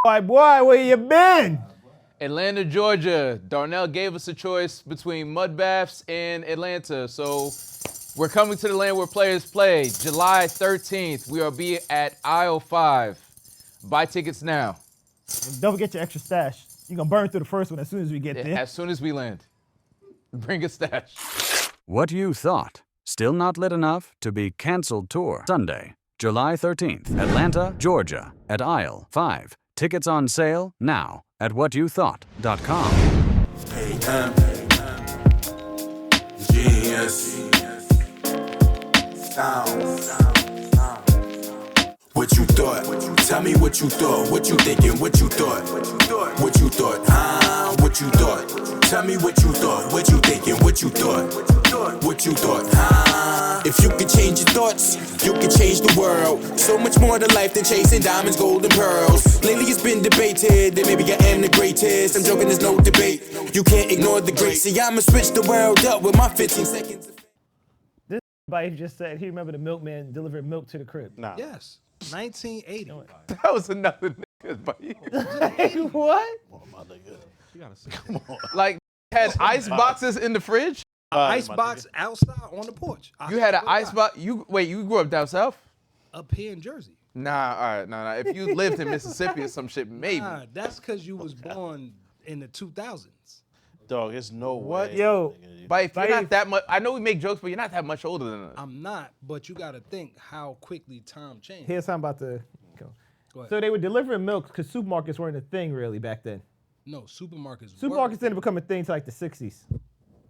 boy, where you been? Atlanta, Georgia. Darnell gave us a choice between mud baths and Atlanta. So we're coming to the land where players play. July 13th, we will be at aisle 5. Buy tickets now. Don't forget your extra stash. You're going to burn through the first one as soon as we get there. As soon as we land. Bring a stash. What You Thought. Still not lit enough to be canceled tour. Sunday, July 13th, Atlanta, Georgia, at aisle 5. Tickets on sale now at whatyoutthought.com. AM, genius, sound. What you thought? Tell me what you thought. What you thinking? What you thought? What you thought? What you thought? Tell me what you thought. What you thinking? What you thought? What you thought? If you could change your thoughts, you could change the world. So much more to life than chasing diamonds, gold, and pearls. Lately it's been debated that maybe I am the greatest. I'm joking, there's no debate. You can't ignore the great. See, I'ma switch the world up with my 15 seconds. This wife just said he remembered the milkman delivering milk to the crib. Nah. Yes. 1980. That was another nigga, buddy. What? Come on, my nigga. You gotta say Come on. Like, had ice boxes in the fridge? ice box outside on the porch. You had an ice box? You grew up down south? Up here in Jersey. Nah, all right, nah. If you lived in Mississippi or some shit, maybe. Nah, that's because you was born in the 2000s. Dog, it's no way. Yo. nigga. But if you're not that much, I know we make jokes, but you're not that much older than us. I'm not, but you got to think how quickly time changed. Here's something about the... Go ahead. So they were delivering milk because supermarkets weren't a thing really back then. No, supermarkets. Supermarkets didn't become a thing until like the 60s.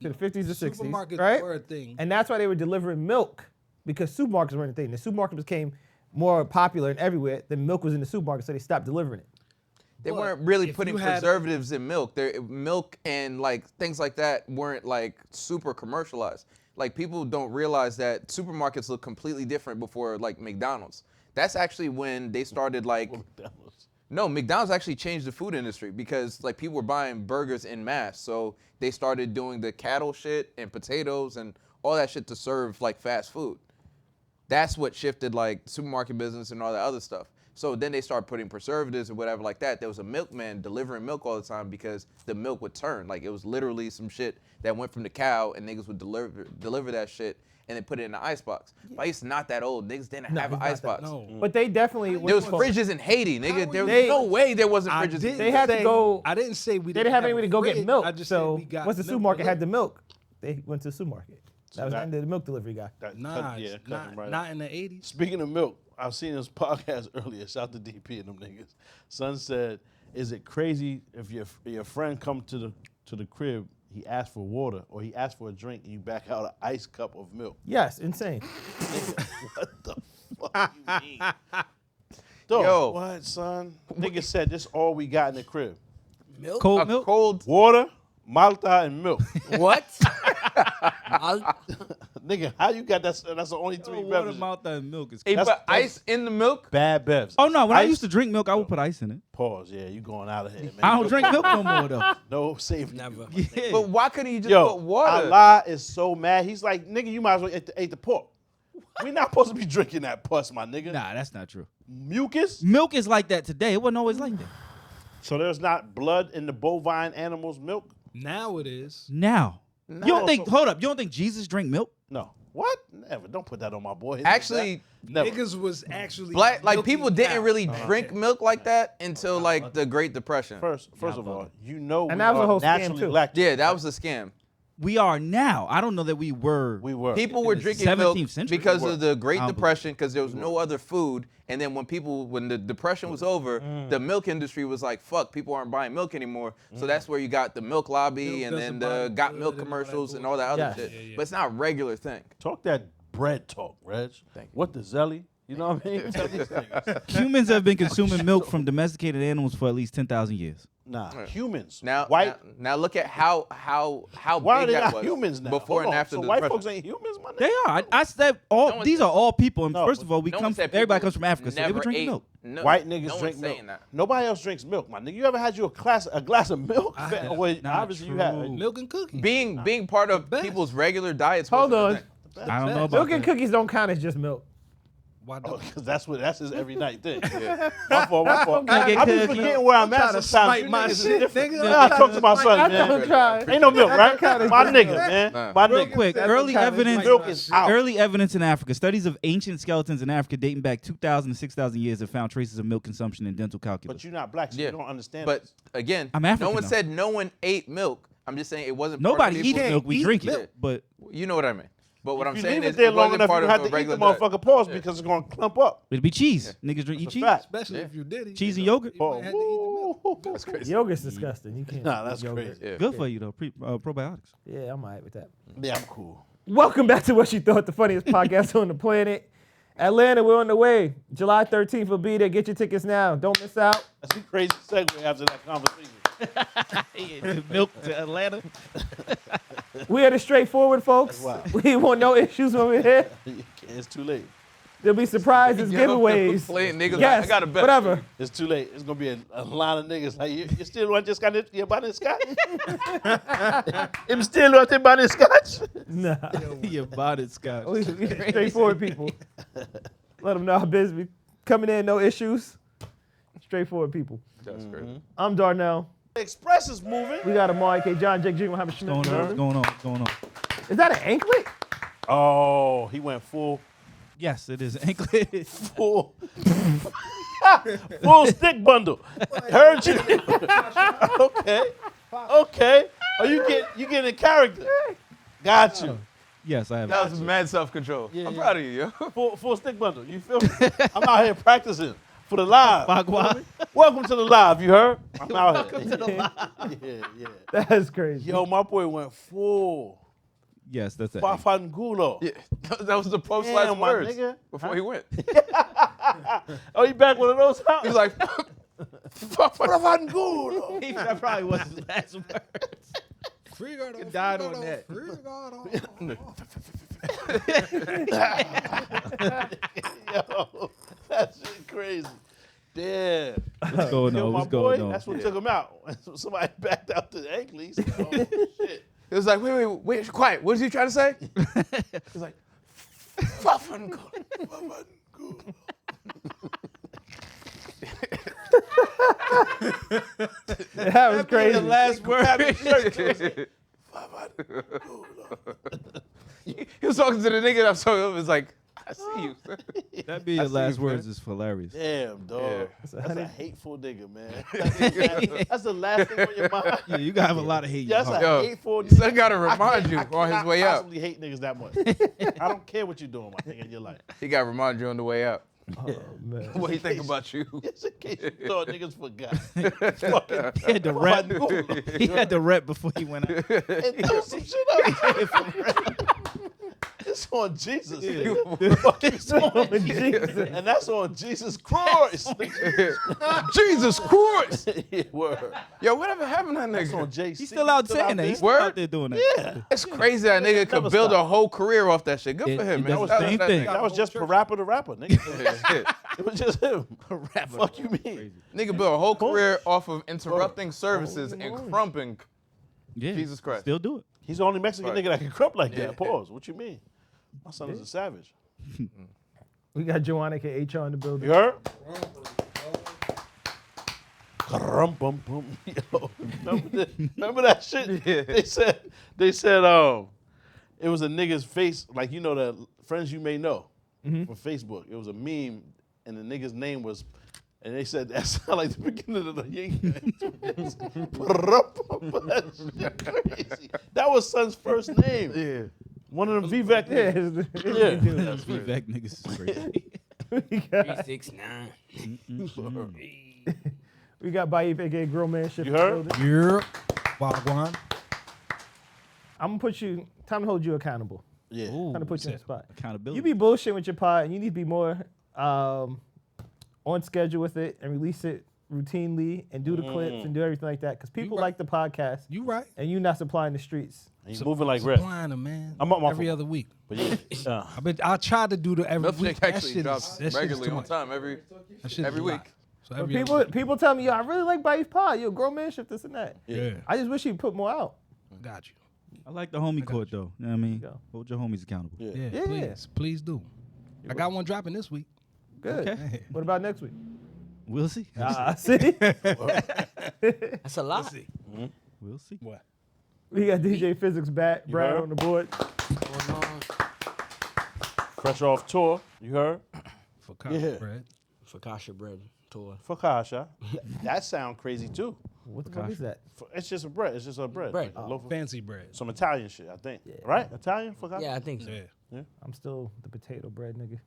To the 50s or 60s, Supermarkets right? were a thing. And that's why they were delivering milk, because supermarkets weren't a thing. The supermarket became more popular and everywhere. The milk was in the supermarket, so they stopped delivering it. They But weren't really if putting you had- preservatives in milk. Milk and like things like that weren't like super commercialized. Like people don't realize that supermarkets look completely different before like McDonald's. That's actually when they started like. No, McDonald's actually changed the food industry because like people were buying burgers en masse. So they started doing the cattle shit and potatoes and all that shit to serve like fast food. That's what shifted like supermarket business and all that other stuff. So then they started putting preservatives or whatever like that. There was a milkman delivering milk all the time because the milk would turn. Like it was literally some shit that went from the cow and niggas would deliver that shit and then put it in the icebox. But it's not that old. Niggas didn't have an icebox. No. But they definitely... There was fridges in Haiti, nigga. There was no way there wasn't I fridges. didn't They had to say- go- I didn't say we They didn't have anywhere to go get fridge. milk. I just So said we got once the milk supermarket had the delivered. milk, they went to the supermarket. That was the end of the milk delivery guy. Nah, Yeah, cut not, him right not off. in the 80s. Speaking of milk, I've seen this podcast earlier. Shout out to DP and them niggas. Son said, "Is it crazy if your friend come to the crib, he asks for water or he asks for a drink, and you back out an ice cup of milk? Yes, insane. What the fuck you mean? Dog, Yo. what, son? Nigga said this all we got in the crib: Cold A milk? cold water, Malta, and milk. what? Nigga, how you got that? That's the only three Water, beverages. mouth, and milk is He That's- put ice in the milk? Bad bevs. Oh no, when I Ice- used to drink milk, I would put ice in it. Pause. Yeah, you going out of here, man. I don't drink milk no more though. No safety. Never. Yeah. But why couldn't he just Yo, put water? Allah is so mad. He's like, nigga, you might as well ate the pork. We not supposed to be drinking that pus, my nigga. Nah, that's not true. Mucus? Milk is like that today. It wasn't always like that. So there's not blood in the bovine animal's milk? Now it is. Now. You don't think, hold up, you don't think Jesus drank milk? No. What? Never. Don't put that on my boy. Actually, Never. Niggas was actually Black, like milking people didn't cows. really drink milk like that until like the Great Depression. First of all, you know And we that was a are whole scam, naturally too. lactose. Yeah, that was a scam. We are now. I don't know that we were. We were. People were the drinking 17th milk century? because We were. of the Great I don't Depression, because there was no other food. And then when the Depression was over, the milk industry was like, fuck, people aren't buying milk anymore. So that's where you got the milk lobby Milk and then doesn't buy the the got good milk and all that commercials and all that other bullshit. shit. Yeah. But it's not a regular thing. Talk that bread talk, Reg. Thank you. What the zelly? You know what I mean? Tell these niggas. Humans have been consuming milk from domesticated animals for at least 10,000 years. Nah, humans. Now, white. now look at how Why are big they that not was humans now? before Hold and on. after so the white Depression. folks ain't humans, my nigga? They are. I said all. No one These said- are all people. And No, first of all, we No come. one said Everybody people comes from Africa, so they never were drinking ate- milk. No, White niggas no drink one's milk. saying that. Nobody else drinks milk, my nigga. You ever had you a glass of milk? have. Well, Not obviously you have. true. Milk and cookies. Being part of best. people's regular diets. Hold on. I don't know about Milk and that. cookies don't count as just milk. Why Oh, don't? because that's his every night thing. Yeah. My fault. get I be cookie. forgetting where I'm at to sometimes. smite You my niggas is shit, different. nigga. I talk to my son, I man. don't try. Ain't no milk, right? kinda My good, nigga, man. Nah. My Real nigga. quick, That's early kinda evidence. like Milk is out. Early evidence in Africa. Studies of ancient skeletons in Africa dating back 2,000 to 6,000 years have found traces of milk consumption in dental calculus. But you're not black, so Yeah. you don't understand. But this. again, I'm no African, one though. said no one ate milk. I'm just saying it wasn't part of Nobody eats people's- milk. We eat drink milk. it. But You know what I mean. But what I'm if you saying leave is it there it long wasn't enough, part you of have a to eat the regular diet. motherfucker pause because it's gonna clump up. it'd be cheese. Niggas drink eat That's a cheese. fact. Especially Yeah. if you did it. Cheese and yogurt. You might have to eat the milk. That's crazy. Yogurt's disgusting. You can't. Nah, eat that's yogurt. crazy. Yeah. Good for you though. Probiotics. Yeah, I'm alright with that. Yeah, I'm cool. Welcome back to What You Thought, the funniest podcast on the planet. Atlanta, we're on the way. July 13th will be there. Get your tickets now. Don't miss out. That's a crazy segue after that conversation. Milk to Atlanta. We are the straightforward folks. Wow. We want no issues when we're here. It's too late. There'll be surprises, giveaways. Playing niggas like, Yes, I got a bet. whatever. It's too late. It's gonna be a lot of niggas like you still want this scotch? You buy this scotch? I'm still want to buy this scotch? Nah, Your body, Scott. we straightforward people. Let them know how busy we coming in, no issues. Straightforward people. That's crazy. I'm Darnell. Express is moving. We got Amari K. John Jake Jr. Muhammad Schmidt. What's going on? What's going on? Is that an anklet? Oh, he went full Yes, it is anklet. full stick bundle. Heard you. Okay. Oh, you get in character. Got you. Yes, I have. That was mad self-control. I'm proud of you, yo. Full stick bundle. You feel me? I'm out here practicing for the live. Bagua. Welcome to the live. You heard? I'm out here. Welcome to the live. Yeah. That's crazy. Yo, my boy went full. Yes, that's it. Fafangulo. Yeah, that was the post Damn, last my words nigga. before he went. Oh, you back one of those out? He was like, Fafangulo. That probably was his last words. Frigado, died frigado, on that. frigado. Yo, that shit crazy. Damn. What's going Yo, on? my What's boy, going on? that's what took him out. Somebody backed out to the ankle. He said, oh, shit. it was like, wait, quiet. What is he trying to say? He's like, That was crazy. The last word. He was talking to the nigga that saw him. Was like, I see you. That be your last words is hilarious. Damn, dog. Yeah. That's a hateful nigga, man. That's the last thing on your mind. Yeah, you gotta have a lot of hate. in your That's heart. a Yo, hateful son nigga. gotta remind you I on his cannot way out. possibly hate niggas that much. I don't care what you're doing, my nigga, in your life. He got to remind you on the way out. Oh, man. What he think about you? Just in case you thought niggas forgot. Fucking He had the rep. Fafangulo. He had the rep before he went out. And throw some shit up. It's on Jesus. It's on Jesus. And that's on Jesus Christ. Jesus Christ! Yeah, word. Yo, whatever happened to that That's on nigga? JC. He's still out saying that. He's still Word? out there doing that. Yeah. It's crazy that nigga Never could build stop. a whole career off that shit. Good It- for him, it man. does Shout the out same to that thing. nigga. That was just for rapper to rapper, nigga. It was just him. Fuck you mean? Nigga built a whole career off of interrupting services and crumping. Yeah. Jesus Christ. Still do it. He's the only Mexican Right. nigga that can crump like Yeah. that. Pause. What you mean? My son is a savage. We got Joanna K. HR in the building. You heard? Bum. Yo, remember that shit? Yeah. They said it was a nigga's face, like you know the friends you may know from Facebook. It was a meme and the nigga's name was, and they said that sounded like the beginning of the Yin Yang. Crazy. That was son's first name. Yeah. One of them Vivek Yeah, niggas. it's- Yeah. Vivek niggas is crazy. we got 369. we got Baif, aka Grown Man Shift. You heard? Yep. Wagwan. I'm gonna put you. Time to hold you accountable. Yeah. Time to put you in the spot. Accountability. You be bullshitting with your pod, and you need to be more on schedule with it and release it routinely and do the clips and do everything like that. Because people right. like the podcast, You right. and you not supplying the streets. And you moving like red. Supplying them, man. I'm on my every phone. other week. But yeah. I try to do the every week. Milkshake That actually shit is- drops that shit is regularly too on much. time every That shit is every a week. lot. So But every other week. people tell me, yo, I really like Baif pod. Yo, Grown Man Shift, this and that. Yeah. I just wish he'd put more out. Got you. I like the homie court though. You know what I mean? Go. Hold your homies accountable. Yeah, Yeah. please do. I got one dropping this week. Good. Okay. What about next week? We'll see. See? That's a lot. We'll see. What? We got DJ Physics back. Brad heard? on the board. Fresh off tour, you heard? For college Yeah. bread. Fakasha bread tour. Fakasha. That sound crazy too. What the fuck is that? It's just a bread. It's just a bread. Bread. Like a loaf of- Fancy bread. some Italian shit, I think. Right? Italian Fakasha? Yeah, I think so. Yeah. I'm still the potato bread nigga.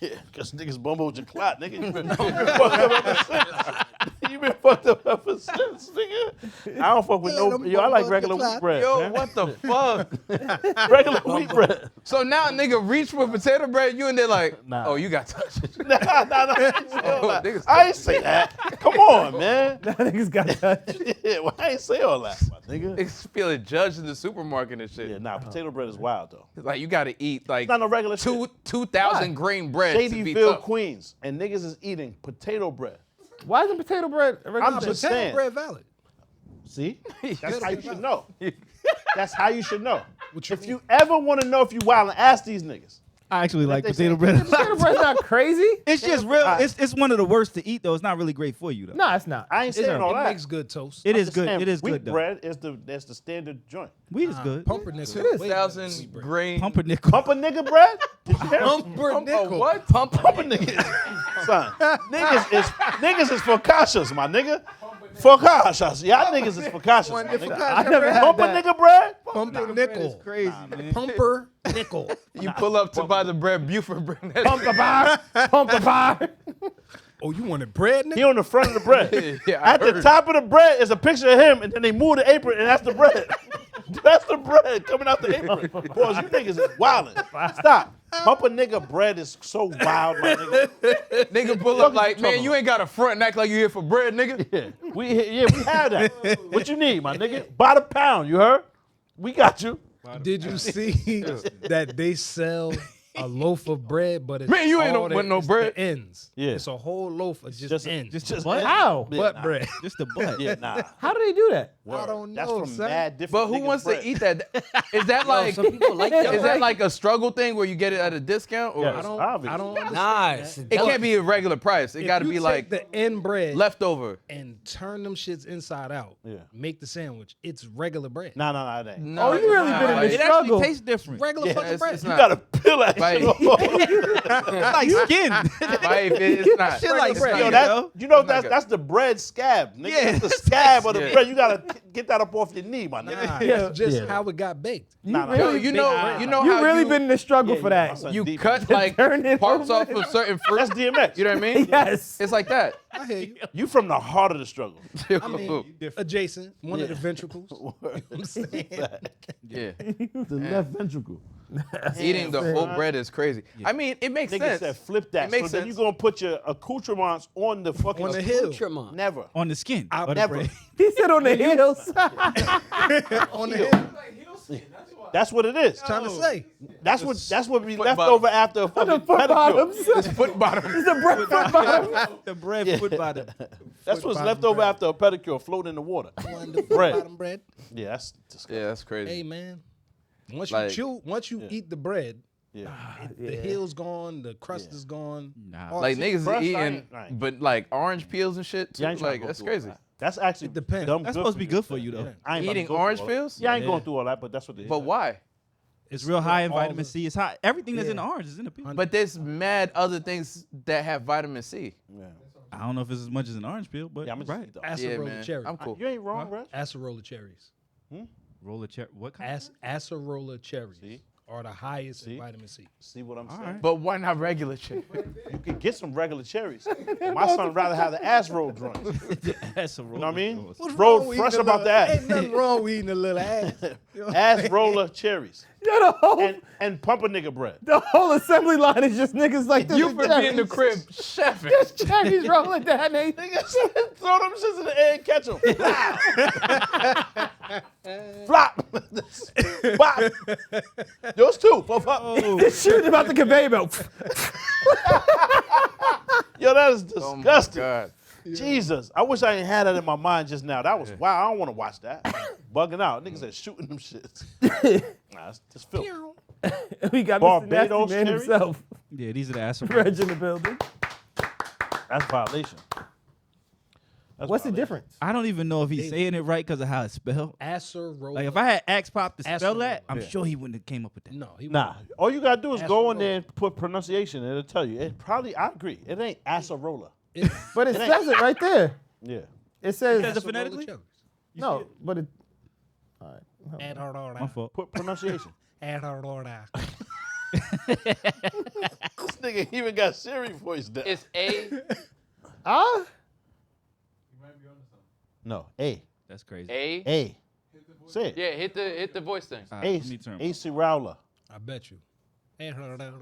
Yeah, because niggas bumbled your clot, nigga. You been fucked up ever since. You been fucked up ever since, nigga. I don't fuck with no. Yo, I like regular wheat bread. Yo, man. what the fuck? Regular wheat bread. So now nigga reach for potato bread, you and they're like, Nah. oh, you got touched. Nah. Oh, niggas- I ain't say that. Come on, man. That niggas got touched. Yeah, well, I ain't say all that, my nigga. Niggas feeling judged in the supermarket and shit. Yeah, nah, potato bread is wild though. Like you gotta eat like It's not no regular shit. 2,000 grain bread to be Shadyville, tough. Queens, and niggas is eating potato bread. Why isn't potato bread a regular I'm thing? just Potato saying. bread valid. See? That's how you should know. Yeah. That's how you should know. What you If you ever want to know if you wild, ask these niggas. I actually like they potato say- bread. a Potato lot. bread's not crazy. It's just real. Alright. It's one of the worst to eat though. It's not really great for you though. No, it's not. I ain't saying all It that. makes good toast. It is Just good. saying, It is wheat good though. bread is that's the standard joint. Wheat is good. Pumpernickel. It is. Way better than 2,000 wheat bread. grain. Pumpernickel. Pumpernickel bread? Did you hear? Pumpernickel. What? Pumpernickel. Son, niggas is focaccias, my nigga. Focaccias. Y'all niggas is focaccias, my nigga. I never had that. Pumpernickel bread? Pumpernickel. Crazy, man. Pumpernickel. You pull up to buy the bread, Buford bread. Pump the bar. Pump the bar. Oh, you wanted bread, He nigga? on the front of the bread. Yeah, I At the heard. top of the bread is a picture of him, and then they move the apron, and that's the bread. That's the bread coming out the apron. Boys, you niggas is wildin'. Stop. Pumpernickel bread is so wild, my nigga. Nigga pull up like, man, you ain't got a front and act like you here for bread, nigga. Yeah, we have that. What you need, my nigga? By the pound, you heard? We got you. Did you see that they sell a loaf of bread, but it's Man, you ain't all no- with no it's bread. the ends. Yeah. It's a whole loaf of just ends. Just butt? How? Yeah, butt nah. bread. Just the butt. Yeah, nah. How do they do that? I don't That's know, from son. mad different But who niggas' wants bread. to eat that? Is that like Some people like that. is that like a struggle thing where you get it at a discount? Or Yeah, I don't obvious. understand. Nah, it's it can't be a regular price. It If got to you be take like the end bread leftover. and turn them shits inside out. Yeah. Make the sandwich. It's regular bread. Nah, it ain't. No, Oh, you really it's been in not. the It struggle. actually tastes different. Regular fucking it's- bread. it's You not. gotta peel that Right. shit off. like skin. Wife, it's not. Shit like It's bread. not. Yo, You that, know? you know It's that's like a- that's the bread scab, nigga. Yeah. That's the scab of the Yeah. bread. You gotta get that up off your knee, my nigga. Nah, Yeah. that's just Yeah. how it got baked. Nah, Yo, really you know You how really you, been in the struggle Yeah, for yeah, my that. son you deep. cut like Turn it parts over. off of certain fruit. That's DMX. You know what I mean? Yes. It's like that. I hear you. You from the heart of the struggle. I mean, adjacent, one of the ventricles. I'm saying. Yeah. The left ventricle. Eating the whole bread is crazy. I mean, it makes Nigga sense. said flip that. It makes so then sense. you gonna put your accoutrements on the fucking On the hill. Tremont. Never. On the skin. I of the never. bread. He said on the hills. On the hill. That's what it is. Trying to say. That's what be left bottom. over after a fucking The foot pedicure. bottoms. It's foot bottom. It's the bread foot bottoms. The bread foot bottom. That's what's bottom left over bread. after a pedicure floating in the water. Wonderful Bread. bottom bread. Yeah, that's disgusting. Yeah, that's crazy. Hey man, once Like- you eat the bread, Yeah. the hill's gone, the crust is gone. Nah. all Like that- niggas crust, is I eating, ain't- right. but like orange peels and shit too. Yeah, I ain't tryna Like go that's through all crazy. that. That's actually It depends. dumb That's good supposed to be for good you. for you though. I ain't about to Eating go through orange all that. peels? Yeah, I ain't Yeah. going through all that, but that's what they But why? It's real high in all vitamin the- C. It's high. Everything that's in the Yeah. orange is in the peel. But there's mad other things that have vitamin C. Yeah. I don't know if it's as much as an orange peel, but Yeah, I'm right. just Yeah, Acerola man. cherry. I'm cool. You ain't wrong, Reg. Acerola cherries. Roll a cherry. What kind? Acerola cherries See? are the highest See? in vitamin C. See what I'm All saying? right. But why not regular cherry? You can get some regular cherries. My son rather have the ass roll joints. You That's a roll. know what I mean? What's wrong Rolled with fresh eating a about the little- ass. Ain't nothing wrong with eating a little ass. Ass roller cherries. Yo, And pumpernickel bread. the whole assembly line is just niggas like this. You with for being in the cherries. crib chefing. Just cherries rolling down there. Nigga said, throw them shits in the air and catch them. Flop. Bop. Those two. Flop, flop. This shit about the conveyor belt. Yo, that is Oh my disgusting. God. Jesus. I wish I ain't had that in my mind just now. That was wow. I don't want to watch that. Bugging out. Niggas are shooting them shits. Nah, it's just filth. We got Mr. Barbados Nasty Man cherries? himself. Yeah, these are the acid. Reg in the building. That's a violation. That's What's the violation. difference? I don't even know if he's saying it right because of how it's spelled. Acerola. Like if I had asked Pop to spell that, I'm Yeah. sure he wouldn't have came up with that. No, he Nah, wouldn't. all you gotta do is go in Acerola. there and put pronunciation, and it'll tell you. It probably, I agree. It ain't acerola. But it says it right there. Yeah. It says Says it phonetically? no, but it. All right. My fault. Put pronunciation. This nigga even got Siri voice down. It's A. Ah. No, A. That's crazy. A. Say it. Yeah, hit the voice thing. All right, let me turn. Acerola. I bet you. Acerola.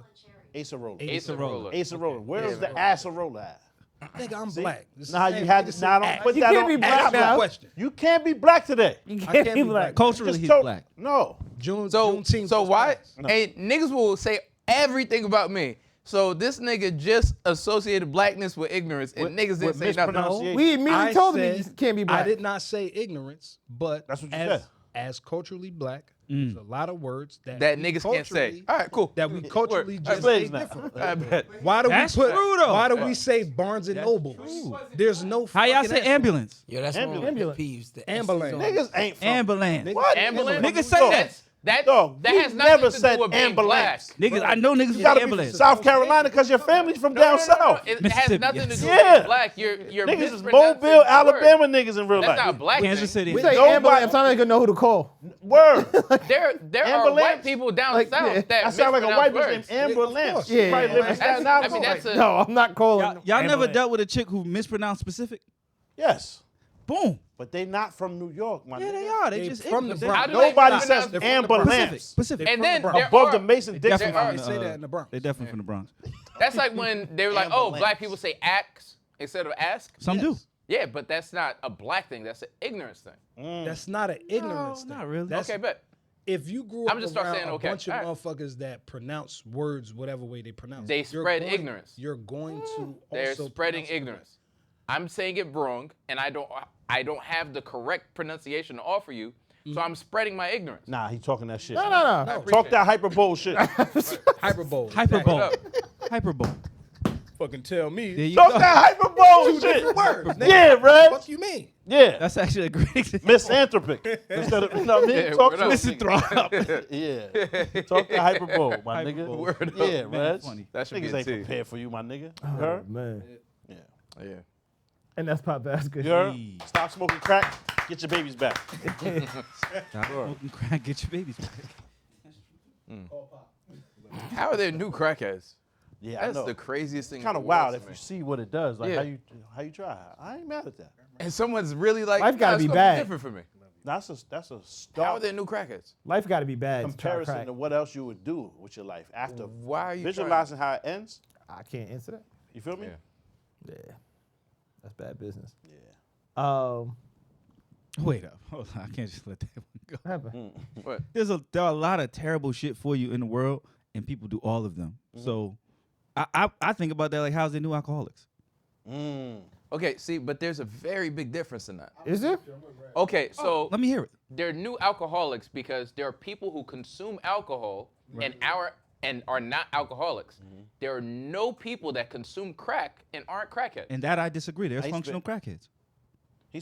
Acerola. Acerola. Where's the acerola at? Nigga, I'm black. This Nah, is- you had to. Nah, don't put You that can't on. be black Ask me a now. question. You can't be black today. You I can't can't be be black. black. Culturally, Just he's told- black. No. Juneteenth So was why? last. Hey, niggas will say everything about me. So this nigga just associated blackness with ignorance, and niggas didn't with say nothing. mispronunciation. We immediately I told him he said- can't be black. I did not say ignorance, but That's what you as, said. as culturally black, there's a lot of words that That we niggas can't say. culturally- All right, cool. That we culturally Word. just Slaves say now. different. I bet. Why do That's we put? true, though. Why do we say Barnes and Nobles? There's no. How y'all fucking say answer. ambulance? Yo, that's one of my Ambulance. pet peeves. The Ambulance. S's on- Niggas ain't from. Ambulance. What? Ambulance. Niggas say Dog, that. Dog, That we has nothing never to said do with being black. ambulance. Niggas, I know niggas You say gotta be from ambulance. South Carolina because your family's from down No, south. It has Mississippi, nothing to yes. do Yeah. with black. You're Niggas is mispronouncing Mobile, the Alabama word. niggas in real That's not a life. black Kansas thing. City. You With say nobody- ambulance. I'm not even gonna know who to call. Word. There are Ambulance. white people down Like, south yeah. that I sound like a white bitch mispronounce named words. Ambulance. Yeah, You probably yeah. live in Staten I Island. mean, that's a No, I'm not calling. Y'all never ambulance. dealt with a chick who mispronounced specific? Yes. Boom. But they not from New York, my Yeah, nigga. they are. They They just from the ignorant. Bronx. How do they Nobody pronounce says it? ambulance. Pacific. And then From there above are, the Mason They Dixon definitely line. They say that in the Bronx. They definitely from the Bronx. that's like when they were like, oh, black people say ax instead of ask. Some do. Yeah, but that's not a black thing. That's an ignorance thing. That's not an ignorance thing. not really. That's, Okay, but if you grew up I'm just start around saying, a okay, bunch of all right. motherfuckers that pronounce words whatever way they pronounce, They it, you're spread going- ignorance. You're going to they're also spreading pronounce it ignorance. I'm saying it wrong, and I don't have the correct pronunciation to offer you, so I'm spreading my ignorance. Nah, he talking that shit. No. Talk that hyperbole shit. Hyperbole. Hyperbole. Hyperbole. Fucking tell me. There you Talk go. that hyperbole shit. Words. Yeah, Red. What you mean? Yeah. That's actually a great example. Misanthropic. Instead of, you know what I mean? Yeah, Talk word to up. Misanthrope. Yeah. Talk that hyperbole, my nigga. Hyperbole. Word up. Yeah, Man, Red. funny. That should be Niggas a ain't T. prepared for you, my nigga. You Oh, heard? man. Yeah. Yeah. And that's Pop Basket. You heard? Stop smoking crack. Get your babies back. Stop smoking crack. Get your babies back. How are there new crackheads? Yeah, I That's know. the craziest thing. Kind of in the wild world if to you me. see what it does. Like Yeah. how you try. I ain't mad at that. And someone's really like, Life gotta "Nah, it's be gonna bad." different for me. That's a How are stark there new crackheads? Life got to be bad. to try comparison crack. to what else you would do with your life after Why are you visualizing how it ends. I can't answer that. You feel me? Yeah. Yeah, that's bad business. Yeah. Wait up. Hold on. I can't just let that one go. What happened? What? There are a lot of terrible shit for you in the world, and people do all of them. So I think about that like, how's the new alcoholics? Okay, see, but there's a very big difference in that. Is there? Okay, so Let me hear it. they're new alcoholics because there are people who consume alcohol and are not alcoholics. There are no people that consume crack and aren't crackheads. And that I disagree. There's I functional spit. crackheads.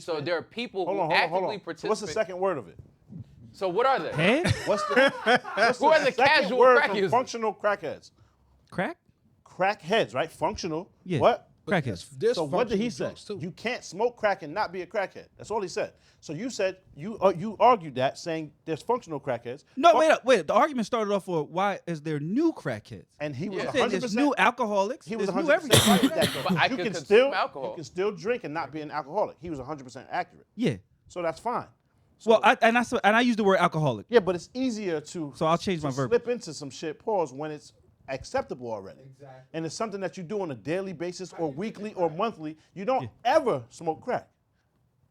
So there are people Hold who on. actively participate. What's the second word of it? So what are they? Head? What's the Who are the second casual word crack from users? functional crackheads? Crack? Crackheads, right? Functional. Yeah. What? Crackheads. There's So what did he say? functional drugs, too. You can't smoke crack and not be a crackhead. That's all he said. So you said you argued that saying there's functional crackheads. No, Fun- wait up. The argument started off for why is there new crackheads? And he was Yeah. You said 100%. there's new alcoholics. He was there's 100% new everything. right with that, though. But I you could can consume still alcohol. You can still drink and not be an alcoholic. He was 100% accurate. Yeah. So that's fine. Well, I use the word alcoholic. Yeah, but it's easier to So I'll change my to verb. slip into some shit, pause, when it's acceptable already. Exactly. And it's something that you do on a daily basis or weekly or monthly. You don't ever smoke crack.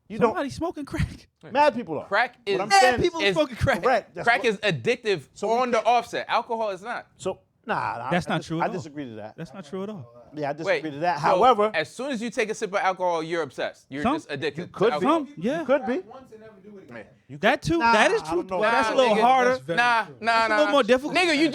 You Somebody smoking crack. don't. Mad people are. Crack is What I'm saying people is smoking crack. correct. That's crack what- is addictive So we on the offset. Alcohol is not. So nah, That's not true at I all. disagree to that. That's not true at all. Yeah, I disagree Wait. to that. so However, as soon as you take a sip of alcohol, you're obsessed. You're Some- just addicted. you could to be. alcohol. Yeah. You could be. That too. Nah, that is I true. don't know. Well, that's a Nah, little nigga, harder. that's very Nah, true. nah, a nah. little more difficult. Nigga, you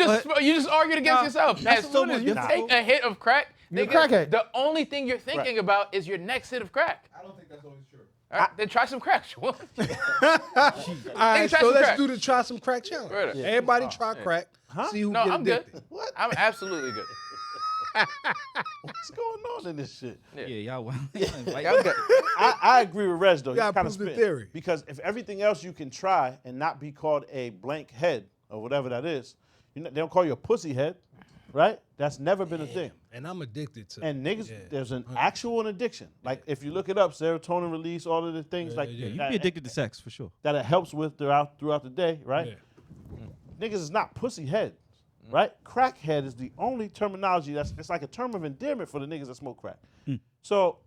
just argued against Nah, yourself. that's As a little soon as more you difficult. take a hit of crack, You're a Nigga, crackhead. the only thing you're thinking about is your next hit of crack. I don't think that's always true. All right, then try some crack. All right, try so some let's crack. do the try some crack challenge. Right. Yeah. Everybody try crack. See who No, get I'm good. addicted. What? I'm absolutely good. What's going on in this shit? Yeah, y'all wild. I'm good. I agree with Reg though. You gotta kind of prove the theory. Because if everything else you can try and not be called a blank head or whatever that is, they don't call you a pussy head, right? That's never been a thing. And I'm addicted to. And niggas, Yeah. there's an actual addiction. Like if you look it up, serotonin release, all of the things like You that, be addicted to sex for sure. that it helps with throughout the day, right? Yeah. Niggas is not pussy head, right? Crackhead is the only terminology it's like a term of endearment for the niggas that smoke crack. So,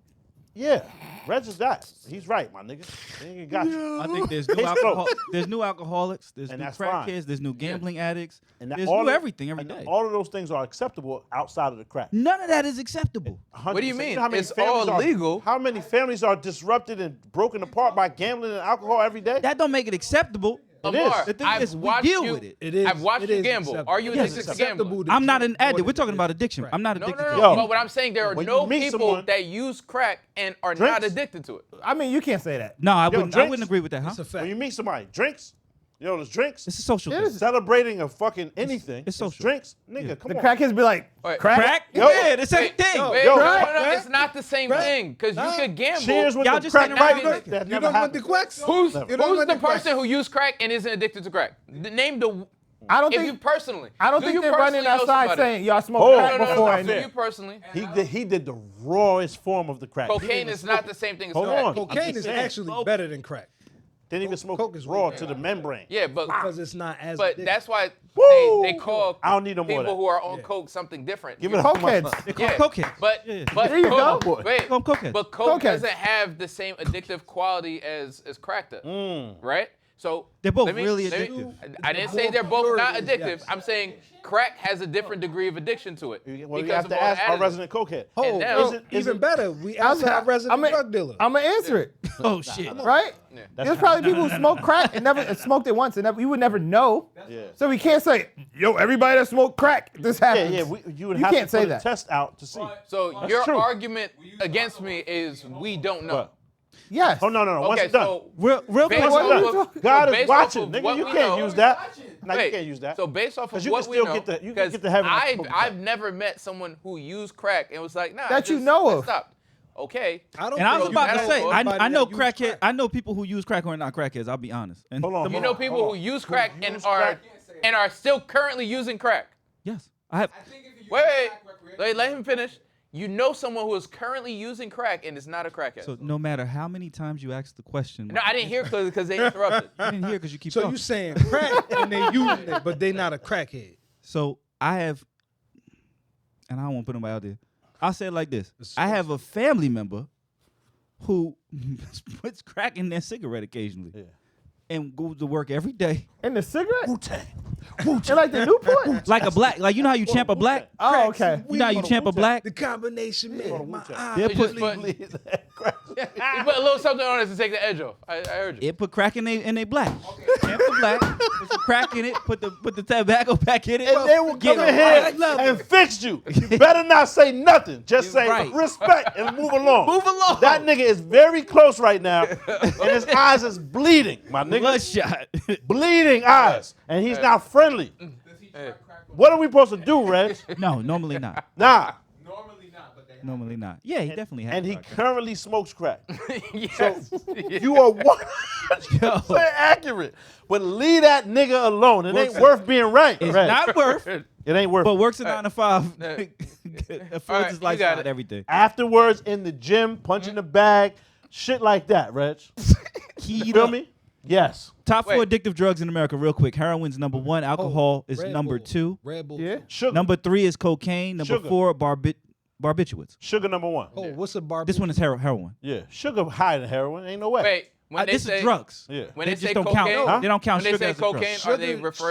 yeah, Reg is that. He's right, my nigga. Nigga got you. I think there's new Case closed. there's new alcoholics, there's And new that's fine. crackheads, there's new gambling addicts, And that- there's all new of- everything every and day. all of those things are acceptable outside of the crack. None of that is acceptable. 100%. What do you mean? know how many It's families all are- legal. How many families are disrupted and broken apart by gambling and alcohol every day? That don't make it acceptable. Amar, The thing I've is, we watched deal you, with it. It is. I've watched it you is gamble. acceptable. Are you Yes, addicted it's to gambling? acceptable to I'm not drink an addict. more We're talking than about addiction. crack. I'm not No, addicted no, to no. Yo. But what I'm saying, there are When no you meet people someone- that use crack and are Drinks? not addicted to it. I mean, you can't say that. No, I Yo, wouldn't. I drinks? wouldn't agree with that, huh? It's a fact. When you meet somebody, drinks, there's drinks. It's a social It thing. is. Celebrating a fucking anything. It's social. Drinks, nigga, come The on. crackheads be like, Wait, crack? Crack? Yo. Yeah, the same Wait, thing. Wait, Yo, no, crack, no, it's not the same thing because you could gamble. Cheers with Y'all the just crack saying pipe. that- That You never don't want the happened. quacks? Who's You don't the want the quacks? person who used crack and isn't addicted to crack? Name the. I don't If you think. personally. I don't do think you they're running personally know outside somebody? saying, "Yo, I smoked Oh, crack no, no, before." no, and Do you personally? He did the rawest form of the crack. He didn't Cocaine even is smoke not it. the same thing as Hold crack. on. Cocaine is saying. actually better than crack Didn't even smoke Coke is raw way to the membrane. Yeah, but because it's not as. but addictive. that's why Woo! they call I don't need no more of people that. who are on coke something different. Give it up. Cokeheads. They call Yeah, cokeheads. But Yeah. but There you coke, go. wait, Call 'em cokeheads. but coke Cokeheads. doesn't have the same addictive quality as crack does, right? So They're both let me- really let me- addictive. I didn't say they're both More not pure, addictive. yes. I'm saying crack has a different degree of addiction to it Well, you because have of to all ask the our additives. resident cokehead. Oh, And now- well, Is it- even better. We outside resident drug dealer. I'm gonna answer it, Oh shit. right? There's probably people who smoke crack and never smoked it once, and you would never know. Yeah. So we can't say, "Yo, everybody that smoked crack, this Yeah, happens." yeah. You would You have can't to say put that. a test out to see. So That's your true. argument against me is we don't know. What? Yes. Oh no. Once Okay, it's done. so Real based quick. off Once of- it's done. so God is based off watching, of nigga. what You we can't know- use that. No, you Wait, can't use that. So based off of 'Cause you what can we still know, get the- you can 'cause get to heaven off I've smoking crack. never met someone who used crack and was like, nah. That you just- know I of. stopped. Okay. I don't And I was think about you to know say, somebody I know that use crackhead. I know people who use crack who are not crackheads. I'll be honest. And Hold on. You know people who use crack and are still currently using crack. Yes, I have. Wait, let him finish. You know someone who is currently using crack and is not a crackhead. So no matter how many times you ask the question, no, I didn't hear clearly because they interrupted. I didn't hear because you keep So talking. you saying crack and they using it, but they not a crackhead. So I have, and I won't put nobody out there. I'll say it like this: I have a family member who puts crack in their cigarette occasionally, and goes to work every day. In the cigarette? Wu-Tang. And like the Newport? Like a black, like you know how you champ a black? Oh, okay. You know how you champ a black? The combination, man. My eyes. They'll They put, just You put a little something on it to take the edge off. I heard you. it put crack in they black. Champ the black, put some crack in it, put the tobacco back in it. And they will Get come it in here right level. and fix you. You better not say nothing. Just say Right. respect and move along. Move along. That nigga is very close right now, and his eyes is bleeding, my nigga. Bloodshot. Bleeding eyes, and he's not friendly. What are we supposed to do, Reg? No, normally not. Nah. Normally not. Yeah, he definitely has. And he crack. currently smokes crack. Yes. You are 100% accurate. But leave that nigga alone. It ain't worth being right. It's Reg. not worth, It ain't worth but it. works a 9 to 5. All right, Affords his you lifestyle got and it. everything. Afterwards, in the gym, punching the bag, shit like that, Reg. You feel me? Yes. Top 4 Wait. addictive drugs in America, real quick. Heroin's number 1. Alcohol is Red number Bull. 2. Red Bull. Yeah. Sugar. Number 3 is cocaine. Number Sugar. 4, barbiturates. Sugar number 1. Oh, what's a bar? This one is heroin. Yeah. Sugar higher than heroin. Ain't no way. Wait, When they this say is drugs. Yeah. When They they just say don't cocaine, count. They don't count when they sugar say as a drug. cocaine,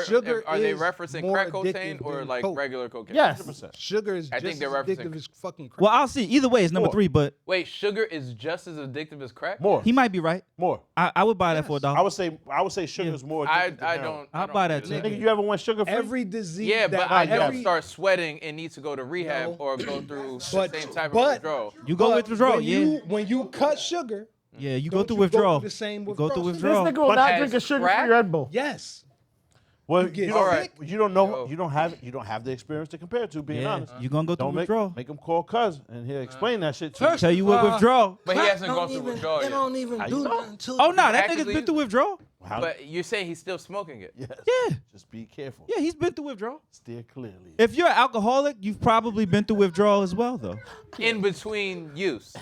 Sugar are they is referencing more crack cocaine addictive or than like coke. regular cocaine? Yes. 100%. Sugar is I just think they're as referencing- addictive as fucking crack. Well, I'll see. Either way, it's number More. 3, but Wait, sugar is just as addictive as crack? More. he might be right. More. I would buy that for $1. I would say sugar is more I addictive than heroin. don't. I'll don't buy that agree with too. Nigga, you ever went sugar free? Every disease. Yeah, that but I don't every, start sweating and need to go to rehab No. or go through the But- same type of but- withdrawal. You go but with withdrawal, when when you cut sugar, Yeah, you go don't through you go withdrawal. through the same You go through withdrawal? This withdrawal. nigga will But not as drink a sugar-free crack? Red Bull. yes. Well, You get you don't, sick. you don't know. Yo. You don't have the experience to compare to. Being Yeah, honest, you're gonna go through don't withdrawal. make him call cuz and he'll explain that shit to you. Tell you what withdrawal. But he Crack hasn't gone through withdrawal They yet. don't even How do you know? nothing to Oh you. no, that Actively nigga's been through withdrawal. How- But you're saying he's still smoking it. yes. Yeah, Just be careful. yeah, he's been through withdrawal. Steer clearly. If you're an alcoholic, you've probably been through withdrawal as well, though. In between use.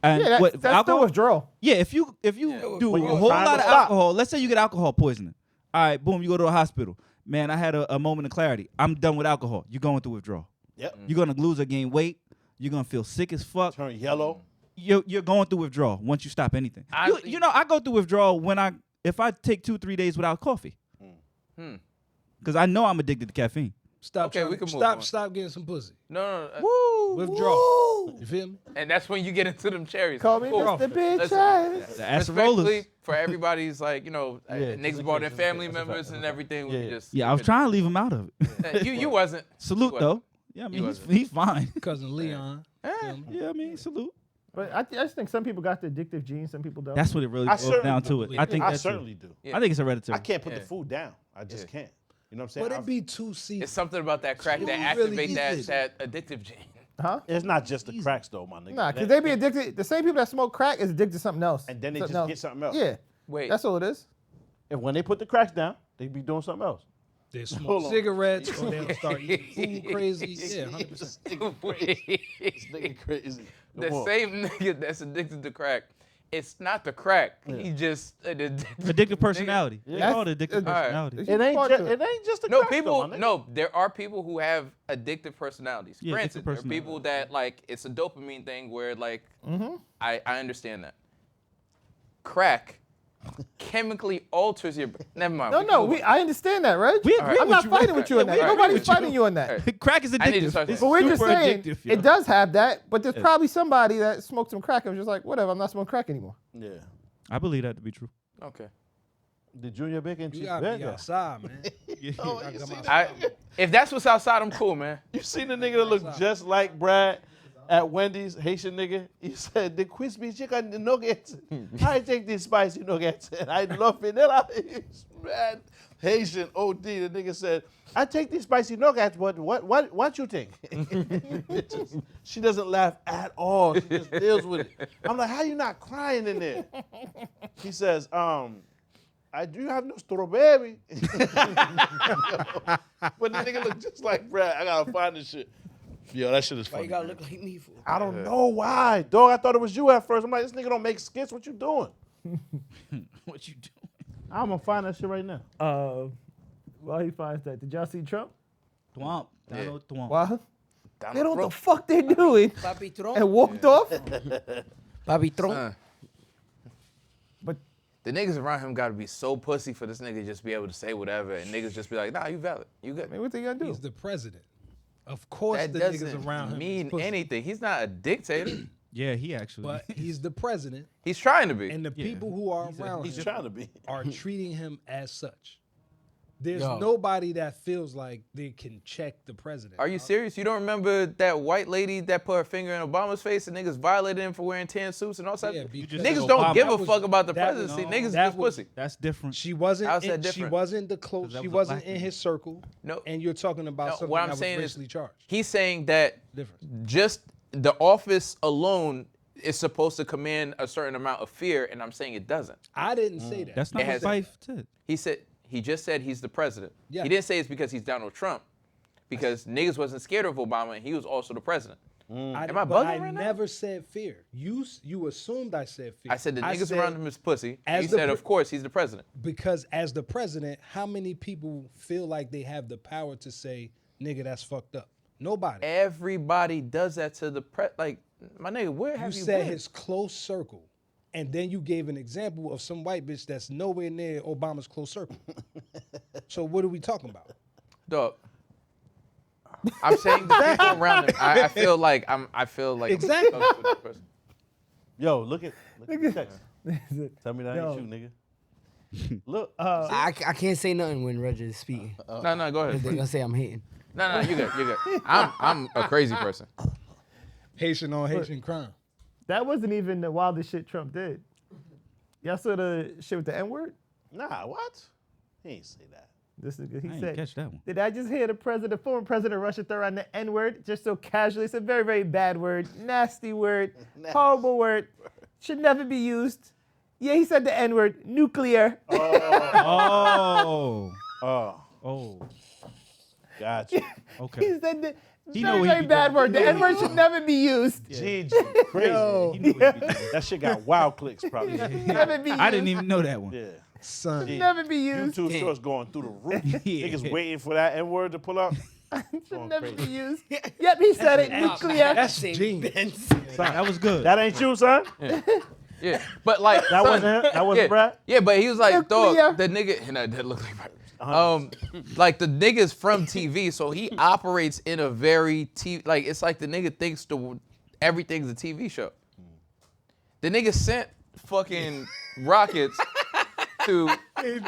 And Yeah, what, that's still alcohol? withdrawal. Yeah, if you do when a you're whole trying to lot of stop. alcohol, let's say you get alcohol poisoning. All right, boom, you go to a hospital. Man, I had a moment of clarity. I'm done with alcohol. You're going through withdrawal. Yep. You're gonna lose or gain weight. You're gonna feel sick as fuck. Turn yellow. You're going through withdrawal once you stop anything. You know, I go through withdrawal if I take 2-3 days without coffee. Because I know I'm addicted to caffeine. Stop. Okay, we can move on. Stop getting some pussy. No. Woo! Withdrawal. You feel me? And that's when you get into them cherries. Call me Cool. Mr. Bitch Listen, Ass. The acerolas. Respectfully, for everybody's like, niggas just brought in in case, family that's a fact, members that's a and fact. everything. Yeah, We yeah. just, Yeah, I was trying to leave him out of it. You wasn't. Salute You though. Yeah, I mean wasn't. he's fine. Cousin Leon. Yeah, I mean salute. But I just think some people got the addictive genes, some people don't. That's what it really I boils down to. certainly It. I think I that's certainly do. I think it's hereditary. I can't put Yeah. the food down. I just can't. You know what I'm saying? But it I've- be too seasoned. It's something about that crack that You really activate eat that addictive gene. Huh? It's not just the cracks though, my nigga. Nah, because they be addicted. The same people that smoke crack is addicted to something else. And then they Something just else. get something else. Yeah. Wait. That's all it is. And when they put the cracks down, they be doing something else. They Hold smoke on. cigarettes or they'll start eating food crazy. Yeah, 100%. This nigga crazy. The Come on. same nigga that's addicted to crack, it's not the crack. He just Addictive personality. They That's- call it addictive all right. personality. It's It ain't, part just, to it. it ain't just the No, cracks people. though, my nigga. No, there are people who have addictive personalities. Yeah, Granted, addictive there are personality. people that like it's a dopamine thing where like I understand that. Crack chemically alters your. Never mind. No, we can no, move on. I understand that, right? We agree I'm with not you, fighting right? with you on Yeah, that. we agree Nobody's with you. fighting you on that. Crack is I need to addictive. start It's that. But we're just super saying addictive. it does have that, but there's probably somebody that smoked some crack and was just like, whatever, I'm not smoking crack anymore. Yeah. I believe that to be true. Okay. The Junior Bacon You cheese gotta be burger. outside, man. Oh, Gotta you come see outside. If that's what's outside, I'm cool, man. You seen the nigga that looked just like Brad at Wendy's, Haitian nigga? He said, the crispy chicken nuggets. I take these spicy nuggets and I love vanilla. It's mad Haitian OD. The nigga said, I take these spicy nuggets, but what you think? She doesn't laugh at all. She just deals with it. I'm like, how you not crying in there? He says, I do have no strawberry. But the nigga look just like Brad. I gotta find this shit. Yo, that shit is Why funny. you gotta man. look like me for? I don't know why, dog. I thought it was you at first. I'm like, this nigga don't make skits. What you doing? What you doing? I'm gonna find that shit right now. While he finds that, did y'all see Trump? Thwomp. Donald Thwomp. Wow. They don't know what the fuck they're doing Papi Tron. and walked off. Papi Tron. But The niggas around him gotta be so pussy for this nigga to just be able to say whatever, and niggas just be like, nah, you valid, you good. I mean, what they gonna do? He's the president. Of course, That the niggas doesn't around him is mean pussy. anything. He's not a dictator. Yeah, he actually. But he's the president, He's trying to be. and the people who are around He's him trying to be. are treating him as such. There's Yo. nobody that feels like they can check the president. Are you serious? You don't remember that white lady that put her finger in Obama's face and niggas violated him for wearing tan suits and all that? Yeah, because Niggas said don't Obama. give That a was- fuck about the that was- presidency. no, Niggas that just was- pussy. That's different. She wasn't. How's that She different? wasn't the close. that She was a wasn't black in lady. his circle. No. And you're talking about No, something what I'm that was saying is- racially charged. He's saying that Different. just the office alone is supposed to command a certain amount of fear, and I'm saying it doesn't. I didn't say that. That's not It what has- Fife said. He just said he's the president. Yeah. He didn't say it's because he's Donald Trump, because niggas wasn't scared of Obama and he was also the president. Am I but bugging I right now? never said fear. You assumed I said fear. I said the niggas said around him is pussy. as You the said, pre- of course, he's the president. because as the president, how many people feel like they have the power to say, "Nigga, that's fucked up"? Nobody. Everybody does that to the like, my nigga, where You have you said been? his close circle. And then you gave an example of some white bitch that's nowhere near Obama's close circle. So what are we talking about? Dog. I'm saying the people around him. I feel like Exactly. I'm close to this person. Yo, look at text. Tell me that Yo. ain't you, nigga. Look. I can't say nothing when Roger is speaking. No, go ahead. They're gonna say I'm hating. No, you good. You're good. I'm a crazy person. Haitian on Haitian crime. That wasn't even the wildest shit Trump did. Y'all saw the shit with the N-word? Nah, what? He ain't say that. This nigga, he I didn't said, catch that one. did I just hear the former president of Russia throw around the N-word just so casually? It's a very, very bad word, nasty word, horrible word, should never be used. Yeah, he said the N-word, nuclear. Oh. Oh, gotcha. Okay. He said the He know very, what he very be bad doing. word. The N-word should never be used. Gigi, crazy. Yo. He knew what he be doing. That shit got wild clicks probably. Never be used. I didn't even know that one. Yeah. Son. Gee, Never be used. YouTube stores going through the roof. Yeah. Niggas waiting for that N-word to pull up. Should never be crazy. used. Yep, he said it. Nuclear. That's genius. That was good. That ain't you, son? Yeah, but like That son, wasn't him? That wasn't yeah, Brad? Yeah, but he was like, Nuclear. dog, the nigga, and that looked like Brad. Like the nigga's from TV, so he operates in a very like it's like the nigga thinks everything's a TV show. The nigga sent fucking rockets to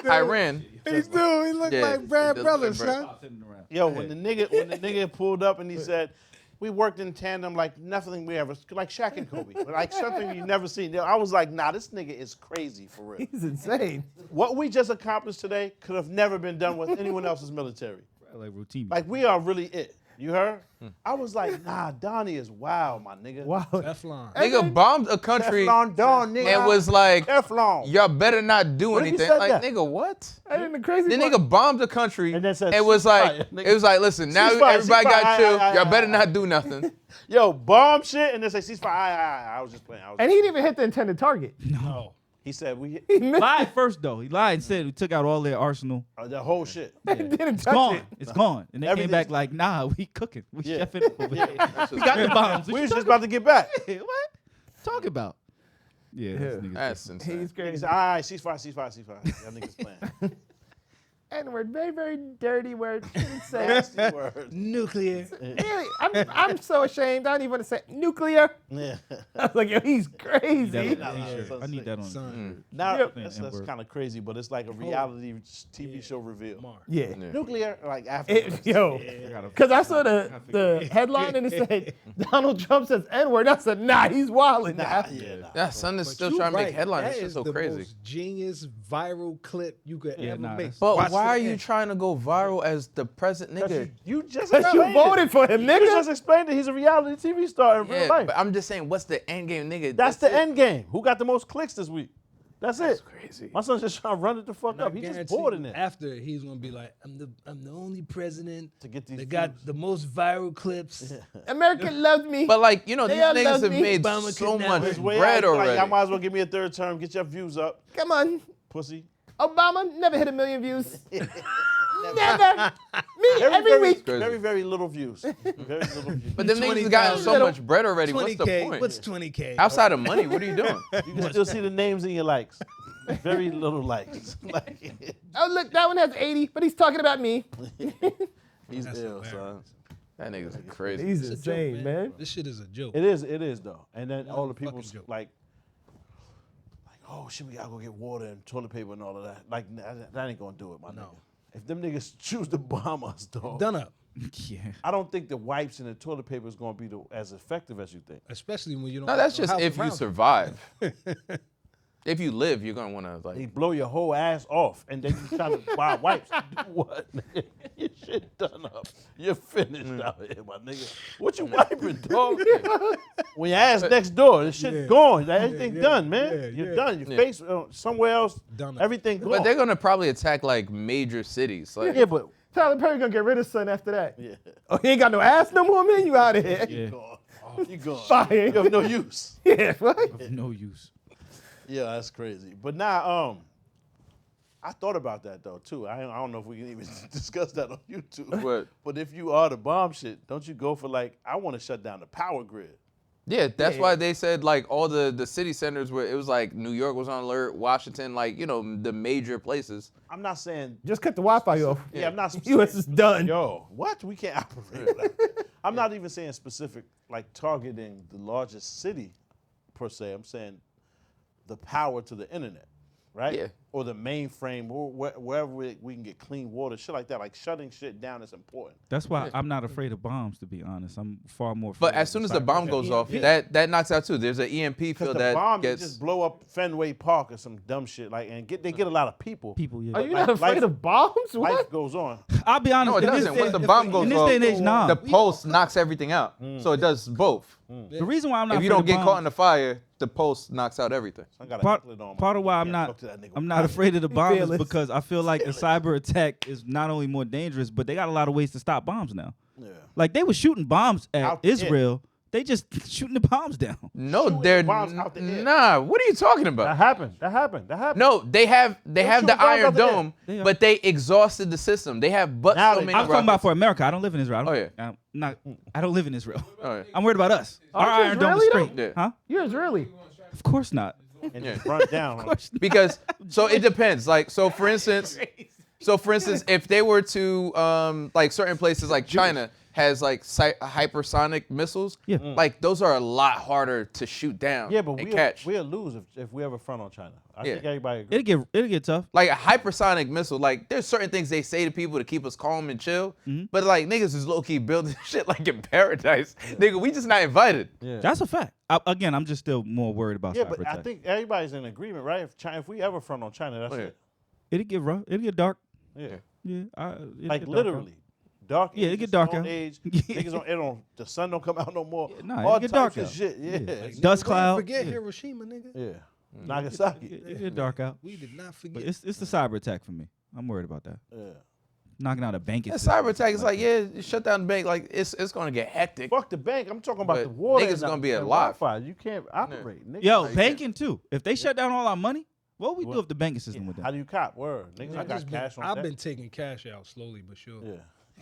Iran. He do. He look Yeah, like Brad he does Brothers, look like son. Yo, when the nigga pulled up and he said, we worked in tandem like nothing we ever, like Shaq and Kobe, like something you never seen. I was like, nah, this nigga is crazy for real. He's insane. What we just accomplished today could have never been done with anyone else's military. Like routine. Like we are really it. You heard? I was like, nah, Donnie is wild, my nigga. Wow. Teflon. Nigga bombed a country Teflon Don, nigga. and was like, Teflon. y'all better not do What if he anything. said Like, that? nigga, what? And then the crazy The part, nigga bombed the country And then said, and was like, "Ceasefire, nigga." it was like, listen, now Ceasefire, everybody ceasefire, got chill. aye, Y'all better aye. not do nothing. Yo, bomb shit, and then say ceasefire. I was just playing. and he didn't even hit the intended target. No. He said we He missed Lied first though. He lied and said we took out all their arsenal. the whole shit. it. Didn't It's touch gone. it. It's gone. And they came Everything's- back like, nah, we cooking. We Yeah. chefing over here. We got the bombs. We What was you just about to get back. talking- What? Talk about. Yeah, this nigga's That's different. insane. He's He crazy. said, all right, ceasefire. Y'all niggas playing. N-word, very, very dirty word. Shouldn't say it. Nasty words. Nuclear. Really, I'm so ashamed. I don't even want to say nuclear. Yeah. I was like, yo, he's crazy. I need that on. Son. Now, Yep. that's N-word. kind of crazy, but it's like a reality TV show reveal. Mark. Yeah. Nuclear, like after. Yo, because I saw the headline and it said Donald Trump says N-word. I said, nah, he's wilding. Nah, yeah, nah. That son is But still you trying to make right. headlines. That It's just is so the crazy. most genius viral clip you could Yeah, ever nah, make. that's- But Watch why are the you end. trying to go viral as the president, nigga? You just Because you explained voted it. for him, You nigga. just explained that he's a reality TV star in Yeah, real life. but I'm just saying, what's the end game, nigga? That's the it. end game. Who got the most clicks this week? That's it. Crazy. My son's just trying to run it the fuck And I up. He's just guarantee bored you, in it. After he's gonna be like, I'm the only president To get these that got views. the most viral clips. America loves me. But like, you know, They these all niggas love have me. made Obama so kidnapped much me. His way bread out, like, already. y'all might as well give me a third term. Get your views up, Come on. pussy. Obama never hit 1 million views. Never. Me every very, week. Crazy. very little views. Very little views. But them niggas 20,000. have gotten so much bread already. What's the 20K. point? What's 20K? Outside of money, what are you doing? You can still see the names in your likes. Very little likes. Like, Oh, look, that one has 80, but he's talking about me. he's That's ill, hilarious. son. That nigga's crazy. He's It's a joke, insane, man. This shit is a joke. It is though. And then all the fucking people joke. like, oh shit, we gotta go get water and toilet paper and all of that. Like that ain't gonna do it, my No. nigga. If them niggas choose to bomb us, dog, Done up. Yeah. I don't think the wipes and the toilet paper is gonna be as effective as you think. Especially when you don't. No, that's have no just house if you around survive. If you live, you're gonna wanna They like. blow your whole ass off, and then you try to buy wipes. Do what? Nigga? Your shit done up. You're finished out here, my nigga. What you wiping, dog? When your ass next door, the shit Yeah. gone. Everything yeah, done, man. yeah, You're yeah. done. Your face somewhere else. Done up. Everything gone. But they're gonna probably attack like major cities. Like, yeah, but Tyler Perry gonna get rid of son after that. yeah. Oh, he ain't got no ass no more, man? You out of here. Yeah. Gone. You gone. Fire. You have no use. Yeah, what? Of no use. Yeah, that's crazy. But now, I thought about that though too. I don't know if we can even discuss that on YouTube. What? But if you are the bomb shit, don't you go for like, I want to shut down the power grid. Yeah, that's why they said like all the city centers where it was like New York was on alert, Washington, like, you know, the major places. I'm not saying. Just cut the Wi-Fi off. Yeah, I'm not. U.S. is done. Yo, what? We can't operate like that. I'm not even saying specific, like targeting the largest city per se. I'm saying the power to the internet, right? Yeah. Or the mainframe, or wherever we can get clean water, shit like that. Like shutting shit down is important. That's why I'm not afraid of bombs, to be honest. I'm far more. But afraid as of soon as the bomb goes off, that knocks out too. There's an EMP Because field the that bomb gets. just blow up Fenway Park or some dumb shit, like, and they get a lot of people. people. Yeah. Are you Like, not afraid life- of bombs? What? Life goes on. I'll be honest. No, it in this doesn't. Once day- the bomb goes in this off, day and age, nah. the pulse knocks everything out. So it does both. The reason why I'm not If you afraid don't of get bombs, caught in the fire, the pulse knocks out everything. I got a part, Nicklet on my- part of why Can't talk to that nigga. I'm not afraid of the bombs is fearless. because I feel like a cyber attack is not only more dangerous, but they got a lot of ways to stop bombs now. Yeah. Like they were shooting bombs at Out the air. Israel. They just shooting the bombs down. No, Shooting they're bombs out the air. nah. What are you talking That about? happened. That happened. That happened. No, they have shoot the bombs Iron out the air. Dome, They are. but they exhausted the system. They have but Now so they- many I'm talking about rockets. for America. I don't live in Israel. Oh, yeah. I'm not. I don't live in Israel. Oh, yeah. I'm worried about us. Our Aren't you Iron Dome is Israeli, straight. though? Yeah. Huh? You're Israeli. Of course not. And just burnt down. Because so it depends. Like so for instance, if they were to like certain places like China has like hypersonic missiles, Yeah. like those are a lot harder to shoot down Yeah, but and catch. we'll lose if we ever front on China. I Yeah. think everybody agrees. It'll get tough. Like a hypersonic missile, like there's certain things they say to people to keep us calm and chill, but like niggas is low key building shit like in paradise. Nigga, we just not invited. Yeah. That's a fact. Again, I'm just still more worried about Yeah, cyber but I attack. think everybody's in agreement, right? If we ever front on China, that's Oh, yeah. it. It'll get rough. It'll get dark. Yeah. Yeah. Like It'll get dark out. literally. Dark Yeah, it age, get dark stone out. age. Yeah. Niggas the sun don't come out no more. nah, All it get types dark of out. shit. Yeah. Yeah. Yeah. Dust We cloud. didn't forget Yeah. Hiroshima, nigga. Nagasaki. It'll get dark out. We did not But forget. it's the cyber attack for me. I'm worried about that. Yeah. Knocking out a banking That system. cyber attack is like, yeah, you shut down the bank, like it's gonna get hectic. Fuck the bank. I'm talking about But the water. niggas and gonna be and alive. Wi-Fi. You can't operate. Nigga. Yo, Like, banking too. If they shut down all our money, what would we What? do if the banking system went How down? do you cop? Word. Niggas, I got cash on I've deck. been taking cash out slowly but sure. Yeah.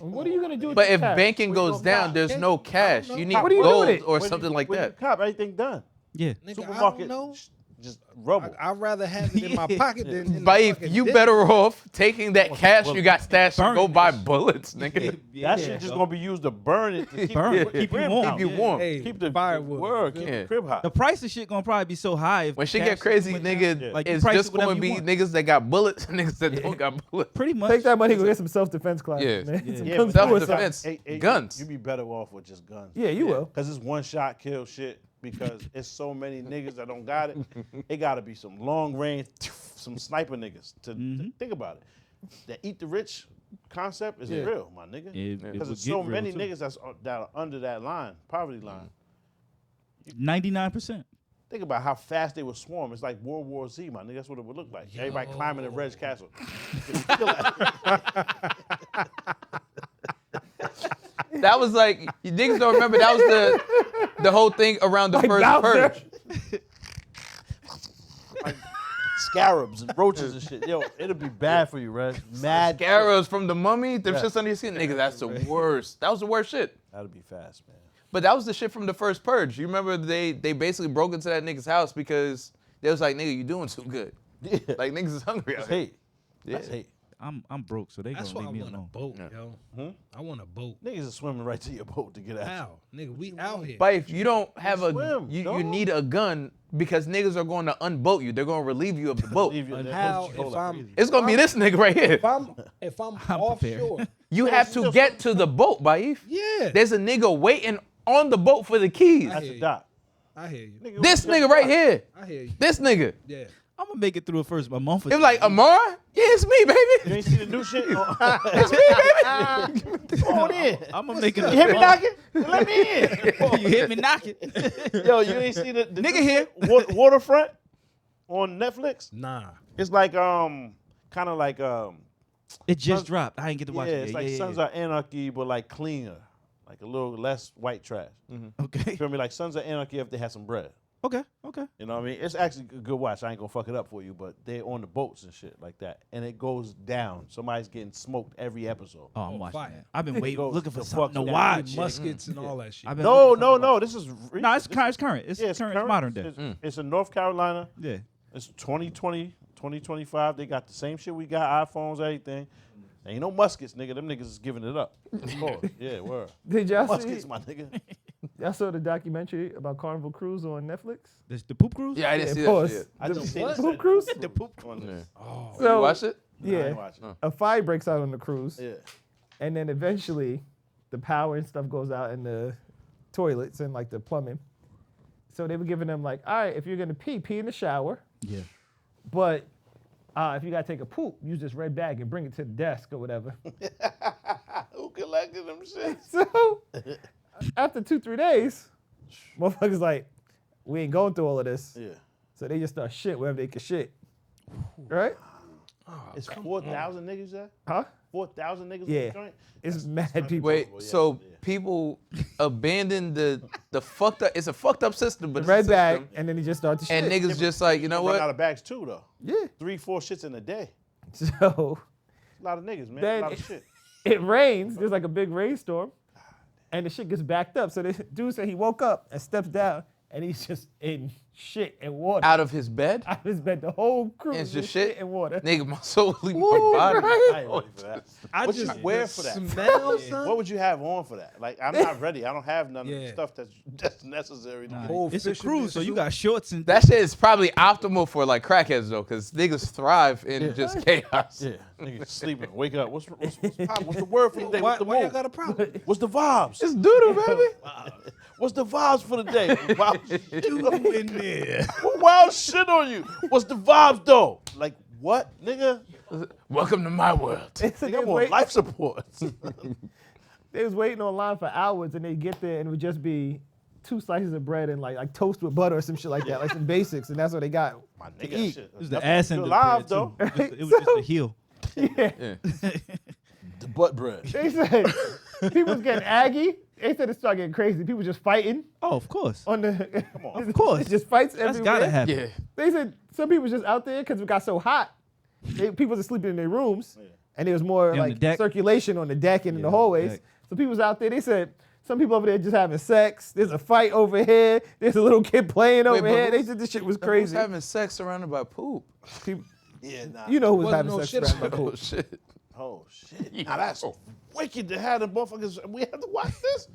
What are you gonna do? With But the if cash? banking What you goes gonna down, cop? there's no cash. You need What do you do gold with it? or When something you- like when that. You cop, everything done. Yeah. Nigga, I Supermarket, don't know. just rubble. I'd rather have it in my pocket than in But the if fucking you dick. better off taking that cash you got stashed and Burn go it. buy bullets, nigga. That shit just gonna be used to burn it. To keep Burn the it. Keep you crib warm. hot. Keep you warm. Hey, Keep the firewood. word. Keep Yeah. the crib hot. The price of shit gonna probably be so high. If When shit cash get crazy, went down. nigga, Like, you it's price just it whatever gonna you be want. niggas that got bullets and niggas that don't got bullets. Pretty much. Take that money, go get some self-defense classes, Yeah. man. Yeah. Some Yeah, kung but fu or self-defense. something. Guns. You be better off with just guns. Yeah, you will. Cause it's one shot kill shit. Because it's so many niggas that don't got it. It gotta be some long range, some sniper niggas to think about it. That eat the rich concept is real, my nigga. It Because would there's get so real, many too. niggas that are under that line, poverty line. 99%. Think about how fast they would swarm. It's like World War Z, my nigga. That's what it would look like. Everybody climbing the Reg Castle. That was like, you niggas don't remember, that was the whole thing around the first Bowser. purge. Scarabs and roaches and shit. Yo, it'll be bad for you, Reg. Mad. Arrows from the mummy, them Yeah. shits under your skin. Nigga, that's the worst. That was the worst shit. That'll be fast, man. But that was the shit from the first purge. You remember they basically broke into that nigga's house because they was like, nigga, you doing too good. Yeah. Like niggas is hungry out That's here. hate. That's hate. I'm broke, so they That's gonna why I leave me want a alone. boat, yo. I want a boat. Niggas are swimming right to your boat to get out. How? Nigga, we out here. But if you don't have Swim, you dog. need a gun because niggas are going to unboat you. They're going to relieve you of the boat. Leave your- How Hold if up. I'm It's going to be this nigga right here. if I'm I'm offshore? You have to get to the boat, Baif. Yeah. There's a nigga waiting on the boat for the keys. That's a dock. I hear you. This nigga right here. I hear you. This nigga. Yeah. I'm gonna make it through a month or It two. was like, Amar? Yeah, it's me, You baby. ain't see the new shit? It's me, baby. Come on in. I'm gonna make it. You hear me knocking? Let me in. You hit me knocking. Yo, you ain't see the Nigga new here. shit? Waterfront on Netflix? Nah. It's like kind of like It just dropped. I didn't get to watch yeah, it. it's yet. like Sons of Anarchy, but like cleaner, like a little less white trash. Okay. You feel me? Like Sons of Anarchy if they had some bread. Okay. You know what I mean? It's actually a good watch. I ain't gonna fuck it up for you, but they're on the boats and shit like that, and it goes down. Somebody's getting smoked every episode. Oh, I'm watching fire. that. I've been It waiting, goes looking for the something fuck to down. watch. Muskets and all that shit. I've been No, looking for something to no, watch. this is No, it's current. It's current. It's yeah, current. It's modern day. It's in North Carolina. Yeah. It's 2020, 2025. They got the same shit we got, iPhones, everything. Ain't no muskets, nigga. Them niggas is giving it up. Yeah, word. Did y'all Muskets, see? my nigga. Y'all saw the documentary about Carnival Cruise on Netflix? The poop cruise? Yeah, I didn't see pause. that shit. I just seen The it. poop cruise? The poop cruise. Oh, So- you watched it? I Yeah. ain't watching. A fire breaks out on the cruise, Yeah. and then eventually the power and stuff goes out in the toilets and like the plumbing. So they were giving them like, all right, if you're gonna pee in the shower. Yeah. But if you gotta take a poop, use this red bag and bring it to the desk or whatever. Who collected them shit? So after 2-3 days, motherfuckers like, we ain't going through all of this. Yeah. So they just start shit wherever they can shit. Right? It's 4,000 niggas there? Huh? 4,000 niggas in Yeah. the joint? It's mad people. Wait, yeah, so yeah. people abandon the fucked up. It's a fucked up system, but Red it's a bag, system. and then he just started to shit. And niggas just like, you know Run out what? of bags too, though. Yeah. 3-4 shits in a day. So A lot of niggas, man. Then A lot of shit. it rains. There's like a big rainstorm, and the shit gets backed up. So the dude said he woke up and steps down, and he's just in shit and water. Out of his bed? Out of his bed. The whole crew It's is just in shit? and water. Nigga, my soul leave my Woo, body. right? I ain't ready for that. I What you just wear for that? smell, son. What would you have on for that? Like, I'm not ready. I don't have none of the Yeah. stuff that's necessary. to get- Whole It's a fisherman cruise, so you suit. got shorts and That shit is probably optimal for like crackheads though, because niggas thrive in just chaos. Yeah, niggas sleeping. Wake up. What's the word for the day? Why, What's the why y'all move? got a problem? What's the vibes? It's doodle, baby. What's the vibes for the day? Wild shit. You in there? What wild shit on you? What's the vibes though? Like what, nigga? Welcome to my world. So Nigga, I'm on life support. They was waiting online for hours, and they get there, and it would just be 2 slices of bread and like toast with butter or some shit like that, like some basics, and that's what they got. My To nigga, eat. shit. it was the That's ass what end you of the alive bread, though. too. It was just the heel. The butt bread. They said people was getting aggy. They said it started getting crazy. People just fighting Oh, of course. on the. Come on. Of course. It's just fights That's everywhere. gotta happen. Yeah. They said some people was just out there because it got so hot. People was sleeping in their rooms, and there was more Yeah, on the like deck. circulation on the deck and in the Yeah, hallways. deck. So people was out there. They said some people over there just having sex. There's a fight over here. There's a little kid playing over but here. They who's- said this shit was Who's crazy. having sex surrounded by poop? People, Yeah, nah. you know who was Wasn't having no sex shit around my on pool. Oh shit. Oh shit. Now that's wicked to have the motherfuckers. We have to watch this.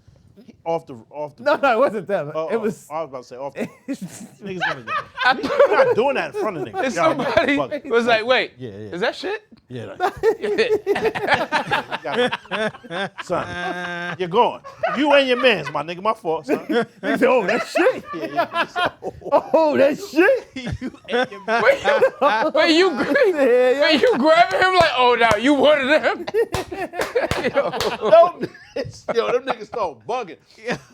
Off the. No, it wasn't them. It was. I was about to say off the. Niggas gonna get. We're not doing that in front of niggas. And Y'all somebody fuck it. was like, wait, Yeah, yeah. is that shit? Yeah. Son, you're going. You and your mans, my nigga. My fault, son. They said, oh, that shit. Yeah. Oh, that shit. Wait, you wait, you grabbing him like, oh, now you one of them? Yo, them niggas start bugging.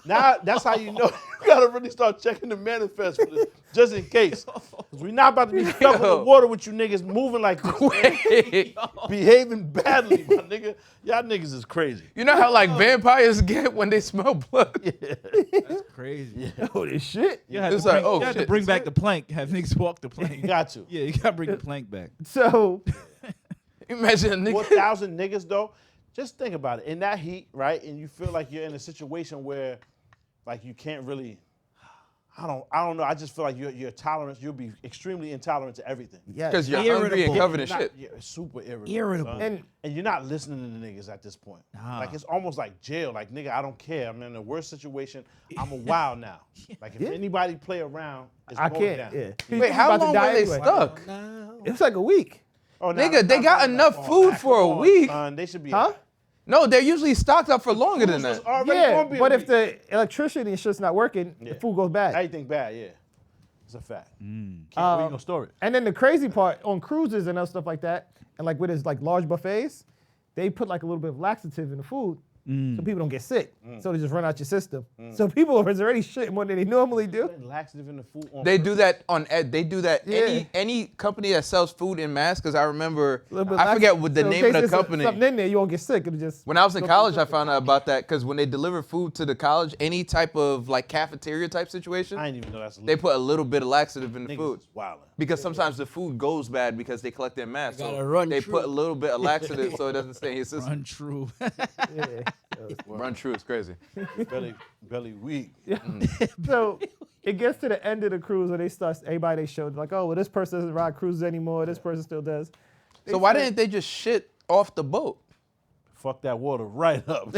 Now that's how you know you gotta really start checking the manifest for this, just in case. 'Cause we not about to be stuck in the water with you niggas moving like this, behaving badly, my nigga. Y'all niggas is crazy. You know how like vampires get when they smell blood? That's crazy. Oh, this shit. You had, It's to, like, bring, oh, you had to shit, bring that's back it. the plank, have niggas walk the plank. You got to. Yeah, you gotta bring the plank back. So, Imagine a nigga. 4,000 niggas though. Just think about it. In that heat, right? And you feel like you're in a situation where, like, you can't really. I don't know. I just feel like your tolerance. You'll be extremely intolerant to everything. yeah. Because you're hungry and covered in You're not- shit. You're super irritable. Irritable. son. And you're not listening to the niggas at this point. Nah. Like it's almost like jail. Like nigga, I don't care. I'm in the worst situation. I'm a wild now. Like if anybody play around, it's I going can't. down. Yeah. Wait, People how about to long die were they anyway. stuck? It was like a week. Oh, Nigga, they got enough food for a come on, week. Son. They should be. Huh? No, they're usually stocked up for longer than Cruise was that. already Yeah, gonna be a but if week. the electricity and shit's not working, Yeah. the food goes bad. Everything bad, yeah. It's a fact. Can't where Um, you gonna store it? And then the crazy part on cruises and other stuff like that, and like with his like large buffets, they put like a little bit of laxative in the food so people don't get sick. So they just run out your system. So people are already shitting more than they normally do. Putting laxative in the food on They purpose. do that on. They do that. Yeah. Any company that sells food in mass. Because I remember, A little bit I forget lax- what the so in name case of the there's company. Something in there, you won't get sick. It'll just. When I was in college, I found out about that because when they deliver food to the college, any type of like cafeteria type situation, I didn't even know that's they put a little bit of laxative in the niggas food. is wildin'. Because sometimes the food goes bad because they collect their mass. Gotta So run they true. put a little bit of laxative so it doesn't stay in your system. Untrue. Yeah. Run true, it's crazy. belly weak. So it gets to the end of the cruise where everybody they showed like, oh, well, this person doesn't ride cruises anymore. This person still does. So why didn't they just shit off the boat? Fuck that water right up.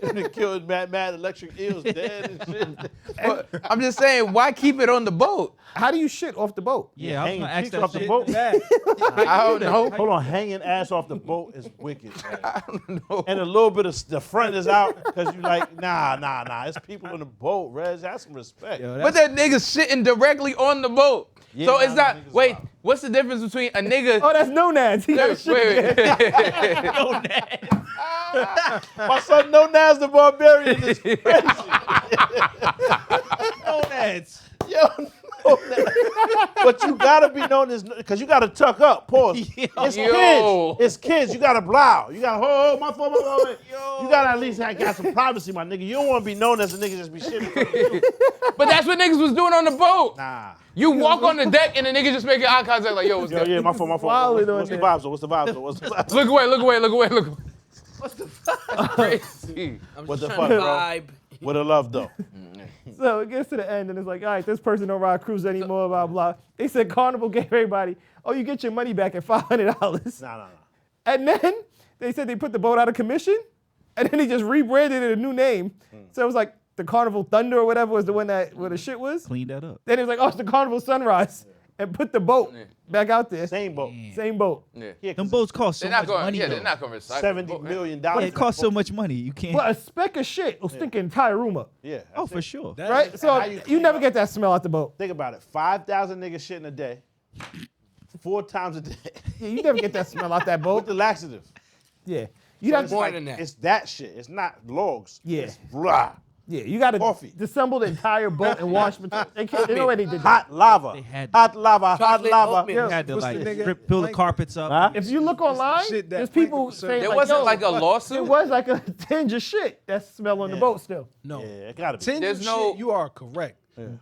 It killed mad electric eels dead and shit. But I'm just saying, why keep it on the boat? How do you shit off the boat? Yeah, I was Hanging gonna ask cheeks that off the shit. boat. I don't know. Hold on, hanging ass off the boat is wicked. Man. I don't know. And a little bit of the front is out because you like, nah. It's people in the boat, Reg. Have some respect. Yo, But that nigga's shitting directly on the boat. Yeah, so nah, it's not. niggas Wait, wild. what's the difference between a nigga? Oh, that's no nads. He got shit again. My son, no Nas the Barbarian, is crazy. No nads. Yo, no Nas. But you gotta be known as, because you gotta tuck up. Pause. It's Yo. kids. It's kids. You gotta blow. You gotta, oh, my fault. You gotta at least have some privacy, my nigga. You don't want to be known as a nigga just be shitting. But that's what niggas was doing on the boat. Nah. You walk on the deck and the nigga just making eye contact like, yo, what's Yo, good? yeah, my fault. Wildin' on What's the there. vibes? What's the vibes? What's the vibes? Look away. What's the That's crazy. I'm What just the trying fuck, to bro? vibe. With a love, though. So it gets to the end and it's like, all right, this person don't ride cruise anymore, blah, blah. They said Carnival gave everybody, oh, you get your money back at $500. Nah. And then they said they put the boat out of commission and then they just rebranded it a new name. So it was like the Carnival Thunder or whatever was the one that where the shit was. Clean that up. Then it was like, oh, it's the Carnival Sunrise. And put the boat back out there. Same boat. Same boat. Yeah. Yeah, Them boats cost so They're not much going. money. Yeah, though. they're not going to recycle. $70 million. It costs so much money. You can't. But a speck of shit will stink an entire room up. Yeah. Oh, that's for it. sure. Right? So how you you clean never up. get that smell out the boat. Think about it. 5,000 niggas shitting a day. 4 times a day. Yeah, you never get that smell out that With boat. the laxative. Yeah. You have It's more like, than that. It's that shit. It's not logs. Yeah. It's blah. Yeah, you got to Coffee. disassemble the entire boat and wash between. They know where they did that. Hot lava. They had- Hot lava. Hot Chocolate lava. oatmeal. They had to What's like the nigga? pull the Mike? carpets up. Huh? If you look online, shit that there's Frank people was saying saying. There like, wasn't yo, like a it lawsuit. was like a tinge of shit that smell on the boat still. No. Yeah, it gotta be. Tinge There's of no- shit, you are correct.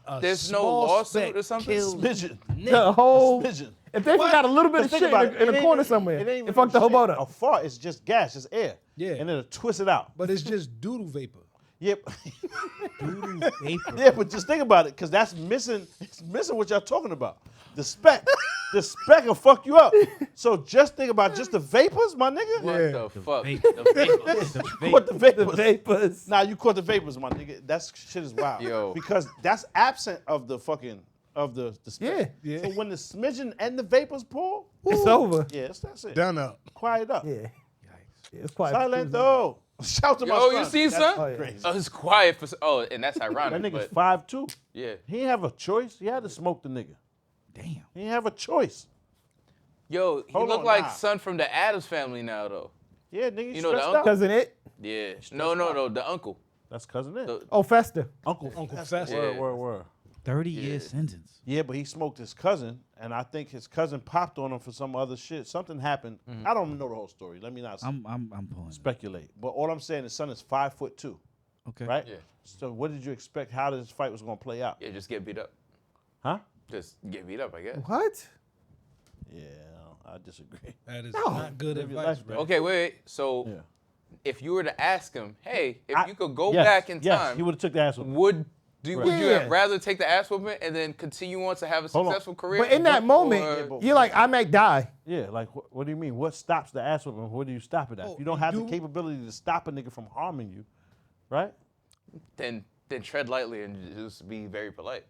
A There's no small lawsuit speck or something? kills Smidgen. The whole. Smidgen. If they forgot a little bit of Think shit about in it. a It corner ain't- somewhere, it ain't it fucked the whole boat A up. fart is just gas, it's air. Yeah. And then it twist it out. But it's just doodle vapor. Yep. Vapor. Yeah, but just think about it, because that's missing. It's missing what y'all talking about. The speck. The speck will fuck you up. So just think about just the vapors, my nigga. What the fuck? Vapor. The vapor. Caught the vapors. The vapors. Nah, you caught the vapors, my nigga. That shit is wild. Yo. Because that's absent of the fucking the speck. Yeah. So when the smidgen and the vapors pull, It's over. yeah, that's it. Done up. Quiet up. Yeah. It's quite. Silento. Shout to my Yo, son. you see, That's son? Oh, yeah. crazy. Oh, it's quiet for. Oh, and that's That ironic. nigga's but 5'2". yeah. He didn't have a choice. He had to smoke the nigga. Damn. He didn't have a choice. Yo, he Hold look on, like nah. son from the Addams Family now, though. Yeah, nigga, You know the stressed uncle? out. Cousin it? Yeah. No, the uncle. That's cousin it. The- Oh, Fester. Uncle. Fester. Yeah. Word. 30-year sentence. Yeah, but he smoked his cousin, and I think his cousin popped on him for some other shit. Something happened. I don't know the whole story. Let me not I'm pulling. speculate. But all I'm saying, his son is 5'2", Okay. right? Yeah. So what did you expect? How this fight was gonna play out? Yeah, just get beat up. Huh? Just get beat up, I guess. What? Yeah, I disagree. That is No. not good Live your advice, life, bro. Okay, wait. So, Yeah. if you were to ask him, hey, if I- you could go yes, back in yes, time, he would have took the ass with him. would Right. you Yeah. rather take the ass whooping and then continue on to have a Hold on. successful career? But in that moment, Or- you're like, I might die. Yeah, like what do you mean? What stops the ass whooping? Where do you stop it at? Oh, you don't you have the do- capability to stop a nigga from harming you, right? then tread lightly and just be very polite.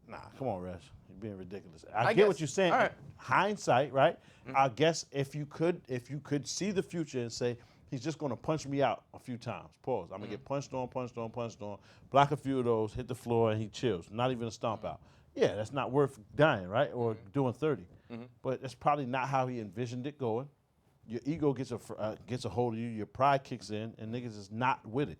Nah, come on, Resh. You're being ridiculous. I I get what guess. you're saying. All right. Hindsight, right? I guess if you could see the future and say, he's just gonna punch me out a few times. Pause. I'm gonna get punched on, block a few of those, hit the floor, and he chills. Not even a stomp out. Yeah, that's not worth dying, right? Or doing 30. But that's probably not how he envisioned it going. your ego gets a hold of you, your pride kicks in, and niggas is not with it.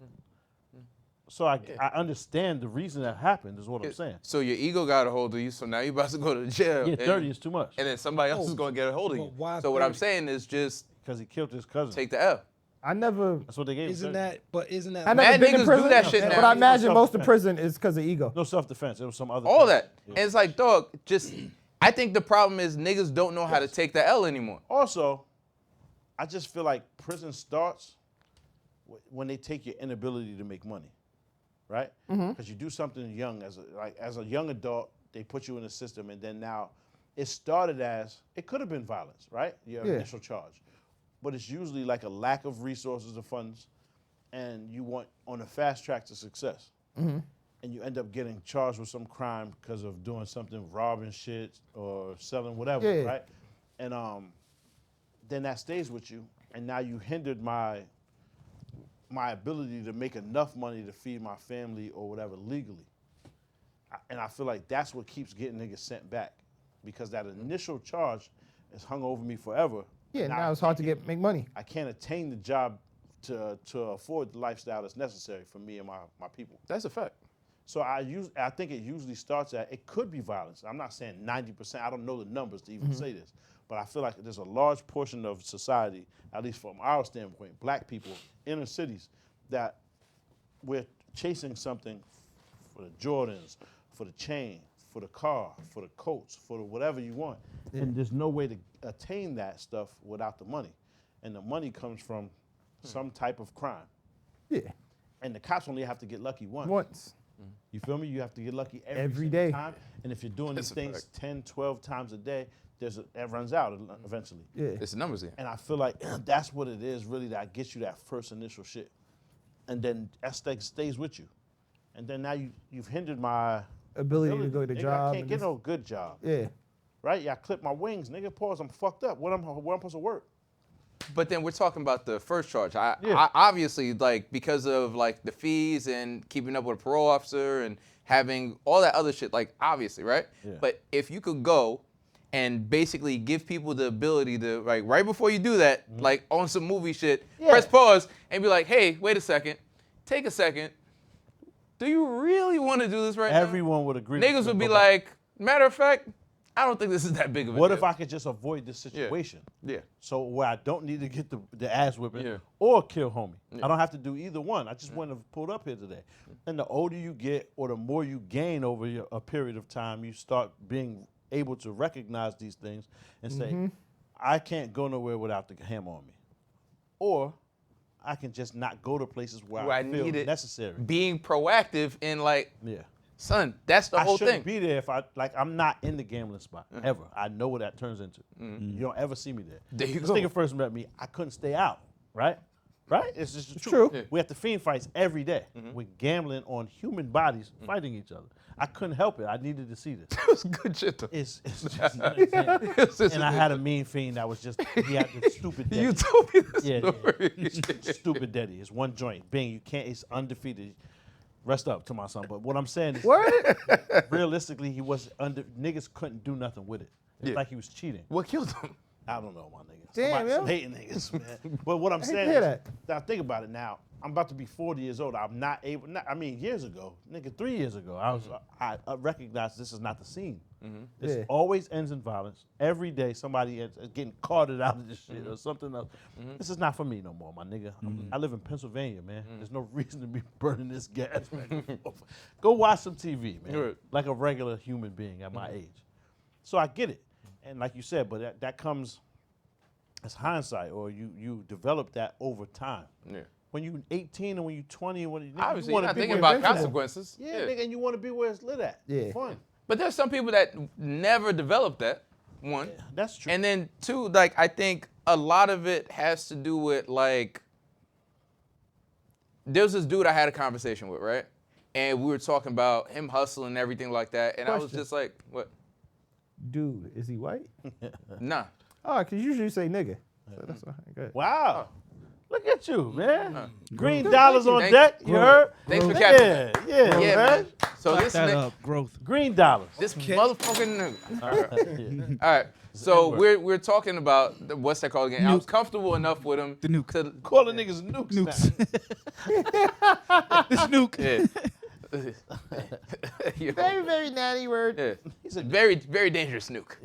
So I understand the reason that happened is what I'm saying. So your ego got a hold of you, so now you're about to go to jail. Yeah, 30 is too much. And then somebody else is going to get a hold of but you. why So what I'm 30? saying is just Because he killed his cousin. take the L. I never. That's what they gave him. Isn't 30. that? I Mad never been niggas in do prison, that shit but now. I imagine No most of self-defense. prison is because of ego. No self-defense. It was some other. All thing. that. Yeah. And it's like, dog, just, I think the problem is niggas don't know how to take the L anymore. Also, I just feel like prison starts when they take your inability to make money, right? Because you do something young as a young adult, they put you in the system, and then now it started as it could have been violence, right? Your initial charge, but it's usually like a lack of resources or funds, and you want on a fast track to success, and you end up getting charged with some crime because of doing something, robbing shit or selling whatever, right? And then that stays with you, and now you hindered my ability to make enough money to feed my family or whatever legally. And I feel like that's what keeps getting niggas sent back, because that initial charge is hung over me forever. Yeah, now it's hard to make money. I can't attain the job to afford the lifestyle that's necessary for me and my people. That's a fact. So I think it usually starts at, it could be violence. I'm not saying 90%, I don't know the numbers to even say this, but I feel like there's a large portion of society, at least from our standpoint, black people, inner cities, that we're chasing something for the Jordans, for the chain, for the car, for the coats, for the whatever you want. And there's no way to attain that stuff without the money. And the money comes from some type of crime. Yeah, And the cops only have to get lucky once. once. You feel me? You have to get lucky Every single day. time. And if you're doing That's these a things fact. 10, 12 times a day, it runs out eventually. Yeah, It's the numbers game. And I feel like that's what it is really that gets you that first initial shit. And then that stays with you. And then now you've hindered my ability to go to Nigga, job. I can't and get this- no good job. Yeah, Right? Yeah, I clipped my wings. Nigga, pause, I'm fucked up. Where I'm supposed to work? But then we're talking about the first charge. I Yeah. obviously, like, because of like the fees and keeping up with a parole officer and having all that other shit, like, obviously, right? Yeah. But if you could go and basically give people the ability to, like, right before you do that, like on some movie shit, press pause and be like, hey, wait a second, take a second. Do you really want to do this right now? Everyone would agree. Niggas would be like, matter of fact, I don't think this is that big of a what deal. if I could just avoid this situation? Yeah. So where I don't need to get the ass whipping Yeah. or kill homie. I don't have to do either one. I just wouldn't have pulled up here today. And the older you get or the more you gain over a period of time, you start being able to recognize these things and say, I can't go nowhere without the hammer on me. Or I can just not go to places where I feel need it necessary. Being proactive in, like, Yeah. son, that's the I whole shouldn't thing. be there if I'm not in the gambling spot, ever. I know what that turns into. You don't ever see me there. There you This go. nigga first met me, I couldn't stay out, right? Right? It's just the true. truth. Yeah. We have to fiend fights every day. We're gambling on human bodies fighting each other. I couldn't help it. I needed to see this. It was good shit, though. It's just, you know what I'm saying? And I had a mean fiend that was just, he had this stupid daddy. You told me this Yeah, story. stupid daddy. It's one joint. Bing, you can't, it's undefeated. Rest up to my son. But what I'm saying is, realistically, he was niggas couldn't do nothing with it. It's Yeah. like he was cheating. What killed him? I don't know, my nigga. Damn, Some yo. hating niggas, man. But what I'm hate to saying hear is, that. now think about it now. I'm about to be 40 years old. I'm not able, years ago, nigga, 3 years ago, I recognized this is not the scene. This Yeah. always ends in violence. Every day somebody is getting carted out of this shit or something else. This is not for me no more, my nigga. I live in Pennsylvania, man. There's no reason to be burning this gas, man. Go watch some TV, man. Right. Like a regular human being at my age. So I get it. And like you said, but that comes as hindsight, or you develop that over time. Yeah. When you 18 and when you 20 and when you Obviously, wanna you're not be thinking where- about consequences. Yeah, nigga, and you want to be where it's lit at. Yeah. It's fun. But there's some people that never develop that, one. That's true. And then two, like, I think a lot of it has to do with, like, there's this dude I had a conversation with, right? And we were talking about him hustling and everything like that. And I was Question. just like, what? dude, is he white? Nah. Oh, because usually you say nigga. So that's all right. Good. Wow. Look at you, man. Green Thank dollars you. on Thank- deck. You heard? Thanks for Yeah, catching yeah, Yeah, man. man. So Clap this that nigga, up, growth. Green dollars. this motherfucking nigga. All right. All right. So we're talking about what's that called again? I was comfortable enough with him. The nuke. To, Calling niggas nukes. This nuke. yeah. You know, Very, very natty word. yeah. He's a very, very dangerous nuke.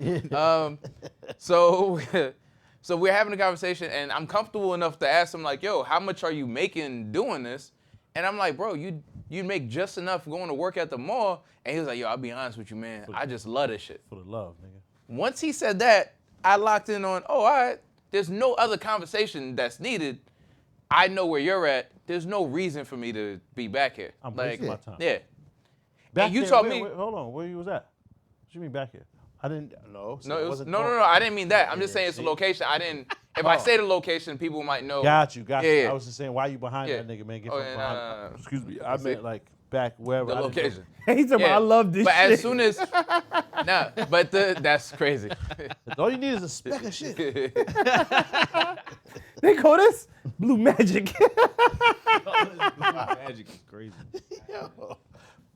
So we're having a conversation, and I'm comfortable enough to ask him like, "Yo, how much are you making doing this?" And I'm like, "Bro, you make just enough going to work at the mall." And he was like, "Yo, I'll be honest with you, man. I just love this shit." For the love, nigga. Once he said that, I locked in on, oh, all right, there's no other conversation that's needed. I know where you're at. There's no reason for me to be back here. I'm wasting my time. Yeah. Back And you here, told wait, me. wait, hold on, where you was at? What you mean back here? I didn't. No. No, it was, wasn't no, going- I didn't mean that. I'm just Yeah, saying it's a see? location. I didn't. If I say the location, people might know. Got you. Yeah, yeah. I was just saying, why you behind Yeah. that nigga, man? Get Oh, from yeah, behind. no. Excuse me. I See? meant like back wherever. The I didn't know. location. He's talking about, I love this But shit. as soon as, nah, but that's crazy. All you need is a speck of shit. They call this blue magic. Magic is crazy. Yo,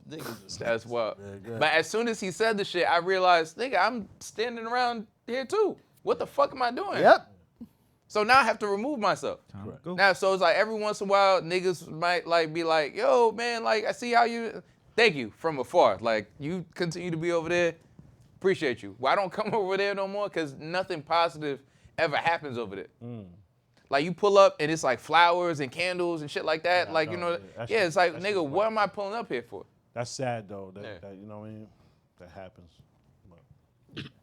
niggas is That's wild. Yeah, go ahead. But as soon as he said the shit, I realized, nigga, I'm standing around here too. What the fuck am I doing? Yep. So now I have to remove myself. Time to go. Now, so it's like every once in a while, niggas might like be like, yo, man, like I see how you, thank you from afar. Like you continue to be over there, appreciate you. Well, I don't come over there no more because nothing positive ever happens over there. Like you pull up and it's like flowers and candles and shit like that. Yeah, like, no, you know, yeah, that yeah, shit- it's like, that nigga, shit's what am I pulling up here for? That's sad though. That, Yeah. that you know what I mean. That happens. But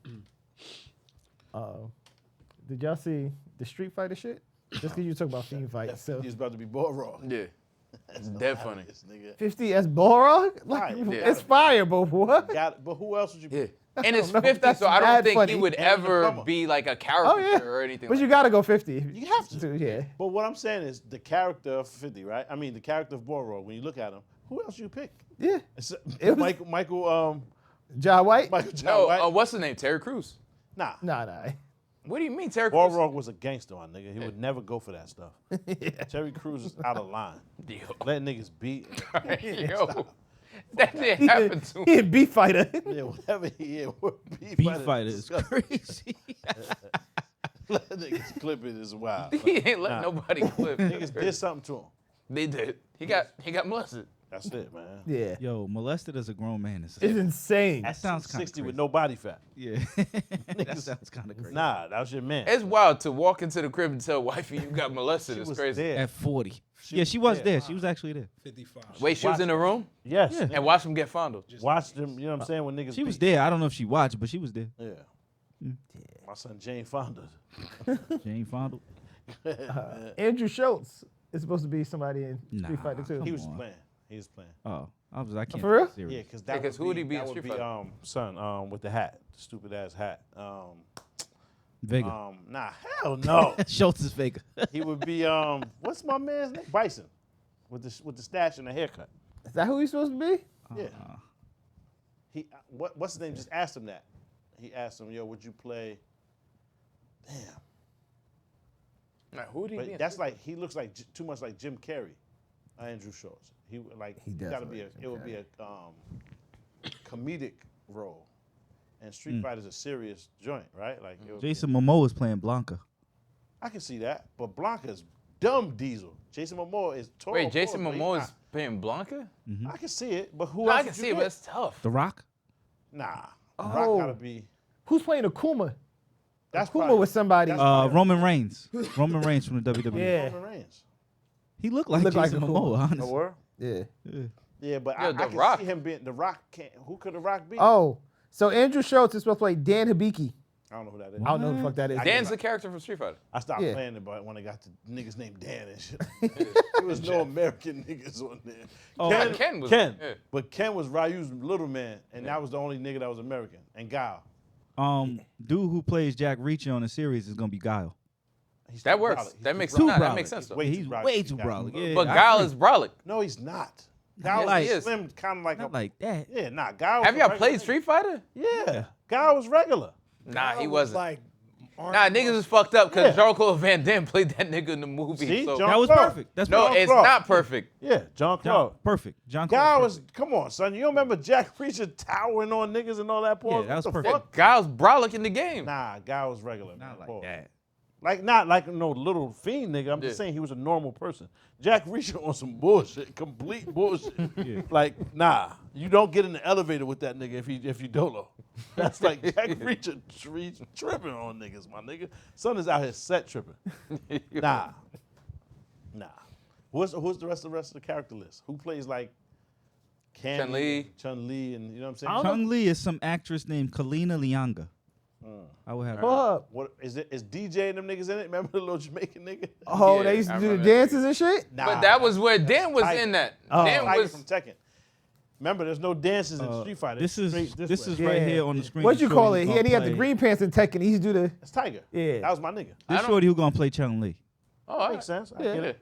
Did y'all see the Street Fighter shit? Just because you talk about fiend fights. So he's about to be ball raw. Yeah. It's dead funny. This nigga. 50 as Balrog? Like, Fire. it's fire, but what? But who else would you? Yeah. pick? And it's know, 50, that's so I don't mad think funny. he would And the ever come up. be like a Oh, caricature yeah. or anything But like you got to go 50. You have to. Yeah. But what I'm saying is the character of 50, right? I mean, the character of Balrog. When you look at him, who else you pick? Yeah. It's, It was- Michael John White? John No, White. what's his name? Terry Crews. Nah. Nah. What do you mean, Terry Crews? Balrog was a gangster, my nigga. He would never go for that stuff. Terry Crews is out of line. Yo. Letting niggas beat. Yo. That didn't He happen to he him. a beef fighter. Yeah, whatever he is. Beef fighter is crazy. Let niggas clip it is wild. He ain't let nobody clip. Niggas did something to him. They did. He got molested. That's it, man. Yeah. Yo, molested as a grown man is. It's insane. That sounds kind of 60 crazy. with no body fat. Yeah. That sounds kind of crazy. Nah, that was your man. It's wild to walk into the crib and tell wifey you got molested. She It's was crazy. there. At 40. She Yeah, was she was there. there. She was actually there. 55. Wait, she was in the room Yes. Yeah. and watched him get fondled. Watch them, you know what I'm saying, when niggas She was beat. there. I don't know if she watched, but she was there. Yeah. My son Jane Fonda. Jane Fonda. Andrew Schultz is supposed to be somebody in Street Nah. Fighter too. He was on. playing. He was playing. Oh, I can't. For real? take it serious. Yeah, because that because would who would he be in that Street would be, Fighter? son, with the hat, the stupid ass hat. Vega. Nah, hell no. Schultz is Vega. He would be what's my man's name? Bison, with the stash and the haircut. Is that who he's supposed to be? Yeah. He what's his name? Just asked him that. He asked him, "Yo, would you play?" Damn. Like, who would he be? But in that's Street like he looks like too much like Jim Carrey, Andrew Schultz. He does gotta look be like Jim it would be a comedic role, and Street Fighter's a serious joint, right? Like it would be- Jason Momoa is playing Blanca. I can see that, but Blanca's dumb diesel. Jason Momoa is tall. Wait, Jason but he's Momoa not- is playing Blanca? I can see it, but who No, else I can would you see it, but get? it's tough. The Rock. Nah, Oh. Rock gotta be. Who's playing Akuma? That's Akuma probably- was somebody. that's probably- Roman Reigns. Roman Reigns from the WWE. Yeah. Roman Reigns. He looked like Looked like Jason a Momoa, cool- Oh, honestly. word? Yeah. Yeah, but Yo, I The can Rock. see him being the Rock. Who could the Rock be? Oh, so Andrew Schultz is supposed to play Dan Hibiki. I don't know who that is. I don't know who the fuck that is. Dan's the character from Street Fighter. I stopped Yeah. playing it, but when I got the niggas named Dan and shit, there was no American niggas on there. Oh, Ken was- Ken, yeah. but Ken was Ryu's little man, and that was the only nigga that was American. And Guile, Dude who plays Jack Reacher on the series is gonna be Guile. he's That too works. brolic. He's That too makes brolic. sense. That makes sense. He's though. way He's too brolic. way He too got brolic. him. Yeah, But I Guile agree. is brolic. No, he's not. Yes, Guile he is is. slim, kind of like Not a, like that. yeah, nah. Guile. Have was y'all a played regular Street Fighter? nigga. Yeah, Guile was regular. Nah, he was wasn't. like Nah, niggas is fucked up because Jean-Claude Van Damme played that nigga in the movie. See, so. John That was Claude. perfect. That's No, perfect. it's not perfect. Yeah, John Claude. Perfect. John Guy Claude. was, come on, son. You don't remember Jack Reacher towering on niggas and all that? Pause? Yeah, that was What the perfect. fuck? Guy was brolic in the game. Nah, guy was regular. Not like Pause. that. Like, not like no little fiend nigga. I'm just saying he was a normal person. Jack Reacher on some bullshit, complete bullshit. Like, nah, you don't get in the elevator with that nigga if you dolo. That's like Jack Reacher tripping on niggas, my nigga. Son is out here set tripping. Nah. Who's the rest of the character list? Who plays like Chun-Li. Chun-Li, and you know what I'm saying? Chung Lee is some actress named Kalina Lianga. I would have. What? What is it? Is DJ and them niggas in it? Remember the little Jamaican nigga? Oh, Yeah, they used I to do the remember that. dances and shit? Nah, But that was where Dan was Tiger. in that. Oh. Dan Tiger was. from Tekken. Remember, there's no dances in Street Fighter. This It's is straight this way. is right Yeah. here on the screen. What you the call shorty it? who He had the gonna green pants in Tekken. He used to do the. It's Tiger. Yeah. That was my nigga. play- This shorty who gonna play Chung Lee. Oh, all Makes right. sense. I get it.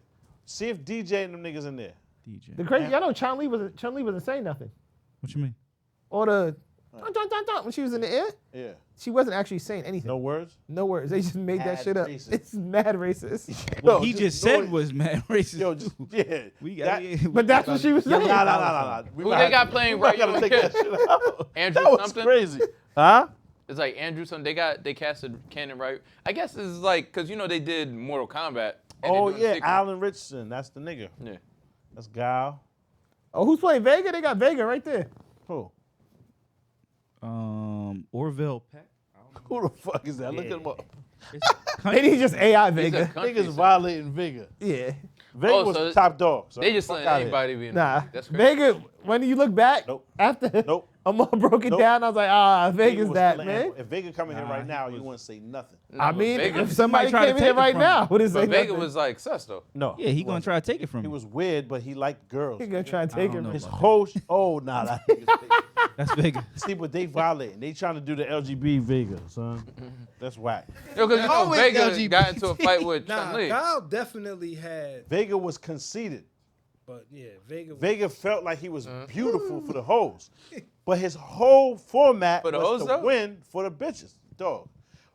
See if DJ and them niggas in there. DJ. The crazy, I know Chun-Li wasn't saying nothing. What you mean? Or the when she was in the air, Yeah. she wasn't actually saying anything. No words? No words. They just made that Mad shit up. racist. It's mad racist. What Yo, he just know said it. was mad racist. Yo, just, yeah. we that, But that's what she was saying. nah. Who they got playing Right, Ryu and take that Ken? shit out. Andrew That was something? crazy. Huh? It's like Andrew something. They casted Ken and Ryu. I guess this is like, because you know they did Mortal Kombat. and Oh, they're doing a yeah, sequel. Alan Richardson. That's the nigga. Yeah. That's Guile. Oh, who's playing Vega? They got Vega right there. Who? Orville Peck. Who the fuck is that? Look at him up. Maybe he's just AI He's a Vega. country Niggas singer. violating Vega. Yeah. Vega Oh, was so the top dog. So They just fuck let outta here. anybody be in Nah. the That's crazy. Vega, when you look back, Nope. after Nope. Amar broke it Nope. down, I was like, Vega Vega's was that, still man. an- If Vega come in here right now, you wouldn't say nothing. Nah, I but mean, Vega, if somebody try to came in take here it right from now, him. would it say but Vega nothing? was like sus though. No. Yeah, he gonna try to take it from He you. was weird, but he liked girls. He gonna try and I take don't him. know His about host, oh, nah, that nigga's fake. That's Vega. See, but they violating. They trying to do the LGBT Vega, son. That's whack. Yo, because you know Always Vega LGBT. got into a fight with Nah, Chun-Li. Kyle definitely had, Vega was conceited. but yeah, Vega. Vega felt like he was beautiful for the hoes. But his whole format For the was hoes, to though? win for the bitches, dog.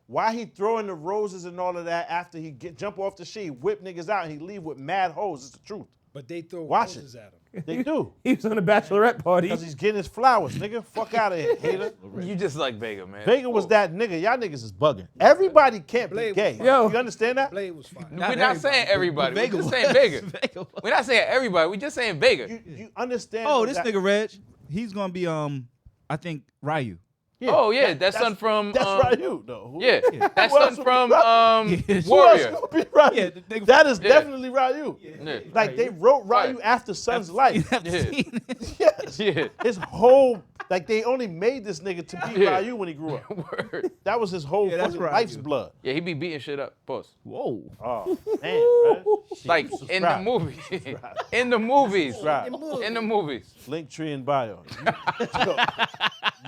Why he throwing the roses and all of that after he jump off the shit, he whip niggas out and he leave with mad hoes. It's the truth. But they throw Watch roses at him. They do. He was on a bachelorette party. Because he's getting his flowers, nigga. Fuck out of here, hater. You just like Vega, man. Vega was that nigga. Y'all niggas is bugging. Everybody can't Blade be was gay. fine. Yo. You understand that? Blade was fine. We're not saying everybody. We're Vega just was. saying Vega. Vega was. We're not saying everybody. We're just saying Vega. You understand? Oh, this that- nigga Reg, he's gonna be I think Ryu. Yeah, Oh yeah, that's son from. That's Ryu, though. Who- Yeah, that's Who else son would from be Ryu? Yeah. Who else Warrior. gonna be Ryu? Yeah, the nigga- that is Yeah. definitely Ryu. Yeah. Like they wrote Ryu Right. after Son's life. Yeah. Yes. Yeah. His whole they only made this nigga to be Yeah. Ryu when he grew up. Word. That was his whole Yeah, that's fucking Ryu. life's blood. Yeah, he be beating shit up. Pause. Whoa. Oh man, bro. Like in the Subscribe. movie. In the movies. Subscribe. In the movies. Link tree in bio.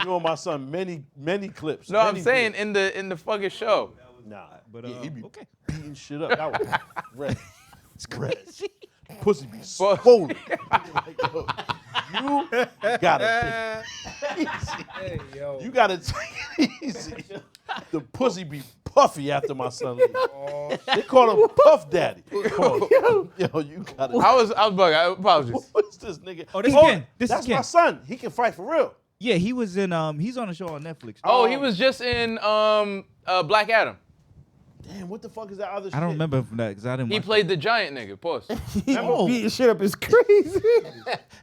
You and my son many clips. No, I'm many saying clips. in the fucking show. Nah, But, yeah, he be okay. beating shit up. That was red. It's crazy. Pussy be But- swollen. Like, yo, you gotta take it easy. Hey, yo. You gotta take it easy. The pussy be puffy after my son leaves. They call him Puff Daddy. Yo, you gotta. I was bugging. Apologies. What's this nigga? Oh, this is Ken. This is that's Ken. my son. He can fight for real. Yeah, he was in he's on a show on Netflix. Oh, he was just in Black Adam. Damn, what the fuck is that other shit? I don't remember him from that because I didn't He watch played the giant nigga. Pause. Remember, Beating shit up is crazy.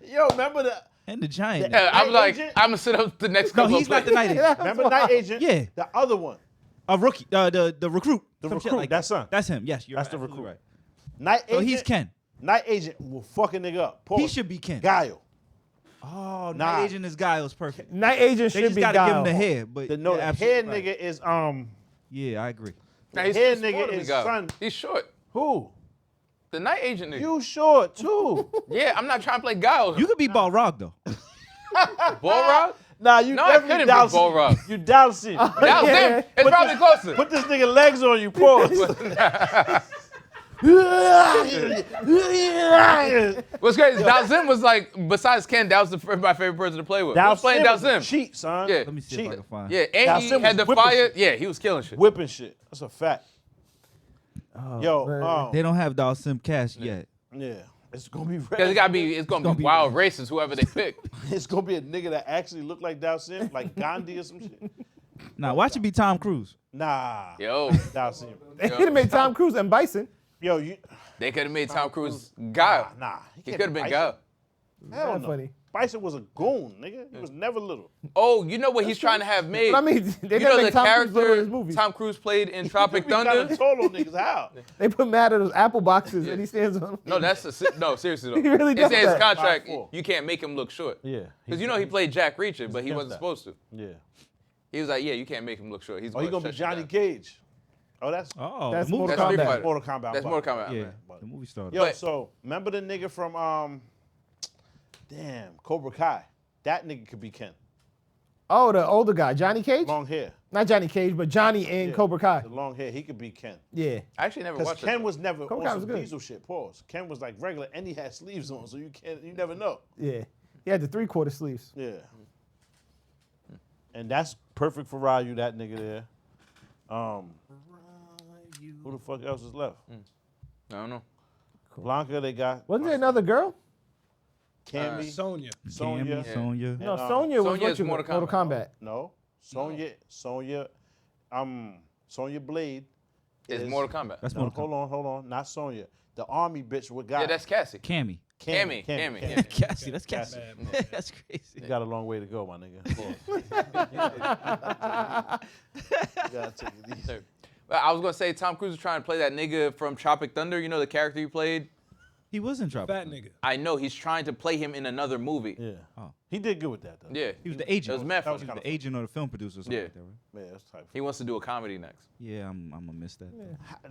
yo, remember the And the Giant. Yeah. I'm Night like, Agent? I'm gonna sit up the next No, couple he's of not the plays. Night Agent. remember Night Agent? Yeah. The other one. A rookie. The recruit. The Some shit recruit, like that's son. That's him. Yes, you're That's the absolutely recruit. right. Night So Agent. he's Ken. Night Agent will fuck a nigga up. Pause. He should be Ken. Guile. Oh, Nah. Night Agent is Giles perfect. Night Agent They should just be gotta give him Guile. the hair, but The, no, yeah, the absolutely head right. nigga is Yeah, I agree. Nah, he's head too nigga small to be is God. son. He's short. who? The night agent nigga. You short too. Yeah, I'm not trying to play Giles. You could be Balrog though. Balrog? Nah, you No, I definitely couldn't be Dalsy. Balrog. You Dalsy. That was him. It's probably closer. Put this nigga legs on you, pause. What's crazy? Dalsim was like, besides Ken, that was my favorite person to play with. Who was playing Dalsim? Cheat, son. Yeah. Let me see if I can find. Yeah, and he Dalsim had was the whipping fire. shit. Yeah, he was killing shit. Whipping shit. That's a fact. man. Yo, They don't have Dalsim cast yet. yeah. It's gonna be Because it's gonna be wild racist, whoever they pick. It's gonna be a nigga that actually look like Dalsim, like Gandhi or some shit. Nah, watch it be Tom Cruise. Nah. Yo, Dalsim. They could have made Tom Cruise and Bison. Yo, you. they could have made Tom Cruise Guile. Nah. He could have been Guile. Hell That's no. funny. Bison was a goon, nigga. He was never little. Oh, you know what he's trying to have made? But I mean, they you know didn't the make Tom Cruise little in character his movie. Tom Cruise played in Tropic We kind Thunder? of told on niggas how. They put Matt in those apple boxes and he stands on them. No, no, seriously though. He really It's does in his that. contract. 5'4". You can't make him look short. Yeah. Because you know he played Jack Reacher, but he against wasn't that. supposed to. Yeah. He was like, yeah, you can't make him look short. He's Oh, he gonna be shut you Johnny down. Cage. Oh, that's Oh, That's the movie. Mortal Street Kombat. Fighter. Mortal Kombat. That's Mortal Kombat. Yeah, right. the movie started. Yo, But- so remember the nigga from damn Cobra Kai? That nigga could be Ken. Oh, the older guy, Johnny Cage? Long hair. Not Johnny Cage, but Johnny in Yeah, Cobra Kai. The long hair. He could be Ken. Yeah. I actually never Because watched Ken it. was never Cobra on Kai some was good. diesel shit. Pause. Ken was like regular, and he had sleeves on, so you never know. Yeah. He had the 3/4 sleeves. Yeah. And that's perfect for Ryu, that nigga there. Who the fuck else is left? I don't know. Blanca, they got Wasn't there another girl? Cammy, Sonya. Sonya. Cammy, Sonya. No, And, Sonya was Sonya what is you Mortal Mortal Kombat. Kombat. No, Sonya, Sonya Blade. It's Mortal Kombat. That's No, Mortal Kombat. hold on, not Sonya. The army bitch with guy. Yeah, that's Cassie. Cammy. Cammy. Yeah. Cassie, that's Cassie. Bad, my bad. That's crazy. You got a long way to go, my nigga. Pause. You gotta take it easy. I was gonna say Tom Cruise was trying to play that nigga from Tropic Thunder. You know the character he played? He was in trouble. Fat nigga. I know he's trying to play him in another movie. Yeah. Oh. He did good with that though. Yeah. He was the agent. It was mad That was funny. kinda The agent or the film producer or something Yeah. like that, right? Yeah, that's type. He wants to do a comedy next. Yeah, I'm gonna miss that.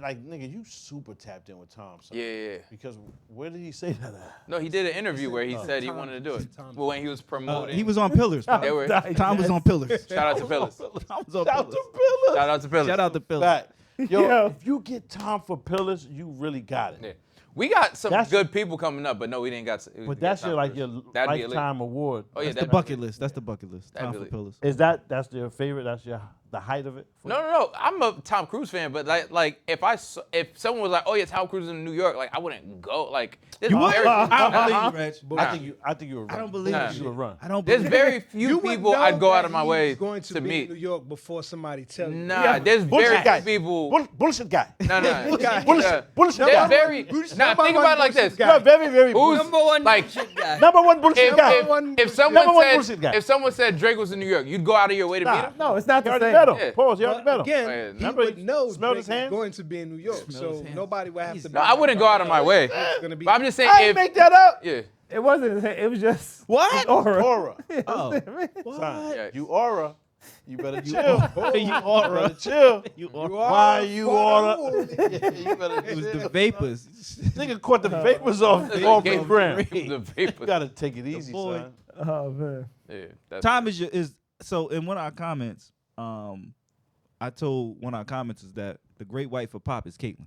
Like nigga, you super tapped in with Tom. Son. Yeah. Because where did he say that at? No, he did an interview where he said he Tom- wanted to do it. Tom- Well, when he was promoting. He was on Pillars. They were, Tom was on Pillars. shout out to Phyllis. Tom was on Shout Pillars. to Pillars. Shout out to Phyllis. Shout out to Pillars. Fact. Yo, Yo. if you get Tom for Pillars, you really got it. Yeah. We got some That's- good people coming up, but no, we didn't got. But that's your like your That'd be elite. lifetime award. Oh yeah, That's the that'd bucket list. That's the bucket list. That'd Tom be for lit. Pillars. Is that's your favorite? That's the height of it? No. I'm a Tom Cruise fan, but like if someone was like, oh yeah, Tom Cruise in New York, like I wouldn't go. Like there's very, I don't believe you, Reg. I think you would run. I don't believe Nah. you would run. I don't there's believe very few You would people know I'd go that out of my he's way going to be meet. in New York before somebody tells you. Nah, there's Bullshit very guy. few people. Bullshit guy. No. Bullshit There's guy. very. Nah, think about it like this. You're very, very Who's Number one like bullshit guy. number one bullshit guy. if Number one someone bullshit said guy. if someone said Drake was in New York, you'd go out of your way to meet him? No, it's not You the already same. met him. Yeah. Pause. You already met him. Again, Yeah, he remember would know smelled Drake his is hands? going to be in New York, his so hands. nobody would have to. No, I wouldn't go out of my way. It's gonna be. But I'm just saying I ain't if make that up. yeah. It wasn't. It was just What? aura. Aura. Oh. Son, Yeah. you aura. You better chill. You aura. better chill. You You aura. are Why you for aura? the Yeah, you better It was chill. the vapors. Nigga caught the vapors off Aubrey Graham. The vapor. You gotta take it easy, boy. son. Oh man. Yeah, that's Tom is so in one of our comments. I told one of our comments is that the great white for pop is Caitlyn.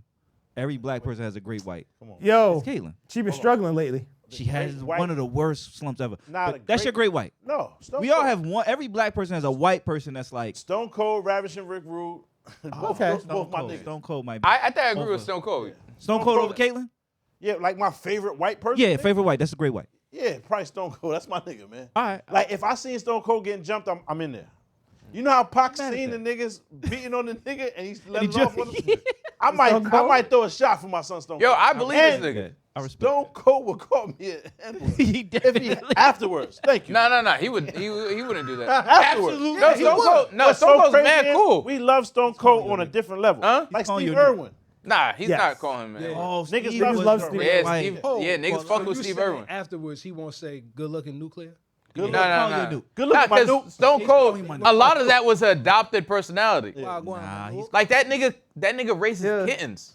Every black person has a great white. Yo, It's Caitlyn. she been struggling lately. She has great white- one of the worst slumps ever. Nah, But the that's your great- great white. No, Stone We Cold. all have one. Every black person has a white person that's like Stone Cold, Ravishing Rick Rude. Both Okay. those both my Cold. niggas. Stone Cold might be. I think I agree with Over. Stone Cold. Stone Cold Cold. over Caitlyn? Yeah, like my favorite white person. Yeah, nigga? favorite white. That's a great white. Yeah, probably Stone Cold. That's my nigga, man. All right. Like if I seen Stone Cold getting jumped, I'm in there. You know how Pac Mad at seen the that. niggas beating on the nigga and he's letting he off just- with him? I might throw a shot for my son Stone Yo, Cold. I believe And this nigga. Okay. I respect Stone Cold would call me an N-word. that. He if definitely. he afterwards. Thank you. No. He wouldn't do that. Afterwards. Absolutely. No, He Stone would. Cold. No, What's Stone so Cold's crazy mad is cool. We love Stone Cold on a different level. Huh? Like calling Steve you a nigga. Irwin. Nah, he's Yes. not calling him man. Oh, Niggas Steve love was love the Steve. great Yeah, white. Steve. Yeah, niggas Well, fuck so with you Steve saying Irwin. Afterwards, he won't say good looking nuclear. Good No, luck. no, Call no. you dude. Good looking, my dude. Stone Cold, calling my a lot of that was an adopted personality. Wow, go on, Nah, man. he's- Like that nigga raises Yeah. kittens.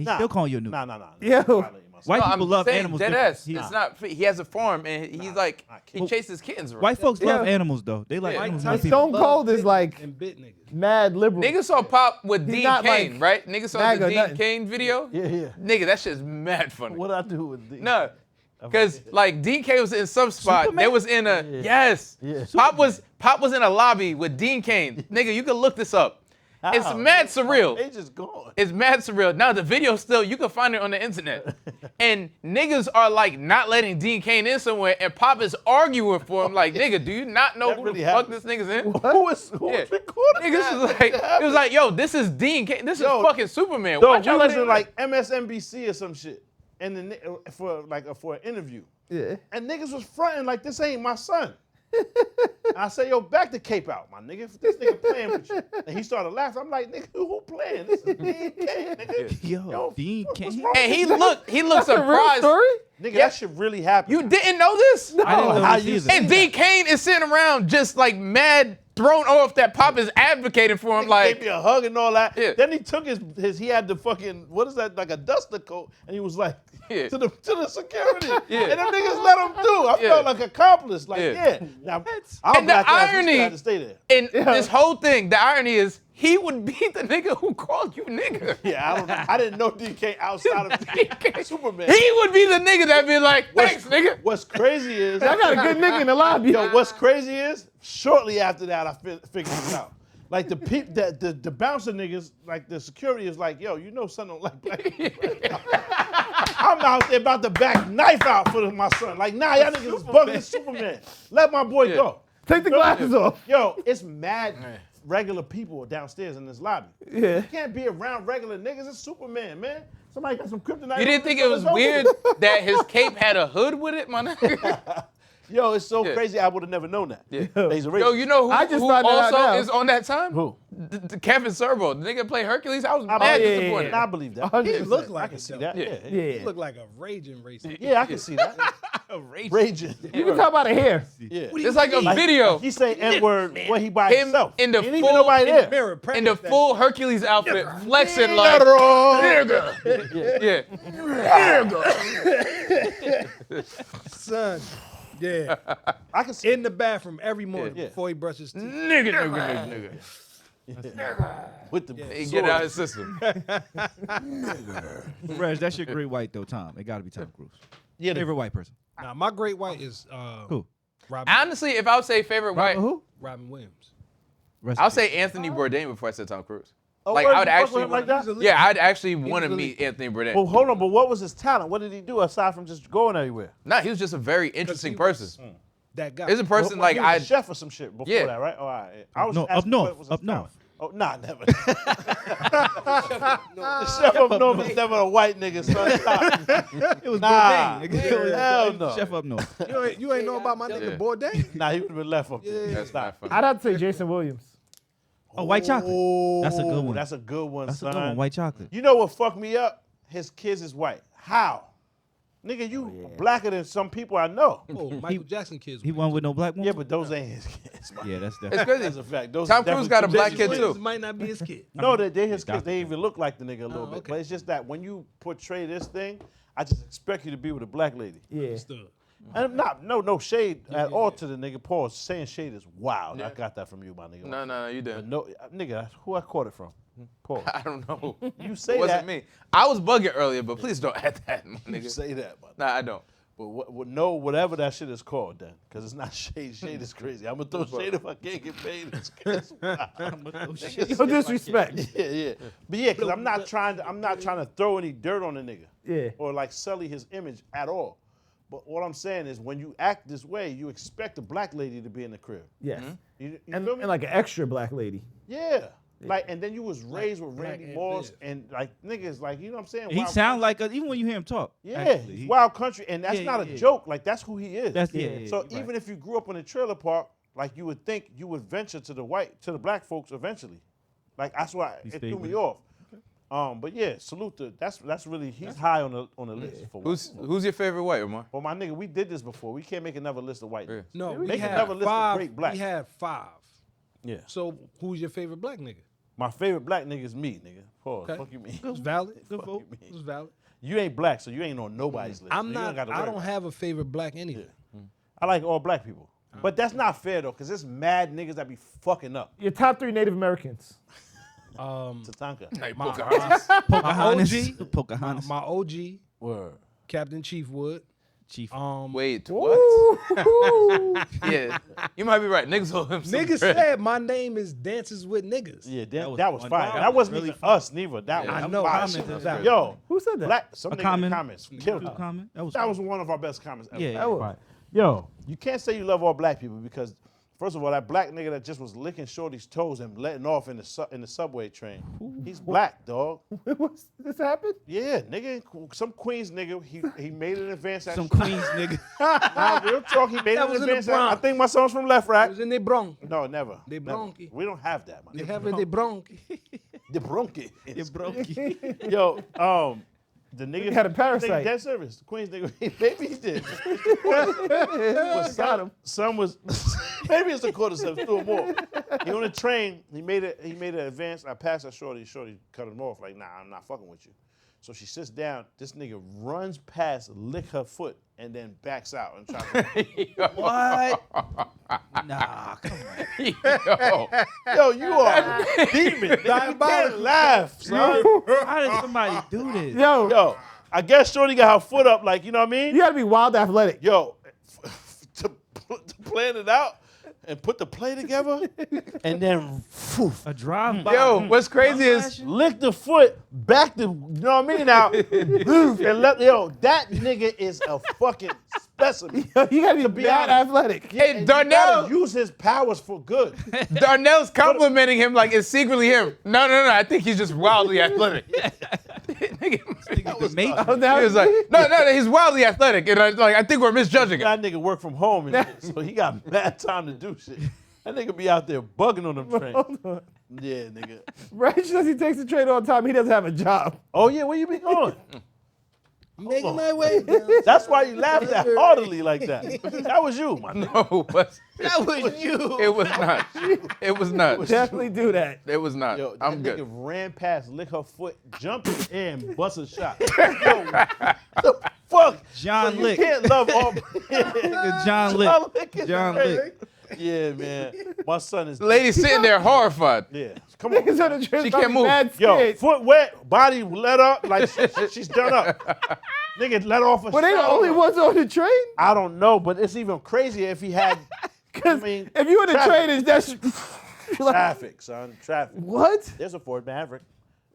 He's still calling you a noob. Nah. Yo. White No, people I'm love saying animals. dead different. ass. It's not. He has a farm and he's like he Well, chases kittens around. White folks love Yeah. animals though. They like Yeah. animals. White more type than people. Stone Cold is like and bit niggas. mad liberal. Niggas saw Pop with He's Dean not Cain, like right? Niggas saw MAGA the Dean nothing. Cain video. Yeah. Nigga, that shit's mad funny. What I do with these? No, because like Dean Cain was in some spot. Superman? They was in a yes. Yeah. Pop was in a lobby with Dean Cain. Nigga, you can look this up. It's How? mad surreal. They just gone. It's mad surreal. Now the video still, you can find it on the internet. And niggas are like not letting Dean Cain in somewhere, and Pop is arguing for him. Like, nigga, do you not know That who really the fuck happened. this nigga's in? Who was Yeah. recording Niggas that? was like, it was like, yo, this is Dean Cain. This is Yo, fucking Superman. No, Why we y'all let was him in like MSNBC or some shit, and for an interview. Yeah. And niggas was fronting like this ain't my son. I say, yo, back the cape out, my nigga. This nigga playing with you. And he started laughing. I'm like, nigga, who playing? This is Dean Cain, nigga. Yo, Dean what's Cain. wrong And with he you? looked Real surprised. story? Nigga, that shit really happened. You didn't know this? I didn't know how this you either. say And Dean Cain is sitting around just like mad, thrown off that Pop is advocating for him. He Like, gave me a hug and all that. Yeah. Then he took his he had the fucking, what is that, like a duster coat, and he was like, Yeah. to the security. Yeah. And them niggas let him through. I Yeah. felt like accomplice. Like, Yeah. yeah. Now, I'm And the black ass, we irony- still had to stay there. and this whole thing, the irony is he would be the nigga who called you nigga. Yeah, I don't know. I didn't know DK outside of DK. Superman. He would be the nigga that'd be like, thanks, nigga. What's crazy is, I got a good nigga in the lobby. yo, what's crazy is, shortly after that, I figured it out. Like the bouncer niggas, like the security is like, yo, you know son don't like black people. I'm out there about to back knife out for my son. Like, nah, y'all niggas is bugging this Superman. Let my boy go. Take the glasses off. Yo, it's mad regular people downstairs in this lobby. Yeah. You can't be around regular niggas. It's Superman, man. Somebody got some kryptonite. You didn't think it was weird that his cape had a hood with it, my nigga? Yo, it's so Yeah. crazy. I would have never known that. Yeah. He's a racist. Yo, you know who, I just who found that out also now. is on that time? Who? The Kevin Serbo, the nigga play Hercules. I was I mad believe- disappointed. I believe that. 100%. He looked I like can it, see though. that. Yeah. Yeah. He looked like a raging racist. Yeah, I can see that. Raging. You can talk about a hair. Yeah. It's like a video. He say N-word when he by Him himself. in the Ain't even full- nobody there. Mirror In the practice that full Hercules outfit, flexing like, yeah. son. Yeah. I can see In the bathroom every morning Yeah. before he brushes his teeth. Nigga. with the He get out his system. Reg, that's your great white though, Tom. It got to be Tom Cruise. Yeah, Favorite white person. Now, my great white is Who? Honestly, if I would say favorite white, Who? Robin Williams. Rest I'll in peace. say Anthony Bourdain before I said Tom Cruise. Oh, Like word, I would you fuck actually, with him like that? yeah, I'd actually want to was meet Anthony Bourdain. Well, hold on, but what was his talent? What did he do aside from just going everywhere? Nah, he was just a very interesting person. That guy. He's a person Well, like he was I. a chef or some shit before Yeah. that, right? Oh, all right. I was No, just asking up what north, was his up north. talent. Oh, nah, never. The chef up north is never a white nigga, son. It was Nah. Bourdain. nigga. Hell no. Chef up north. You ain't know about my nigga Yeah. Bourdain? Nah, he would have been left up there. That's not funny. I'd have to say Jason Williams. Oh, white chocolate. Oh, That's a good one. That's a good one, That's a son. good one. White chocolate. You know what fucked me up? His kids is white. How? Nigga, you blacker than some people I know. Oh, Michael Jackson kids. He won with no black woman. Yeah, but those ain't his kids. Man. Yeah, that's It's definitely. crazy. That's a fact. Those Tom are Cruise definitely got a black two kid different- too. Might not be his kid. No, they're his kids. Doctor. They even look like the nigga a little bit. okay. But it's just that when you portray this thing, I just expect you to be with a black lady. Yeah. Understood. And no shade at all to the nigga. Pause. Saying shade is wild. I got that from you, my nigga. No, you But didn't. no, nigga, who I caught it from? Pause. I don't know. You It say wasn't that. me. I was bugging earlier, but please don't add that, my You nigga. say that, man. Nah, I don't. But no, whatever that shit is called, then, because it's not shade. Shade is crazy. I'm gonna throw shade if I can't get paid. It's wild. No disrespect. Yeah. But yeah, because I'm not trying to throw any dirt on the nigga. Yeah. Or like sully his image at all. But what I'm saying is, when you act this way, you expect a black lady to be in the crib. Yes. You And, feel me? and like an extra black lady. Yeah. Like, and then you was raised with Black Randy and Moss Viv. and like niggas, like, you know what I'm saying? He Wild sound country. like even when you hear him talk. Yeah, actually, he's he- wild country, and that's Yeah, not yeah, a yeah. joke. Like, that's who he is. That's yeah. So right. even if you grew up in a trailer park, like you would think you would venture to the black folks eventually. Like that's why it stayed threw with me it. off. But yeah, salute to that's really he's high on the list for Who's your favorite white, Omar? Well, my nigga, we did this before. We can't make another list of white. Yeah. niggas. No, we Make had another list of five. great blacks. We had 5. Yeah. So who's your favorite black nigga? My favorite black nigga is me, nigga. Pause. Okay. Fuck you mean? It was valid. Good Fuck vote. you mean? It was valid. You ain't black, so you ain't on nobody's list. I'm so you not. gotta I worry don't about have a favorite black anything. it. I like all black people. But that's not fair though, cause there's mad niggas that be fucking up. Your top 3 Native Americans. Tatanka. Pocahontas. My Pocahontas. my OG, Word. Captain Chief Wood. Chief. Wait, what? Yeah, you might be right. Niggas owe him some Niggas bread. said my name is Dances with Niggas. Yeah, was that was funny. fire. That That was wasn't really even us neither. That Yeah, was I know. fire. Comment was valid. Yo, Who said that? black. Some A nigga comment. in the comments killed Good it. comment. That was That was one of our best comments ever. Yeah, That was- Right. Yo, you can't say you love all black people because, first of all, that black nigga that just was licking Shorty's toes and letting off in the subway train, he's black, dog. What's this happened? Yeah, nigga, some Queens nigga, he made an advance. some Queens nigga. Nah, real talk, he made That an was in the advance. I Bronx. think my son's from Left It Rack. was in the Bronx. No, never. They never. bronchi. We don't have that, man. They have it in the Bronx. The bronchi. Bronchi. Yo, the nigga had a parasite. Dead service. The Queens nigga, maybe he did. Got him. Some was maybe it's a quarter service, do more. He on the train, he made an advance. I passed her shorty cut him off, like, nah, I'm not fucking with you. So she sits down, this nigga runs past, lick her foot, and then backs out and tries to What? Nah, come on. Yo, you are a demon. Nigga. You can't laugh, son. How did somebody do this? Yo, I guess Shorty got her foot up, like, you know what I mean? You gotta be wild athletic. Yo, to plan it out and put the play together, and then A drive-by. Yo, what's crazy is lick the foot back to, you know what I mean? Now, and that nigga is a fucking specimen. You gotta be bad honest. athletic. hey, And you gotta Darnell. use his powers for good. Darnell's complimenting him like it's secretly him. No. I think he's just wildly athletic. Nigga, Mate. Oh, now he was like, no, he's wildly athletic, and I think we're misjudging it. That nigga work from home, and shit, so he got bad time to do shit. That nigga be out there bugging on them trains. hold on. Yeah, nigga. Reg says he takes the train all the time. He doesn't have a job. Oh yeah, where you be going? Making my way down. That's why you laughed that heartily like that. That was you, my nigga. No, but That was you. it was not. It was not. Definitely do that. It was not. Yo, that I'm nigga good. ran past, lick her foot, jumped in the air, and bust a shot. Yo, the fuck? John So Lick. You can't love all. John Lick. John Lick is John crazy. Lick. Yeah, man. My son is. The lady sitting there horrified. Yeah. Come on. Niggas on the train She probably can't move. mad Yo, scared. foot wet, body let up, like she's done up. Nigga let off a Were they the shot. only ones on the train? I don't know, but it's even crazier if he had. Because I mean, if you in the traffic. train, it's just like, Traffic, son. Traffic. what? There's a Ford Maverick.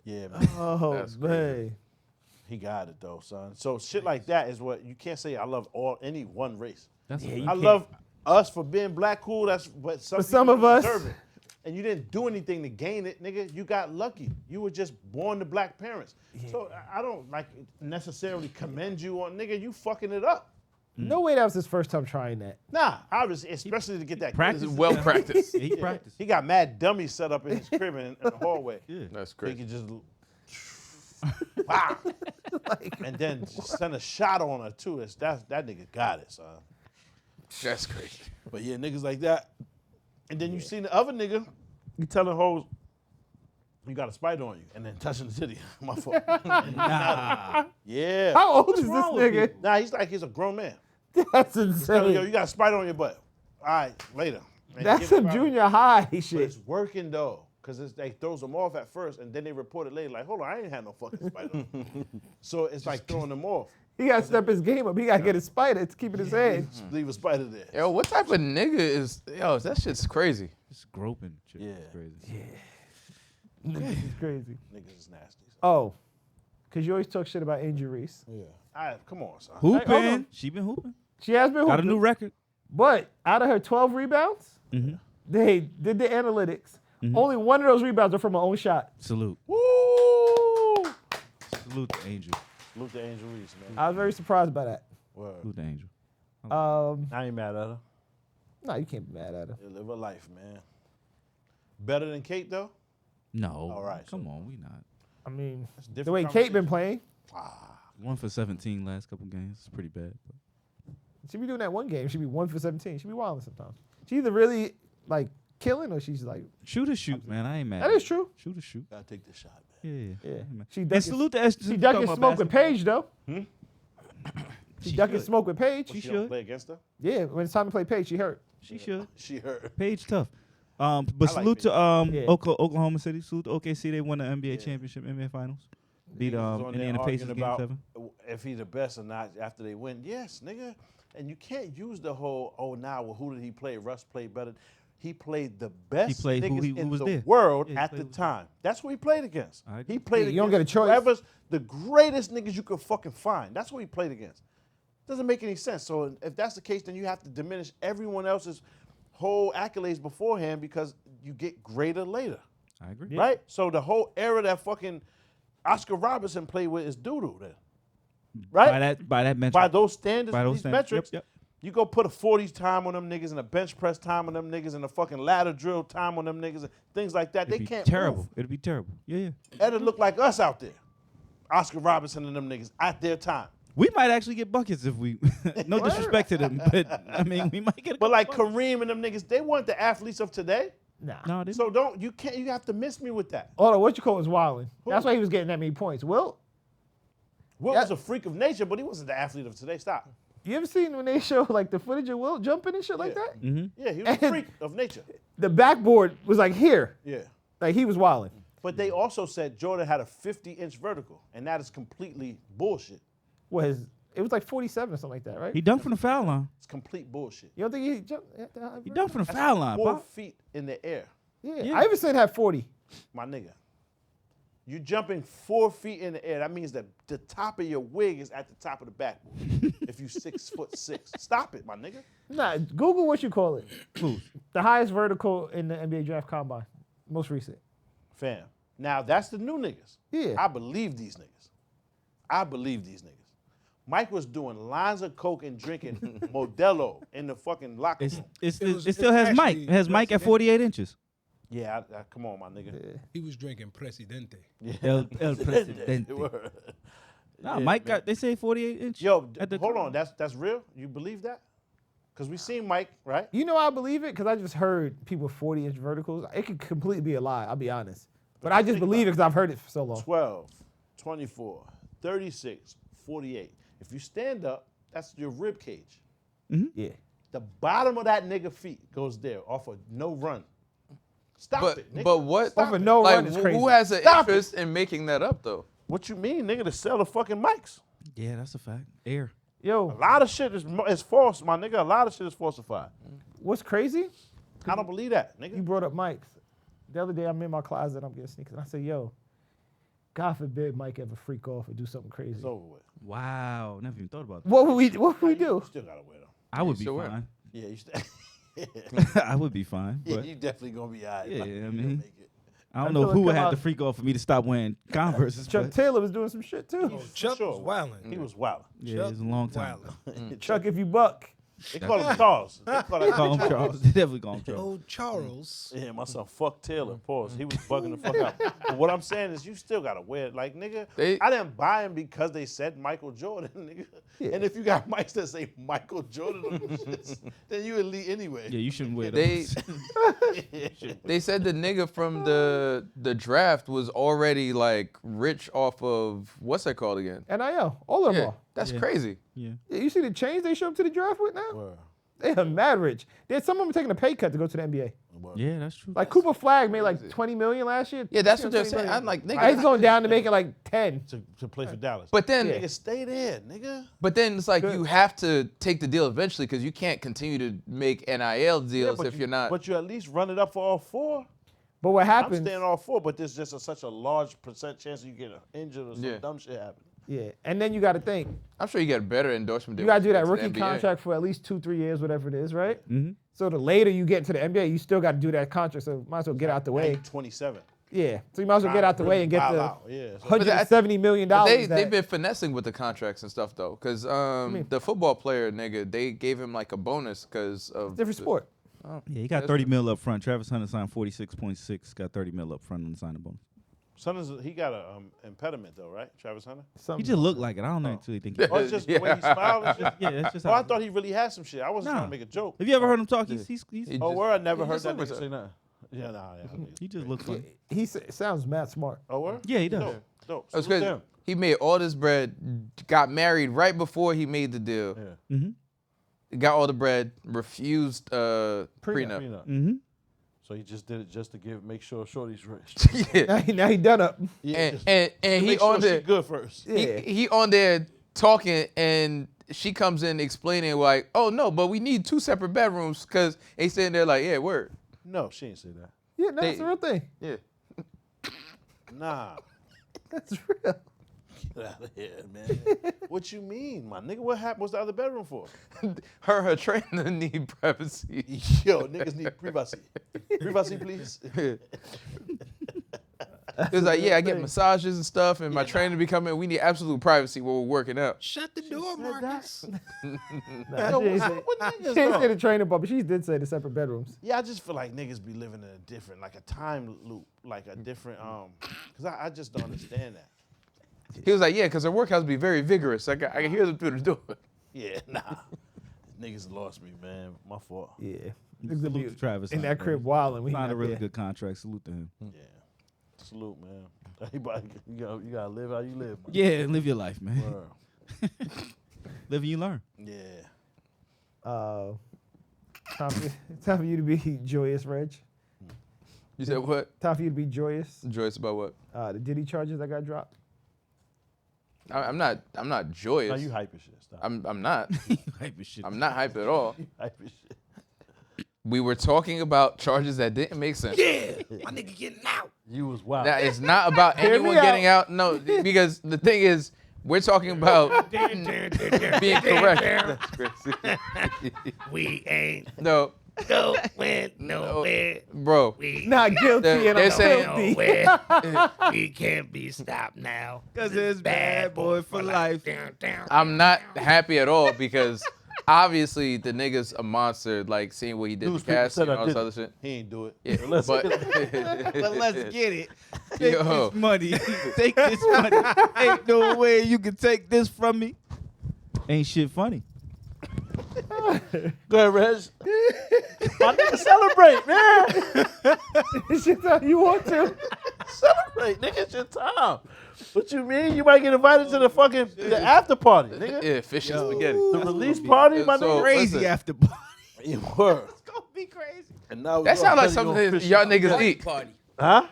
Yeah, man. Oh, man. He got it though, son. So shit like that is what you can't say. I love any one race. That's I love us for being black cool. That's but some But some people of us- deserve it. And you didn't do anything to gain it, nigga. You got lucky. You were just born to black parents. So I don't like necessarily commend you on, nigga. You fucking it up. No way that was his first time trying that. Nah, obviously, especially to get that Practice. This is well practiced. Yeah, he practiced. He got mad dummies set up in his crib in the hallway. That's So he crazy. could just wow. And then just send a shot on her too. That nigga got it, son. That's crazy. But yeah, niggas like that. And then you seen the other nigga, you telling hoes, you got a spider on you, and then touching the titty. My fault. Yeah. How old is this wrong with nigga? Nah, he's a grown man. That's Telling, insane. yo, you got a spider on your butt. All right, later. And That's give some the spider. junior high But shit. it's working though, because they throws them off at first, and then they report it later, like, hold on, I ain't had no fucking spider. So it's like throwing them off. He got to step his game up. He got to get his spider. It's keeping his head. Just leave a spider there. Yo, what type of nigga is? Yo, that shit's crazy. Just groping. Shit. Yeah. It's crazy. This is crazy. Niggas is nasty. Oh, because you always talk shit about Angel Reese. Yeah. All right, come on, son. hold Hooping. on. She been hooping. She has been Got a hooping, new record. but out of her 12 rebounds, they did the analytics. Only one of those rebounds are from her own shot. Salute. Woo! Salute the Angel. Salute to Angel Reese, man. I was very surprised by that. Word. Salute the Angel. I ain't mad at her. No, you can't be mad at her. Yeah, live her life, man. Better than Kate, though? No. All right, Come on, we not. I mean, That's a the different way Kate been conversation. playing, 1 for 17 last couple games. It's pretty bad. But she be doing that one game. She be 1 for 17. She be wilding sometimes. She either really like killing or she's like? Shoot or shoot, man. I ain't mad. That is true. Shoot or shoot. Gotta take this shot, man. Yeah. Yeah. man. She And ducking, salute to S. she ducking smoke with Paige though. She ducking should. smoke with Paige. She should. don't play against her. Yeah, when it's time to play Paige, she hurt. She should. She hurt. Paige tough. But I like salute to Yeah. Oklahoma City. Salute to OKC. They won the NBA championship, NBA Finals. Beat Niggas was on there Indiana Pacers arguing game about 7. if he the best or not after they win. Yes, nigga. And you can't use the whole, who did he play? Russ played better. He played the best played who niggas who in was the there. world Yeah, he at played the who- time. That's who he played against. I agree. He played Yeah, you don't get a against choice. whoever's the greatest niggas you could fucking find. That's who he played against. Doesn't make any sense. So if that's the case, then you have to diminish everyone else's whole accolades beforehand because you get greater later. I agree. Right? So the whole era that fucking Oscar Robertson played with is doo-doo then. Right? By that metric. By those standards, By those these standards. metrics, Yep. you go put a 40 time on them niggas and a bench press time on them niggas and a fucking ladder drill time on them niggas and things like that. It'd They be can't terrible. move. It'd be terrible. Yeah. That'd look like us out there. Oscar Robertson and them niggas at their time. We might actually get buckets if we. No disrespect to them, but I mean, we might get. But like Kareem and them niggas, they weren't the athletes of today. Nah. No, they So you have to miss me with that. Hold on, what you call was wilding. That's why he was getting that many points. Will, Will Yeah. was a freak of nature, but he wasn't the athlete of today. Stop. you ever seen when they show like the footage of Will jumping and shit like Yeah. that? Yeah, he was a freak of nature. The backboard was like here, Yeah. like he was wilding. But they also said Jordan had a 50-inch vertical, and that is completely bullshit. It was like 47 or something like that, right? He dunked from the foul line. It's complete bullshit. You don't think he jumped? He dunked from the foul line. 4 Pop. feet in the air, Yeah. I even said had 40. my nigga. You jumping 4 feet in the air. That means that the top of your wig is at the top of the backboard. If you 6'6". Stop it, my nigga. Nah, Google what you call it. The highest vertical in the NBA draft combine, most recent. Fam. Now that's the new niggas. Yeah. I believe these niggas. Mike was doing lines of coke and drinking Modelo in the fucking locker room. It was- still has it's Mike. actually It has Mike at 48 inches. Yeah, come on, my nigga. He was drinking Presidente. El Presidente. Word. Nah, Yeah, Mike man. got. They say 48 inches. Yo, at the hold crib. on. That's real? You believe that? Because we seen Mike, right? You know I believe it because I just heard people 40-inch verticals. It could completely be a lie, I'll be honest. But I just think believe it about because I've heard it for so long. 12, 24, 36, 48. If you stand up, that's your rib cage. Yeah. The bottom of that nigga feet goes there off of no run. Stop it, nigga. But what? Off of no like, run is crazy. who has an Stop interest in making that up though? What you mean, nigga, to sell the fucking mics? Yeah, that's a fact. Air. A Yo, lot of shit is false, my nigga. A lot of shit is falsified. what's crazy? I don't believe that, You nigga. brought up Mike's. The other day I'm in my closet, I'm getting sneakers, and I said, yo, God forbid Mike ever freak off or do something crazy. It's over with. Wow. Never even thought about that. What would we do? You still gotta wear them. I would be still wear 'em. fine. Yeah, you still. I would be fine. Yeah, But you definitely gonna be alright. Yeah, Mike. I You mean, gonna make it. I don't Until know it who would come have out- to freak off for me to stop wearing Converses. Chuck but Taylor was doing some shit too. For Chuck sure. was wilding. He was wild. yeah, it's a long time. Wilding. Chuck, if you buck. They call him Charles. They call that Call him Charles. They definitely call him Charles. Oh, Charles. Yeah, my son, fuck Taylor. Pause. He was bugging the fuck out. But what I'm saying is, you still gotta wear it. Like, nigga, I didn't buy him because they said Michael Jordan, nigga. And if you got mics that say Michael Jordan on them shits, then you elite anyway. Yeah, you shouldn't wear They those. they said the nigga from the draft was already like rich off of what's that called again? NIL, all of them Yeah, are. that's crazy. Yeah. Yeah, you see the chains they show up to the draft with now? Word. They are mad rich. Some of them taking a pay cut to go to the NBA. Yeah, that's true. Like Cooper Flag made like 20 million last year. Yeah, that's what they're 20 saying. million. I'm like, He's nigga. going down to making like 10. To play for Dallas. But then, Nigga, stay there, nigga. but then it's like you have to take the deal eventually because you can't continue to make NIL deals but if you, you're not. But you at least run it up for all four. But what I'm happens? staying all four, but there's just such a large percent chance you get injured or some Yeah. dumb shit happen. Yeah, and then you got to think. I'm sure you get a better endorsement deal. You got to do that when you rookie get to the NBA. contract for at least 2-3 years, whatever it is, right? Mm-hmm. So the later you get into the NBA, you still got to do that contract. So might as well get out the way. Like 27. Yeah, so you might as well get out the way and get Bow the out. Yeah, so- $170 million. But that- they've been finessing with the contracts and stuff though, because the football player nigga, they gave him like a bonus because of different sport. Yeah, he got 30 mil up front. Travis Hunter signed 46.6. Got 30 mil up front on the signing bonus. Son he got a impediment though, right? Travis Hunter. He just looked like it. I don't actually think. Oh, it's just the way he smiled. And shit? Yeah, that's just. Oh, how I thought he really had some shit. I wasn't trying to make a joke. Have you ever heard him talk? He's Oh, word! I never heard just that look nigga say nothing. Yeah, nah. Yeah. he just looks funny. He sounds mad smart. Oh, word? Yeah, he does. Dope. That's Salute crazy. them. He made all this bread, got married right before he made the deal. Yeah. Mm-hmm. Got all the bread, refused prenup. Mm-hmm. So he just did it just to make sure Shorty's rich. Yeah. Now he done up. Yeah, And he make on sure there. she good first. Yeah. He on there talking, and she comes in explaining like, "Oh no, but we need 2 separate bedrooms," because they sitting there like, "Yeah, word." No, she ain't say that. Yeah, no, that's a real thing. Yeah. Nah. That's real. Get out of here, man. What you mean, my nigga? What happened? What's the other bedroom for? Her trainer need privacy. Yo, niggas need privacy. Privacy, please. It was like, yeah, I get massages and stuff, and my trainer be coming. We need absolute privacy while we're working out. Shut the door, Marcus. Nah, she ain't say- What niggas she ain't know? say the training part, but she did say the separate bedrooms. Yeah, I just feel like niggas be living in a different, like a time loop, like a different, because I just don't understand that. He was like, yeah, because her workouts be very vigorous. I can hear them through the door. Yeah, nah. Niggas lost me, man. My fault. Yeah. Salute to Travis in Hunter, that crib wilding. We Signed not a really there. good contract. Salute to him. Yeah. Salute, man. Everybody, you gotta live how you live, man. Yeah, live your life, man. Word. Live and you learn. Yeah. Time for you to be joyous, Reg. You said what? Time for you to be joyous. Joyous about what? The Diddy charges that got dropped. I'm not joyous. Now you hype as shit. Stop. I'm not. Hype as shit. I'm not hype at all. You hype as shit. We were talking about charges that didn't make sense. Yeah, my nigga getting out. You was wild. Now, it's not about Hear me anyone getting out. No, because the thing is, we're talking about being correct. We ain't No, going nowhere. bro. We Not guilty They're and I'm saying- filthy. nowhere. We can't be stopped now. 'Cause it's bad boy for life. Down, down. I'm not happy at all because obviously the nigga's a monster. Like seeing what he did to Newspaper Cassie said and I all this did. other shit. He ain't do it. Yeah, Let's- but But let's get it. Take Yo. this money. Take this money. Ain't no way you can take this from me. Ain't shit funny. Go ahead, Reg. My nigga, celebrate, man. It's your time you want to. Celebrate, nigga. It's your time. What you mean? You might get invited to the after party, nigga. yeah, fish and spaghetti. The release party, my So- nigga. Crazy listen. after party. You were. It's gonna be crazy. And now That sounds like something y'all niggas eat. Party. Huh?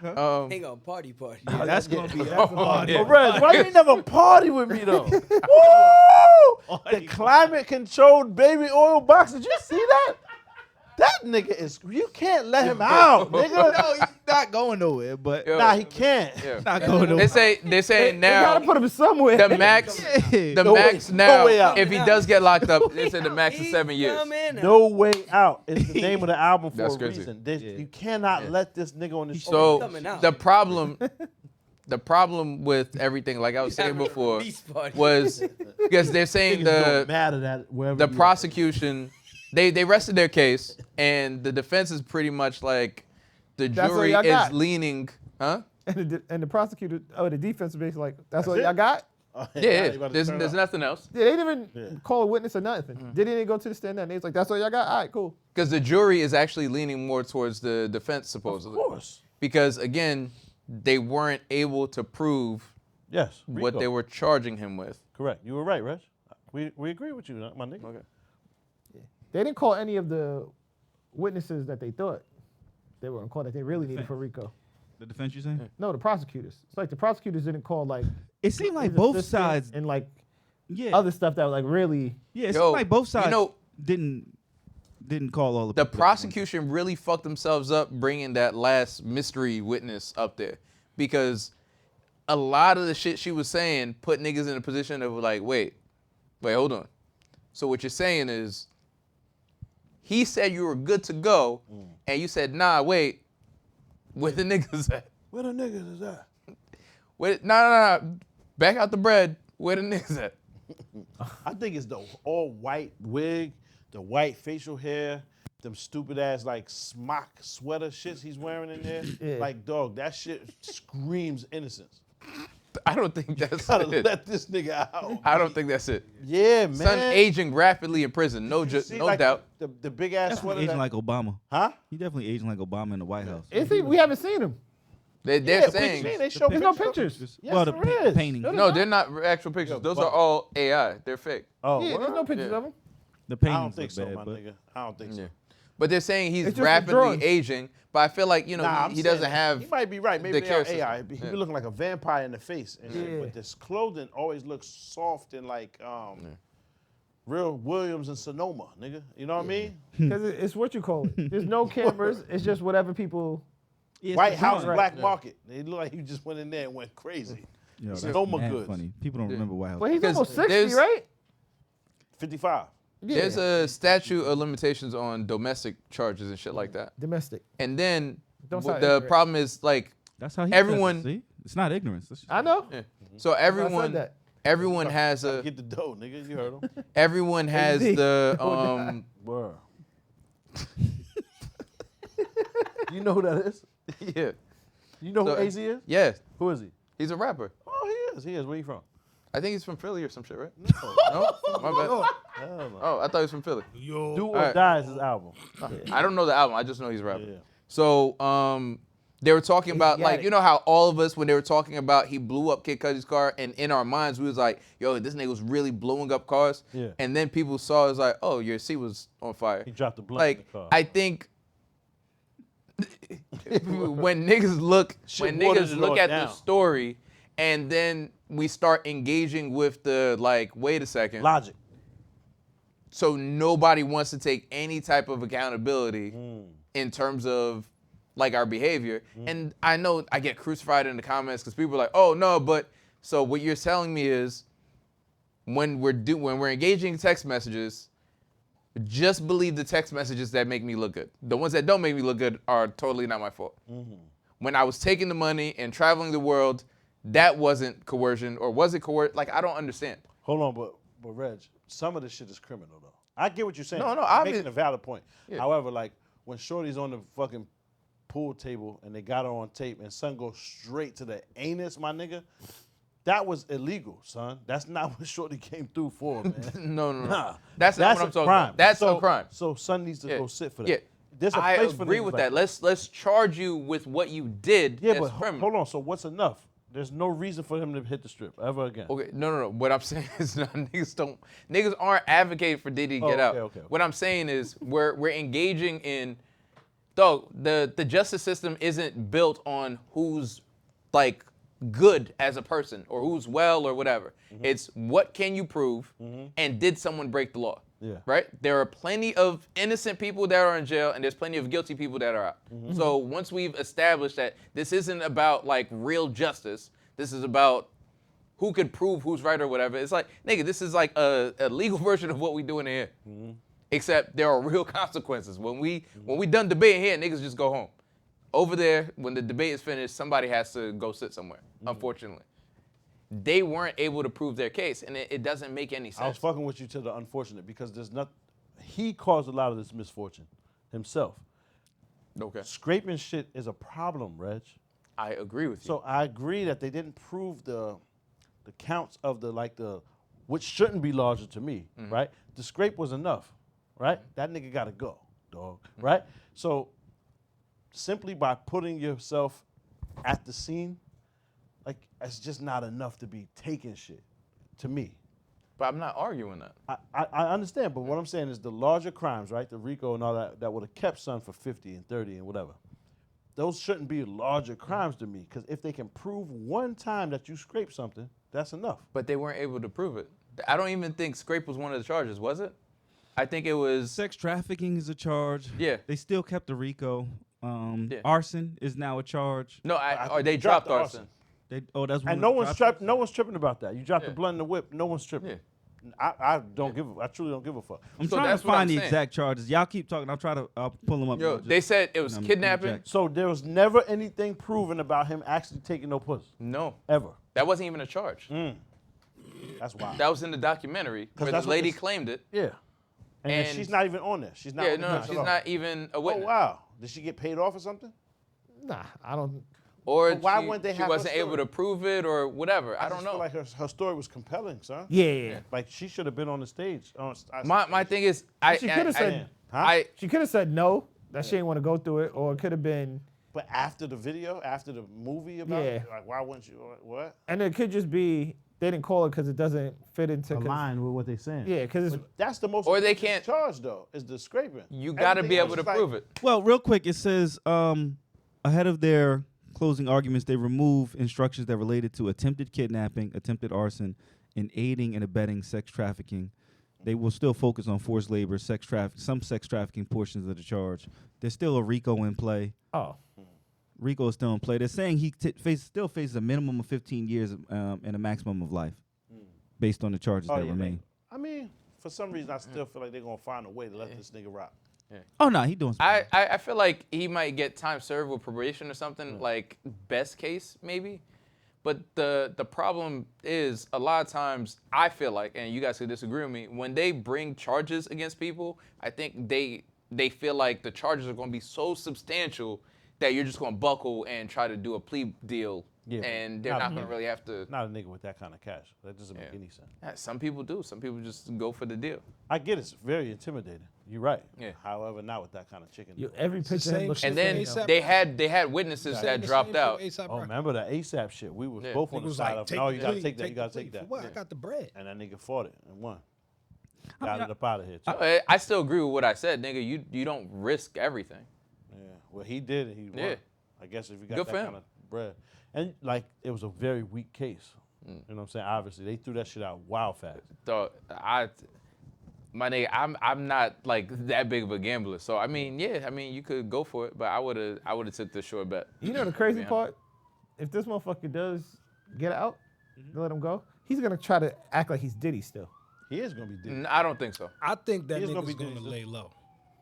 Hang on, party. Yeah, that's gonna be after Oh, party. yeah. But Reg, why you ain't never party with me though? Woo! The climate controlled baby oil box. Did you see that? That nigga is. You can't let him out, nigga. No, he's not going nowhere, but Yo, Nah, he can't. yeah. not going nowhere. They're saying You now gotta put him somewhere. the max Yeah. the No max way- now no way out. if he does get locked up, they said the max is 7 years. No way out. It's the name of the album for That's a crazy. reason. You cannot let this nigga on the show. So coming out. the problem with everything, like I was saying before, was because they're saying Niggas don't the matter that wherever you are. prosecution, they rested their case, and the defense is pretty much like the That's all jury y'all is got. leaning, huh? And the prosecutor, the defense is basically like, that's all it? y'all got? Oh, Yeah, now yeah. you about to There's turn up. nothing else Yeah, they didn't even call a witness or nothing. They didn't even go to the stand. They was like, that's all y'all got? All right, cool. because the jury is actually leaning more towards the defense supposedly. Of course. Because again, they weren't able to prove Yes. what Rico. they were charging him with. Correct. You were right, Reg. We agree with you, my nigga. Okay. They didn't call any of the witnesses that they thought they were going to call that they really needed for RICO. The defense, you saying? No, the prosecutors. It's like the prosecutors didn't call like It seemed like his both assistant sides. and like Yeah. other stuff that was like really. Yeah. It Yo, seemed like both sides. you know- didn't call all the. The people. prosecution really fucked themselves up bringing that last mystery witness up there because a lot of the shit she was saying put niggas in a position of like, wait, hold on. So what you're saying is he said you were good to go and you said, nah, wait, where the niggas at? Where the niggas is at? Nah, back out the bread. Where the niggas at? I think it's the all white wig, the white facial hair, them stupid ass like smock sweater shits he's wearing in there. Yeah. Like, dog, that shit screams innocence. I don't think that's Gotta it. let this nigga out. I don't think that's it. Yeah, man. Son aging rapidly in prison, no See, no like, doubt. The big ass sweater. Aging that- like Obama. Huh? He definitely aging like Obama in the White House. Is he? We haven't seen him. They're Yeah, saying they show There's no pictures. Yes, well, the there is. painting. no, they're not actual pictures. Those are all AI. They're fake. Oh, Yeah, there's word? no pictures Yeah. of him. The I paintings don't think look so, bad, my but nigga. I don't think so. Yeah. But they're saying he's It's just the rapidly drawings. aging. But I feel like, you know, Nah, I'm he saying doesn't that. have. He might be right. Maybe the they are care AI. system. He Yeah. be looking like a vampire in the face, and shit, Yeah. but this clothing always looks soft and like real Williams and Sonoma, nigga. You know what I mean? Because it's what you call it. There's no cameras. It's just whatever people. Yeah, it's White the House drawing. Black Market. They look like he just went in there and went crazy. Yo, that's Sonoma mad goods. funny. People don't remember White House. Well, he's Because almost 60, there's- right? 55. Yeah. There's a statute of limitations on domestic charges and shit like that. Domestic. And then Don't the sound ignorant. problem is like That's how he everyone- says it, see? It's not ignorance. That's just I know. yeah. So I said everyone that. everyone has Gotta a get the dough, nigga. You heard him. everyone has AZ. the Word. You know who that is? yeah. You know So- who AZ is? Yeah. Who is he? He's a rapper. Oh, he is. He is. Where you from? I think he's from Philly or some shit, right? No? My bad. Hell no. Oh, I thought he was from Philly. Do or Alright. Die is his album. I don't know the album. I just know he's a rapper. Yeah. So they were talking about like, you know how all of us when they were talking about he blew up Kid Cudi's car, and in our minds we was like, yo, this nigga was really blowing up cars. Yeah. And then people saw it was like, oh, your seat was on fire. He dropped the blunt Like in the car. I think when niggas look Shit when watered niggas it look all at down. the story and then we start engaging with the like, wait a second. Logic. So nobody wants to take any type of accountability in terms of like our behavior. And I know I get crucified in the comments because people are like, oh no, but so what you're telling me is when we're engaging in text messages, just believe the text messages that make me look good. The ones that don't make me look good are totally not my fault. When I was taking the money and traveling the world, that wasn't coercion, or was it coercion? Like, I don't understand. Hold on, but Reg, some of this shit is criminal though. I get what you're saying. No, You're obvious- making a valid point. Yeah. However, like when Shorty's on the fucking pool table and they got her on tape and son goes straight to the anus, my nigga, that was illegal, son. That's not what Shorty came through for, man. No. Nah. That's not what I'm a talking crime. about. That's so, a crime. So son needs to Yeah. go sit for that. Yeah. There's a I place for agree niggas with like that. Let's charge you with what you did. Yeah, as but criminal. hold on. So what's enough? There's no reason for him to hit the strip ever again. Okay, no. What I'm saying is niggas aren't advocating for Diddy to get out. okay. What I'm saying is we're engaging in, dog, the justice system isn't built on who's like good as a person or who's well or whatever. It's what can you prove and did someone break the law? Yeah. Right? There are plenty of innocent people that are in jail and there's plenty of guilty people that are out. So once we've established that this isn't about like real justice, this is about who could prove who's right or whatever. It's like, nigga, this is like a legal version of what we doing here. Except there are real consequences. When we done debating here, niggas just go home. Over there, when the debate is finished, somebody has to go sit somewhere, unfortunately. They weren't able to prove their case, and it doesn't make any I was sense. fucking with you to the unfortunate because there's not. He caused a lot of this misfortune himself. Okay. Scraping shit is a problem, Reg. I agree with you. So I agree that they didn't prove the counts of which shouldn't be larger to me, right? The scrape was enough, right? That nigga gotta go, dog, right? So simply by putting yourself at the scene, like it's just not enough to be taking shit, to me. But I'm not arguing that. I understand, but what I'm saying is the larger crimes, right? The RICO and all that would have kept son for 50 and 30 and whatever. Those shouldn't be larger crimes to me, because if they can prove one time that you scraped something, that's enough. But they weren't able to prove it. I don't even think scrape was one of the charges, was it? I think it was. sex trafficking is a charge. Yeah. They still kept the RICO. Yeah. Arson is now a charge. No, or they dropped dropped the arson. That's one And of no the one's charges? no one's tripping about that. You dropped the Yeah. blunt in the whip, no one's tripping. Yeah. I truly don't give a fuck. I'm So trying to that's what I'm find the saying. exact charges. Y'all keep talking. I'll pull them up. Yo, Just- they said it was I'm kidnapping. interject. So there was never anything proven about him actually taking no pussy, No, ever. that wasn't even a charge. That's wild. That was in the documentary where the that's what lady this- claimed it. Yeah. And then she's not even on there. She's not. Yeah, on the no, case she's at all. not even a Oh witness. wow! Did she get paid off or something? Nah, I don't. Or But why she, wouldn't they she have her wasn't able story? to prove it or whatever. I don't just know. feel like her story was compelling, son. Yeah. Like she should have been on the stage. My thing is, She could have said. Huh? She could have said no, that she didn't want to go through it, or it could have been. But after the video, after the movie about it, Yeah. like why wouldn't you? What? And it could just be they didn't call it because it doesn't fit into. Align with what they're saying. Yeah, because That's the most. Or they egregious can't- charge though. Is the scraping. You got to Everything be else able to is like- prove it. Well, real quick, it says ahead of their closing arguments, they remove instructions that related to attempted kidnapping, attempted arson, and aiding and abetting sex trafficking. They will still focus on forced labor, some sex trafficking portions of the charge. There's still a RICO in play. oh, RICO is still in play. They're saying he still faces a minimum of 15 years and a maximum of life, based on the charges that remain. I mean, for some reason, I still feel like they're gonna find a way to let this nigga rock. Oh no, he doing. I feel like he might get time served with probation or something, like best case maybe. But the problem is a lot of times I feel like, and you guys could disagree with me, when they bring charges against people, I think they feel like the charges are going to be so substantial that you're just going to buckle and try to do a plea deal, and they're not going to really have to. Not a nigga with that kind of cash. That doesn't make any sense. Yeah, some people do. Some people just go for the deal. I get it's very intimidating. You're right. Yeah. However, not with that kind of chicken. every the picture of him same looks. shit And then A$AP they had witnesses that dropped out. Oh, remember that ASAP shit? We was Yeah. both Nigga on the was side like, of, take no, the you gotta plea, take that, you the gotta plea. take that. For what? I got the bread. And that nigga fought it and won. I Got mean, it up out of here, too. I still agree with what I said, nigga. You don't risk everything. Yeah. Well, he did it. He won. Yeah. I guess if you got Good that for him. kind of bread. And, like, it was a very weak case. You know what I'm saying? Obviously, they threw that shit out wild fast. So my nigga, I'm not like that big of a gambler. So I mean, yeah, I mean you could go for it, but I would have took the short bet. You know the crazy part? If this motherfucker does get out, let him go, he's gonna try to act like he's Diddy still. He is going to be Diddy. I don't think so. I think that He's gonna nigga's be going to Diddy. lay low.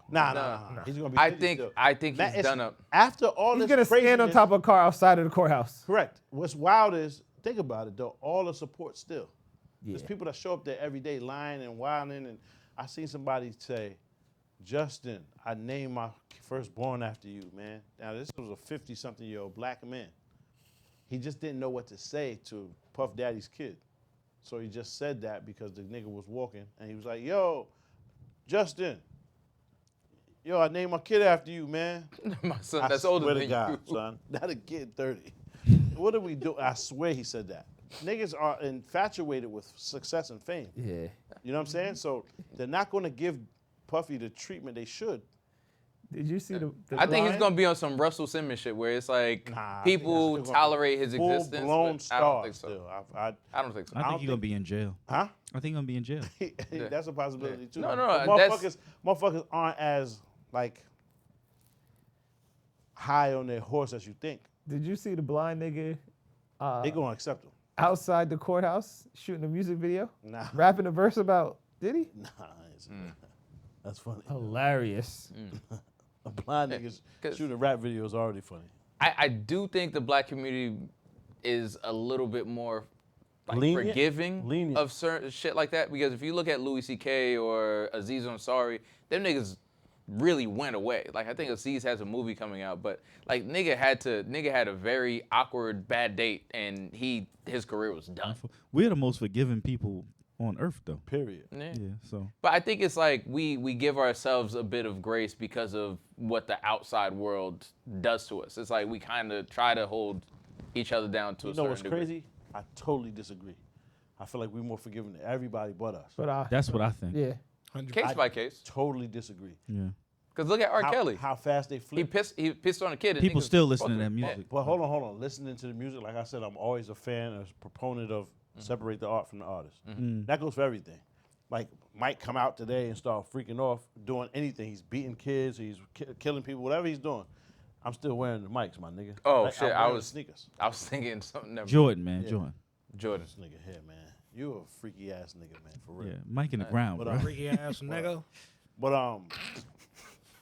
Nah. He's going to be I Diddy think still. I think That he's is- done up. After all He's this gonna stand on craziness- top of a car outside of the courthouse. Correct. What's wild is, think about it though, all the support still. Yeah. There's people that show up there every day lying and wilding, and I seen somebody say, Justin, I named my firstborn after you, man. Now this was a 50-something-year-old black man. He just didn't know what to say to Puff Daddy's kid. So he just said that because the nigga was walking, and he was like, yo, Justin, yo, I named my kid after you, man. My son, I that's older swear than to God, you. son. That a kid 30. What do we do? I swear he said that. Niggas are infatuated with success and fame. Yeah. You know what I'm saying? So they're not going to give Puffy the treatment they should. Did you see the I think he's Lion? gonna be on some Russell Simmons shit where it's like Nah, I think people that's still gonna tolerate his be existence. full-blown But I don't think star so. still. I don't think so. I think don't he's gonna be in jail. Huh? I think he's gonna be in jail. That's a possibility too. No, But that's- motherfuckers aren't as like high on their horse as you think. Did you see the blind nigga They gonna accept him. outside the courthouse shooting a music video, Nah, rapping a verse about Diddy? nah, I ain't seen that. That's funny. Hilarious. A blind niggas 'cause- shooting a rap video is already funny. I do think the black community is a little bit more like Lenient? forgiving Lenient. of certain shit like that because if you look at Louis C.K. or Aziz Ansari, them niggas really went away. Like I think Aziz has a movie coming out, but like nigga had a very awkward bad date and his career was done. We're the most forgiving people on earth, though. Period. Yeah. Yeah. So But I think it's like we give ourselves a bit of grace because of what the outside world does to us. It's like we kind of try to hold each other down to a You know certain what's degree. crazy? I totally disagree. I feel like we're more forgiving than everybody but us. But that's what I think. yeah. 100%. Case by case. Totally disagree. Yeah. Because look at R. How, Kelly. how fast they He flip. pissed on a kid. And People niggas still listen to fuck that him. music. But hold on. Listening to the music, like I said, I'm always a fan, a proponent of separate the art from the artist. That goes for everything. Like Mike come out today and start freaking off, doing anything. He's beating kids, he's killing people, whatever he's doing. I'm still wearing the mics, my nigga. Oh, Like, shit, I'm I wearing was- sneakers. I was thinking something. Never. Jordan, man. Jordan. Jordan. This nigga here, man. You a freaky ass nigga, man, for real. Yeah. Mike in the ground, But, bro. Freaky ass nigga. But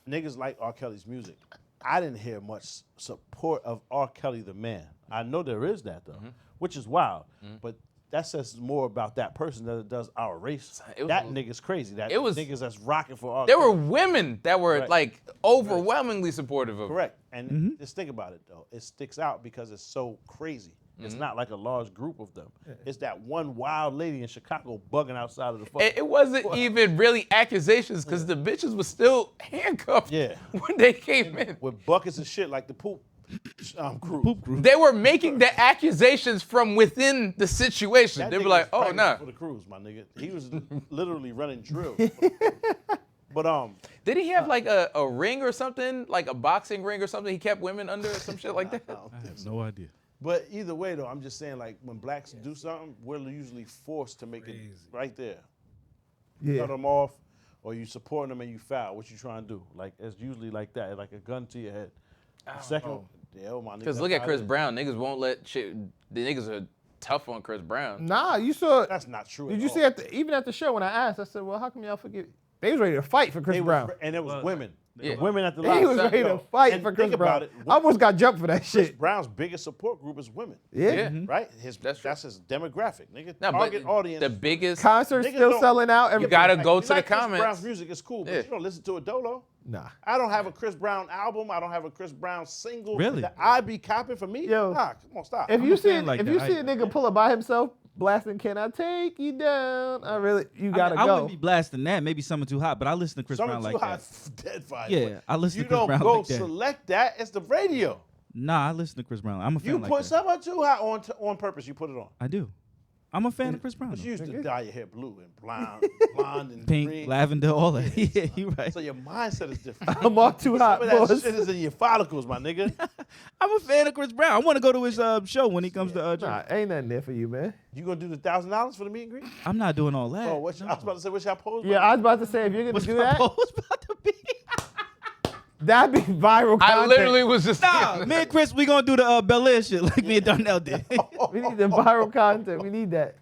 niggas like R. Kelly's music. I didn't hear much support of R. Kelly the man. I know there is that though, which is wild. But that says more about that person than it does our race. It was- That nigga's crazy. That it was- niggas that's rocking for our. There were women that were Right. like overwhelmingly supportive of him. Correct. And just think about it though. It sticks out because it's so crazy. It's not like a large group of them. It's that one wild lady in Chicago bugging outside of the fucking. It wasn't even really accusations because the bitches were still handcuffed Yeah. when they came in. With buckets of shit like the poop crew. They were making the accusations from within the situation. That They were nigga like, was oh, pregnant nah. for the cruise, my nigga. He was literally running drills. But Did he have like a ring or something? Like a boxing ring or something? He kept women under or some shit like that? I have no idea. But either way, though, I'm just saying, like, when blacks do something, we're usually forced to make it right there. Yeah. Cut them off, or you supporting them and you foul. What you trying to do? Like, it's usually like that, like a gun to your head. Second, yeah, oh my nigga. Because look that's at Chris how it is. Brown. Niggas won't let shit. The niggas are tough on Chris Brown. Nah, you saw. That's not true. Did at you all. see even at the show when I asked? I said, "Well, how come y'all forget?" They was ready to fight for Chris They Brown. was, and it was women. Yeah. The women at the He line. was ready to fight And for Chris think about Brown. it, I almost got jumped for that Chris shit. Brown's biggest support group is women. Yeah. Yeah. Right? That's true. That's his demographic, nigga. No, Target but audience. the biggest. Concerts Niggas still don't- selling out. You Everything. gotta go You to the like Chris comments. Brown's music is cool, but Yeah. you don't listen to a Dolo. Nah. I don't have a Chris Brown album. I don't have a Chris Brown single. Really? That I be copping for me. Yo. Nah, come on, stop. If I'm you a see fan like if that. you see a nigga pull up by himself blasting "Can I Take You Down," you gotta I go. wouldn't be blasting that. Maybe Summer Too Hot, but I listen to Chris Summer Brown Too like Hot, that. dead fire. Yeah, I listen You to Chris don't Brown go like that. select that. It's the radio. Nah, I listen to Chris Brown. I'm a fan You like put that. Summer Too Hot on purpose. You put it on. I do. I'm a fan of Chris Brown. But though. you used to dye your hair blue and blonde and Pink, green. lavender, all that. Yeah, you right. So your mindset is different. I'm all too hot, Some of that boss. shit is in your follicles, my nigga. I'm a fan of Chris Brown. I want to go to his show when he comes to Nah, Jersey. ain't nothing there for you, man. You gonna do the $1,000 for the meet and greet? I'm not doing all that. Oh, I was about to say, what's your pose? Yeah, I was about to say if you're gonna What's do my that, post about to be? that'd be viral content. I literally was just. Nah, me and Chris, we gonna do the Bel Air shit like me and Darnell did. We need the viral content. We need that.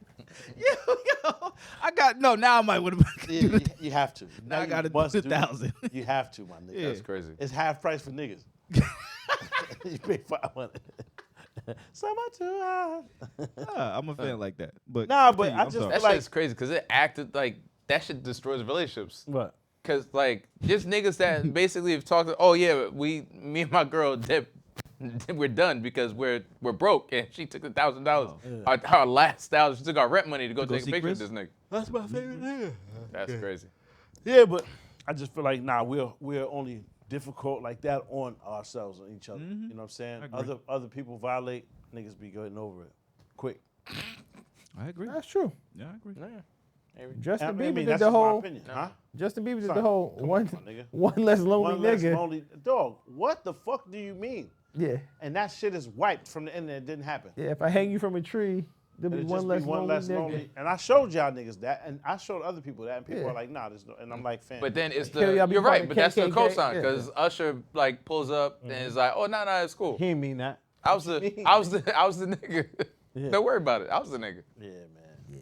yo, I got no. Now I might would have. Yeah, you have to. Now I you gotta do must the 1,000. You have to, my nigga. That's crazy. It's half price for niggas. You pay $500. Summer Too Hot. I'm a fan like that. But Nah, but continue, I I'm just sorry. That like- shit's crazy because it acted like that shit destroys relationships. What? Cause like just niggas that basically have talked. Oh yeah, me and my girl, we're done because we're broke and she took $1,000. Our last $1,000, she took our rent money to go go take a see picture Chris? of this nigga. That's my favorite nigga. That's crazy. Yeah, but I just feel like we're only difficult like that on ourselves and each other. You know what I'm saying? Other people violate, niggas be getting over it quick. I agree. That's true. Yeah, I agree. Justin I Bieber mean, did that's the just my whole. opinion, huh? Justin Bieber did Son, the whole come one on, my nigga. one less lonely One less nigga. lonely dog. What the fuck do you mean? Yeah, And that shit is wiped from the internet. It didn't happen. yeah. If I hang you from a tree, there'll be It'd one just less be one lonely less nigga. lonely. And I showed y'all niggas that, and I showed other people that, and people Yeah. are like, nah, there's no. And I'm like, fam. But then it's Kill y'all you're before right, the but that's the KKK, cosign yeah. because Usher like pulls up and is like, oh no, it's cool. he ain't mean that. I was the nigga. Yeah. Don't worry about it. I was the nigga. Yeah, man.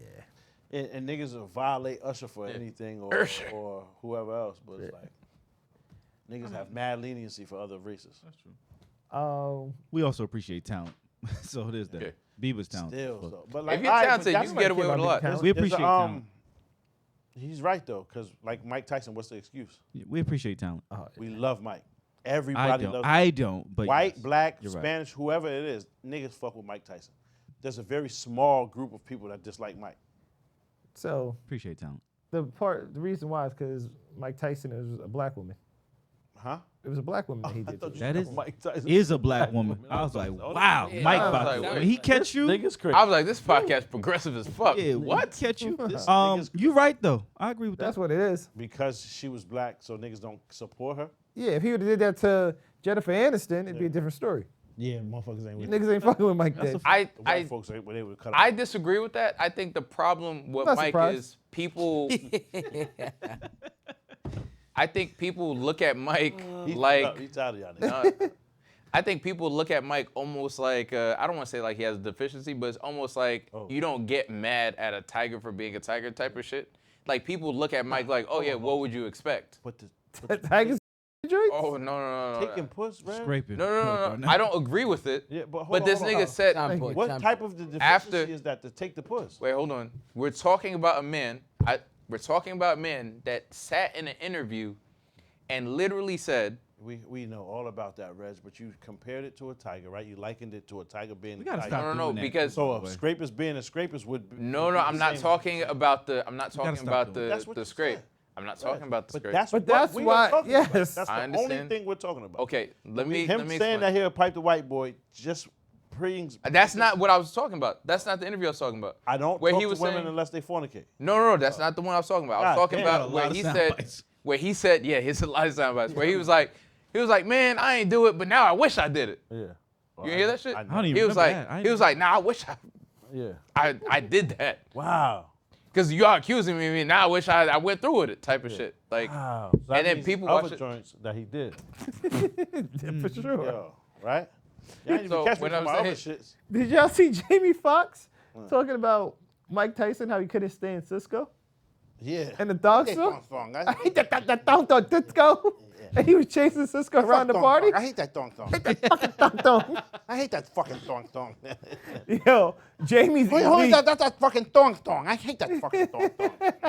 Yeah. And niggas will violate Usher for anything or whoever else, but it's like niggas have mad leniency for other races. That's true. We also appreciate talent. So there's that. Okay. Bieber's talent. Still, Fuck. so. But like, If you're all right, talented, but you can get away with a lot. We appreciate talent. He's right though, because like Mike Tyson, what's the excuse? Yeah, we appreciate talent. We love Mike. Everybody loves Mike. I don't. But White, yes, black, you're right. Spanish, whoever it is, niggas fuck with Mike Tyson. There's a very small group of people that dislike Mike. So Appreciate talent. the reason why is because Mike Tyson is a black woman. Huh? It was a black woman that he I did. thought to. you That said is Mike Tyson. is a black woman. I was like, wow, Yeah, Mike I was about like, to. wait. When he catch you, Niggas crazy. I was like, this podcast progressive as fuck. yeah, What? He catch you. nigga's You right though. I agree with That's that. what it is. Because she was black, so niggas don't support her. Yeah, if he would have did that to Jennifer Aniston, it'd be a different story. Yeah, motherfuckers ain't with Niggas ain't fucking with Mike Tyson. I white folks ain't when they would cut I disagree with that. I think the problem with Not Mike surprised. is people. I think people look at Mike like. He's out of y'all niggas. I think people look at Mike almost like I don't want to say like he has a deficiency, but it's almost like you don't get mad at a tiger for being a tiger type of shit. Like people look at Mike like, oh yeah, what would you expect? But the Tigers. joints? Oh no. Taking puss, Reg? Scraping. No. I don't agree with it. Yeah, but hold But on, this hold on, nigga hold on. said, Time for it, What time type of the deficiency After- is that to take the puss? wait, hold on. We're talking about a man. We're talking about a man that sat in an interview and literally said, We know all about that, Reg, but you compared it to a tiger, right? You likened it to a tiger being We a gotta tiger. stop no, doing that. because So a scrapers being a scrapers would be no, would be I'm the not same. talking about the. I'm not talking stop about doing That's what the you scrape. said. I'm not talking about the But scrape. that's But what that's we why- are talking yes. about. That's I the only understand. thing we're talking about. Okay, let me Him explain. saying that he'll pipe the white boy just brings. That's not what I was talking about. That's not the interview I was talking about. I don't Where talk he to was women saying- unless they fornicate. No, that's not the one I was talking about. I was God talking damn. about A lot where of he sound said, bites. yeah, it's a lot of sound bites. Where he was like, man, I ain't do it, but now I wish I did it. Yeah. You hear that shit? I I don't even He was remember like, that. I he was like, nah, I wish Yeah. I did that. Wow. Cause y'all accusing me, now I wish I went through with it, type of shit. Like, Wow. and then people other watch it. joints that he did. For sure. Yo, right? Y'all didn't even So, catch me what for I'm my other saying- shits. Did y'all see Jamie Foxx talking about Mike Tyson, how he couldn't stay in Cisco? Yeah. And the dog Hey, show? thong. I hate that thong Cisco. And he was chasing Cisco around the party. I hate that thong. Thong. I hate that fucking thong. Yo, Jamie's Wait, hold elite. on, that fucking thong. I hate that fucking thong.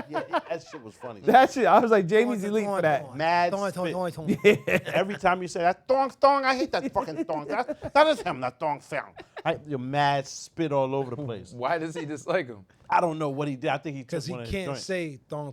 Yeah, that shit was funny. That shit, I was like, Jamie's elite for that. Mad spit. Every time you say that thong, I hate that fucking thong. That is him, that thong found. You're mad spit all over the place. why does he dislike him? I don't know what he did. I think he took Because he one of his can't joints. say thong.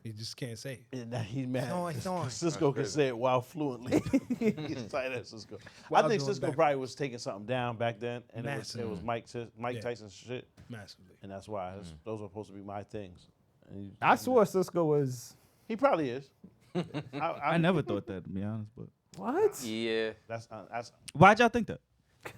He just can't say it. And that he mad. Thong. Cisco can say it while fluently. He's tight at Cisco. While I think doing Cisco back- probably was taking something down back then, and it Massive. was Mike Yeah. Tyson's shit, Massively. and that's why those are supposed to be my things. And I swore Cisco was. he probably is. I never thought that, to be honest. But What? Yeah. That's why'd y'all think that?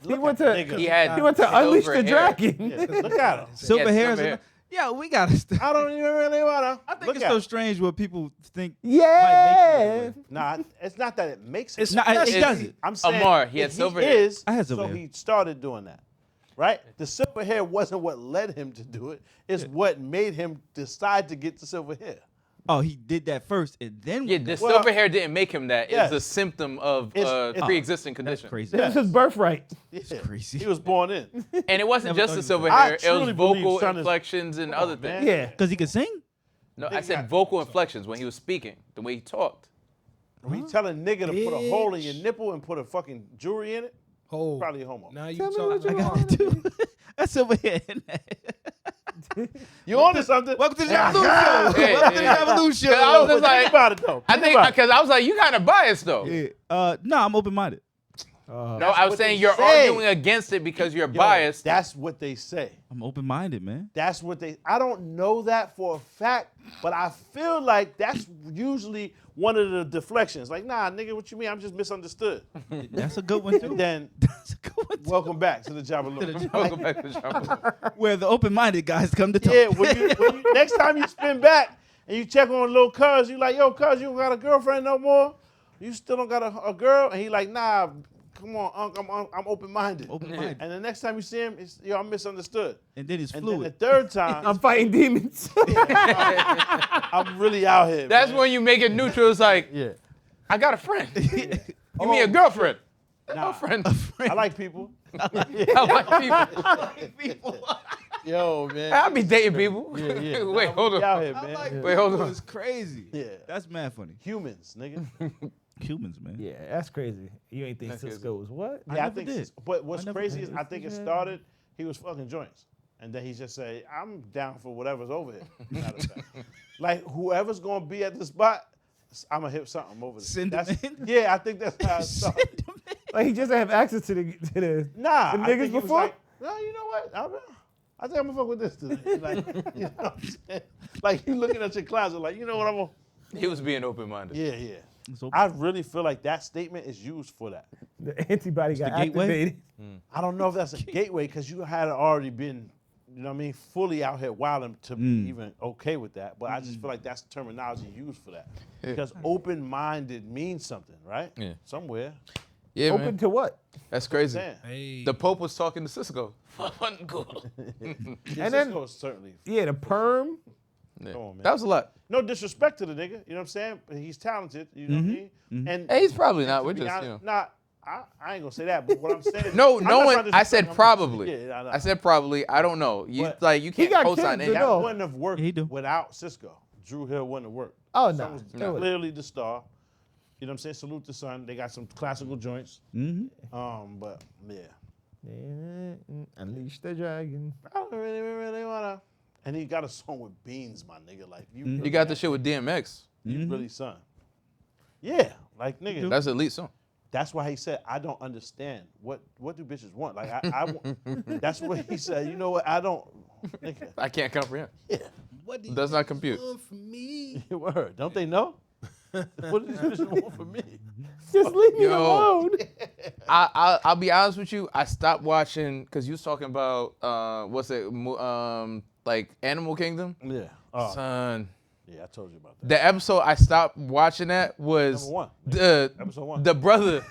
He went to nigga. He had he went to Unleash silver the hair. Dragon. yeah, look at him. Silver Yeah, hair. silver hair. Yeah, we gotta. I don't even really wanna. I think look it's at so him. strange what people think. Yeah. Nah, it's not that it makes it. It's not. It does it. I'm saying Amar, he had if silver he hair. is, I had silver so hair. he started doing that, right? The silver hair wasn't what led him to do it. It's what made him decide to get the silver hair. Oh, he did that first, and then Yeah, the Well, silver hair didn't make him that. yes. It's a symptom of It's- pre-existing that's condition. crazy. That's his birthright. Yeah. crazy. He was born in. And it wasn't Never just thought the he silver was- I hair. It was truly believe vocal son is- inflections and Come other on, things. man. Yeah. Because he could sing. No, I said vocal inflections when he was speaking, the way he talked. When you tell a nigga to put a hole in your nipple and put a fucking jewelry in it, Oh, probably a homo. now you Tell me what talking. you I got want. it. That's silver hair. You on to something? Welcome to the Yeah. Revolution. Yeah, Welcome to the yeah. Revolution. 'Cause I was But just like, think about it though. I Think think about it. because I was like, you kind of biased though. Yeah. No, I'm open-minded. No, I was what saying they you're say. arguing against it because you're Yo, biased. That's what they say. I'm open-minded, man. That's what they. I don't know that for a fact, but I feel like that's usually one of the deflections. Like, nah, nigga, what you mean? I'm just misunderstood. That's a good one too. And then, That's a good one too. welcome back to the job of Welcome back to the show. Where the open-minded guys come to talk. Yeah, when you next time you spin back and you check on little cuz, you like, yo, cuz, you don't got a girlfriend no more? You still don't got a girl? And he like, nah, come on, Unc, I'm open-minded. Open-minded. And the next time you see him, it's, yo, I'm misunderstood. And then it's And then the fluid. third time, I'm fighting demons. I'm really out here. That's man. when you make it neutral. It's like, Yeah. I got a friend. You mean a girlfriend? Nah, A friend. I like people. I like people. Yo, man. I be dating people. Yeah. Wait, hold We out on. here, man. Wait, hold on. It's crazy. Yeah. That's mad funny. Humans, nigga. Humans, man. Yeah, that's crazy. You ain't think That's Cisco was what? Yeah, I never think. did. But what's I never crazy did. is I think it started. He was fucking joints, and then he just say, "I'm down for whatever's over here." Matter of fact. Like whoever's gonna be at the spot, I'm gonna hit something over there. Send 'em That's- in? Yeah, I think that's how it started. Like he just didn't have access to the Nah, the I niggas think he was before? like, no, you know what? I think I'm gonna fuck with this today. Like, you know what I'm saying? Like you looking at your closet, like, you know what I'm gonna. He was being open-minded. Yeah. So- I really feel like that statement is used for that. The antibody got the gateway? activated. I don't know if that's a gateway because you had already been, you know what I mean, fully out here wilding to be even okay with that. But I just feel like that's the terminology used for that. Because open-minded means something, right? Yeah. Somewhere. Yeah, Open man. to what? That's crazy. Damn. Hey. The Pope was talking to Cisco. Wasn't cool. Yeah, And then- Cisco is certainly. Yeah, the perm. Come on, man. That was a lot. No disrespect to the nigga. You know what I'm saying? But he's talented. You know what I mean? And Hey, he's probably not. to We're be just, honest, I ain't gonna say that. But what I'm saying. No, I'm no not one. trying to I disrespect said him. probably. Yeah, I know. I said probably. I don't know. You But like you can't got co-sign kids, you anything. know. That wouldn't have worked He do. without Cisco. Drew Hill wouldn't have worked. Oh, Son no. was No. clearly the star. You know what I'm saying? Salute the Son. They got some classical joints. But yeah. Unleash the dragon. I don't really wanna. And he got a song with Beans, my nigga. Like you, You got the shit with DMX. you really son. Yeah, like nigga. That's the lead song. That's why he said, I don't understand. What do bitches want? Like that's what he said. You know what? I don't. Nigga. I can't comprehend. Yeah. What do Does not compute. want from me? Word. Don't they know? What do these bitches want from me? Just leave me Yo. alone. I'll be honest with you. I stopped watching because you was talking about like Animal Kingdom. Yeah. Oh, Son, yeah, I told you about that. the episode I stopped watching that was Number one. Episode one. the brother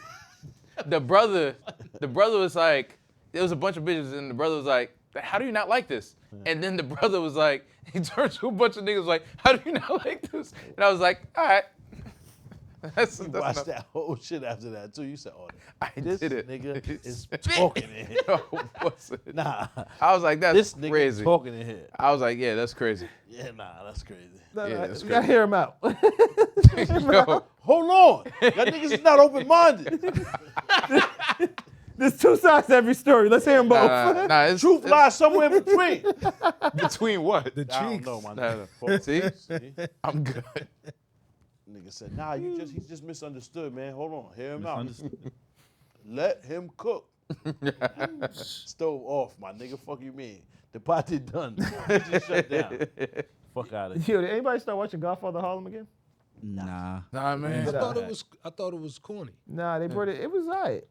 was like, there was a bunch of bitches and the brother was like, how do you not like this? And then the brother was like, he turned to a bunch of niggas like, how do you not like this? And I was like, all right. That's You enough. watched that whole shit after that too. You said, "Oh, I this did it. nigga It's is talking in here." Yo, what's it? Nah, I was like, that's this nigga crazy. is talking in here. I was like, yeah, that's crazy. Yeah, nah, that's crazy. No, Yeah, no, that's we gotta hear him out. Yo, Hold on, that niggas is not open-minded. There's two sides to every story. Let's hear them both. nah, it's Truth lies somewhere in between. between what? The I don't cheeks. know, my Nah, nigga. See? See? I'm good. Nigga said, nah, he's just misunderstood, man. Hold on, hear him out. Let him cook. Stove off, my nigga. Fuck you mean? The party done. Just shut down. Fuck out of here. Yo, did anybody start watching Godfather Harlem again? Nah. Nah, man. I thought it was corny. Nah, they brought it. It was alright.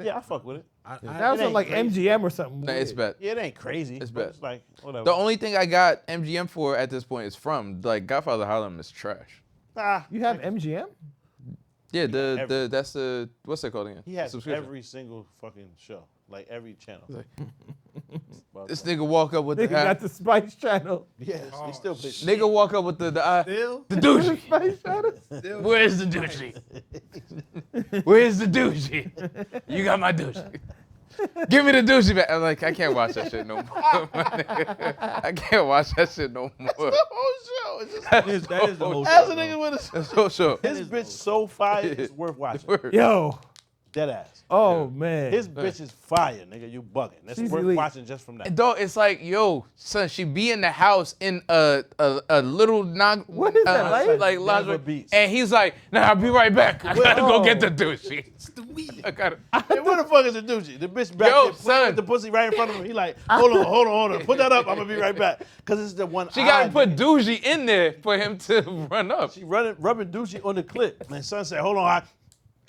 Yeah, I fuck with it. That was It on like ain't crazy. MGM or something. Nah, it's weird. bad. Yeah, it ain't crazy. It's but bad. It's like, whatever. The only thing I got MGM for at this point is from like Godfather Harlem is trash. Nah, You have MGM? Yeah, every- that's the what's that called again? he has Subscription. every single fucking show. Like every channel. This nigga walk up with Nigga the got the Spice Channel. Yes, they still play shit. nigga walk up with the douchey. Spice Channel? Where's the douchey? Where's the douchey? You got my douchey. Give me the douchey back. I'm like, I can't watch that shit no more. my nigga. I can't watch that shit no more. The whole show. It's just, That is the whole as show. a nigga with That's so sure. his bitch so fire, it's worth watching. Yo. Dead ass. Oh, man. His bitch is fire, nigga. You bugging. That's She's worth elite. watching just from that. Dog, it's like, yo, son, she be in the house in a little What is that, like Never lingerie, beats. and he's like, nah, I'll be right back. I gotta go get the douchey. I gotta. Hey, where the fuck is the douchey? The bitch back Yo, there playing son. with the pussy right in front of him. He like, hold on. Put that up. I'm gonna be right back. Cause it's the one. She gotta put douchey in there for him to run up. She rubbing douchey on the clip. And son said, hold on.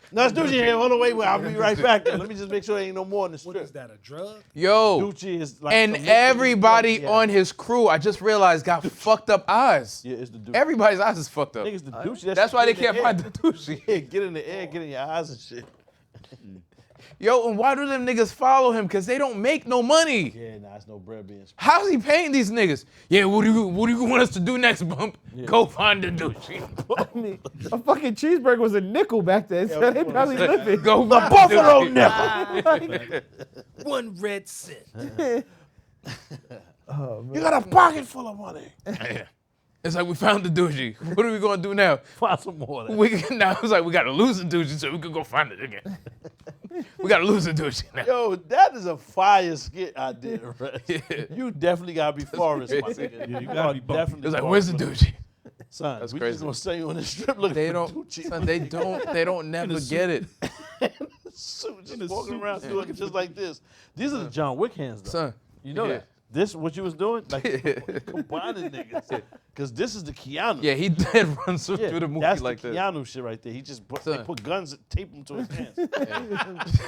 No, it's douchey here. Hold on, wait. I'll be right back. Let me just make sure there ain't no more in the What is strip. that, a drug? Yo, Douchey is like. and some everybody yeah. on his crew, I just realized, got fucked up eyes. Yeah, it's the douchey. Everybody's eyes is fucked up. Niggas the douchey. That's why they get in can't the find the douchey. air. Yeah, get in the air, get in your eyes and shit. Yo, and why do them niggas follow him? Cause they don't make no money. Yeah, nah, it's no bread being split. How's he paying these niggas? Yeah, what do you want us to do next, Bump? Go find the douchey. I mean, a fucking cheeseburger was a nickel back then, so they probably living. Go The find buffalo douchey. nickel. One red cent. You got a pocket full of money. It's like we found the douchey. What are we gonna do now? Find some more. of that. Now it's like we gotta lose the douchey so we can go find it again. We gotta lose the douchey now. Yo, that is a fire skit idea, right? You definitely gotta be Forrest, my nigga. You gotta be definitely. It's like, where's the douchey? Son, That's we crazy. just gonna send you on the strip looking They for don't. Gucci. Son, they don't never get it. Suit, just walking around looking just like this. These are the John Wick hands, though. Son, You know yeah. that. This, what you was doing, like combining niggas. Because this is the Keanu. Yeah, he did run Yeah, through the movie that's like the this. Keanu shit right there. He just they Son. put guns, tape them to his hands.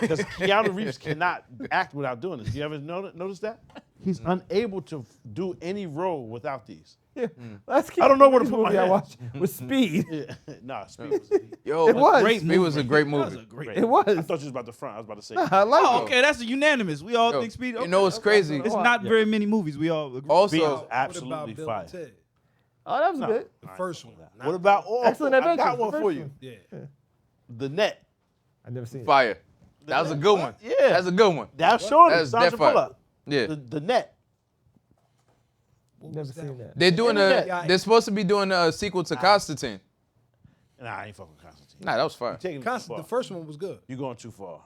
Because Keanu Reeves cannot act without doing this. You ever notice that? He's unable to do any role without these. Yeah. Let's keep I don't know where to this put my movie I hand. watched with Speed. Yeah. Nah, Speed was. Yo, It was. It was a great movie. It was. I thought you was about the front. I was about to say. I like Oh, it. okay, that's a unanimous. We all Yo, think Speed. you know what's crazy? It's not very many movies. We all agree. Speed was Also, absolutely Bill fire. and Ted? Oh, that was good. The first one. What about Excellent I Adventure, got the one first for you. one. Yeah. The Net. I never seen it. Fire. That was a good one. Yeah. That's a good one. That's short. That's Sandra that fire. Bullock. Yeah. The Net. Never seen that. They're doing Yeah. they're supposed to be doing a sequel to Constantine. Nah, I ain't fucking Constantine. Nah, that was fire. Taking it too Constant, far. the first one was good. You're going too far.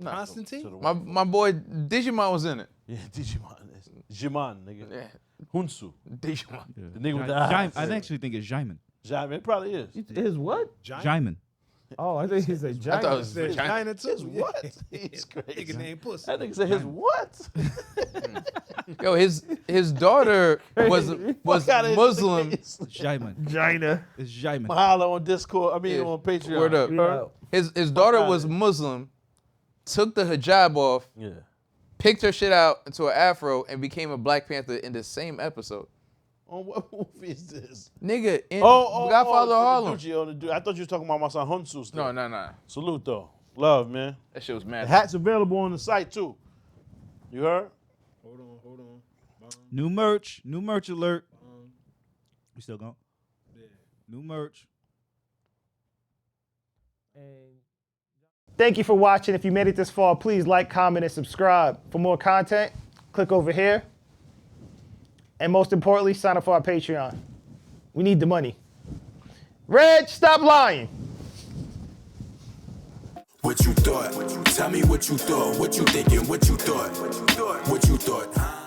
Constantine? To the My boy Digimon was in it. Yeah, Digimon. Jimon, nigga. Yeah. Hunsu. Digimon. The nigga with the eyes. I actually think it's Jaimin. Jaime, it probably is. His what? Jaimin. Oh, I think he said I giant. thought it was Said China. China too. His what? He's crazy. Nigga named Pussy. That nigga said his what? Yo, his daughter was Fuck outta here, Muslim. nigga. Jaimin. Gina. It's Jaimin. Mahalo on Discord. I mean Yeah. on Patreon. Word up. Yeah. His daughter outta was here. Muslim, took the hijab off, Yeah. picked her shit out into an afro, and became a Black Panther in the same episode. On what movie is this? Nigga, in Oh, Godfather of Harlem. I thought you was talking about my son Hunsu still. No. Salute though. Love, man. That shit was The mad. hat's available on the site too. You heard? Hold on. New merch alert. We still going? Yeah. New merch. Thank you for watching. If you made it this far, please like, comment, and subscribe. For more content, click over here. And most importantly, sign up for our Patreon. We need the money. Reg, stop lying. What you thought? Tell me what you thought. What you thinking? What you thought? What you thought?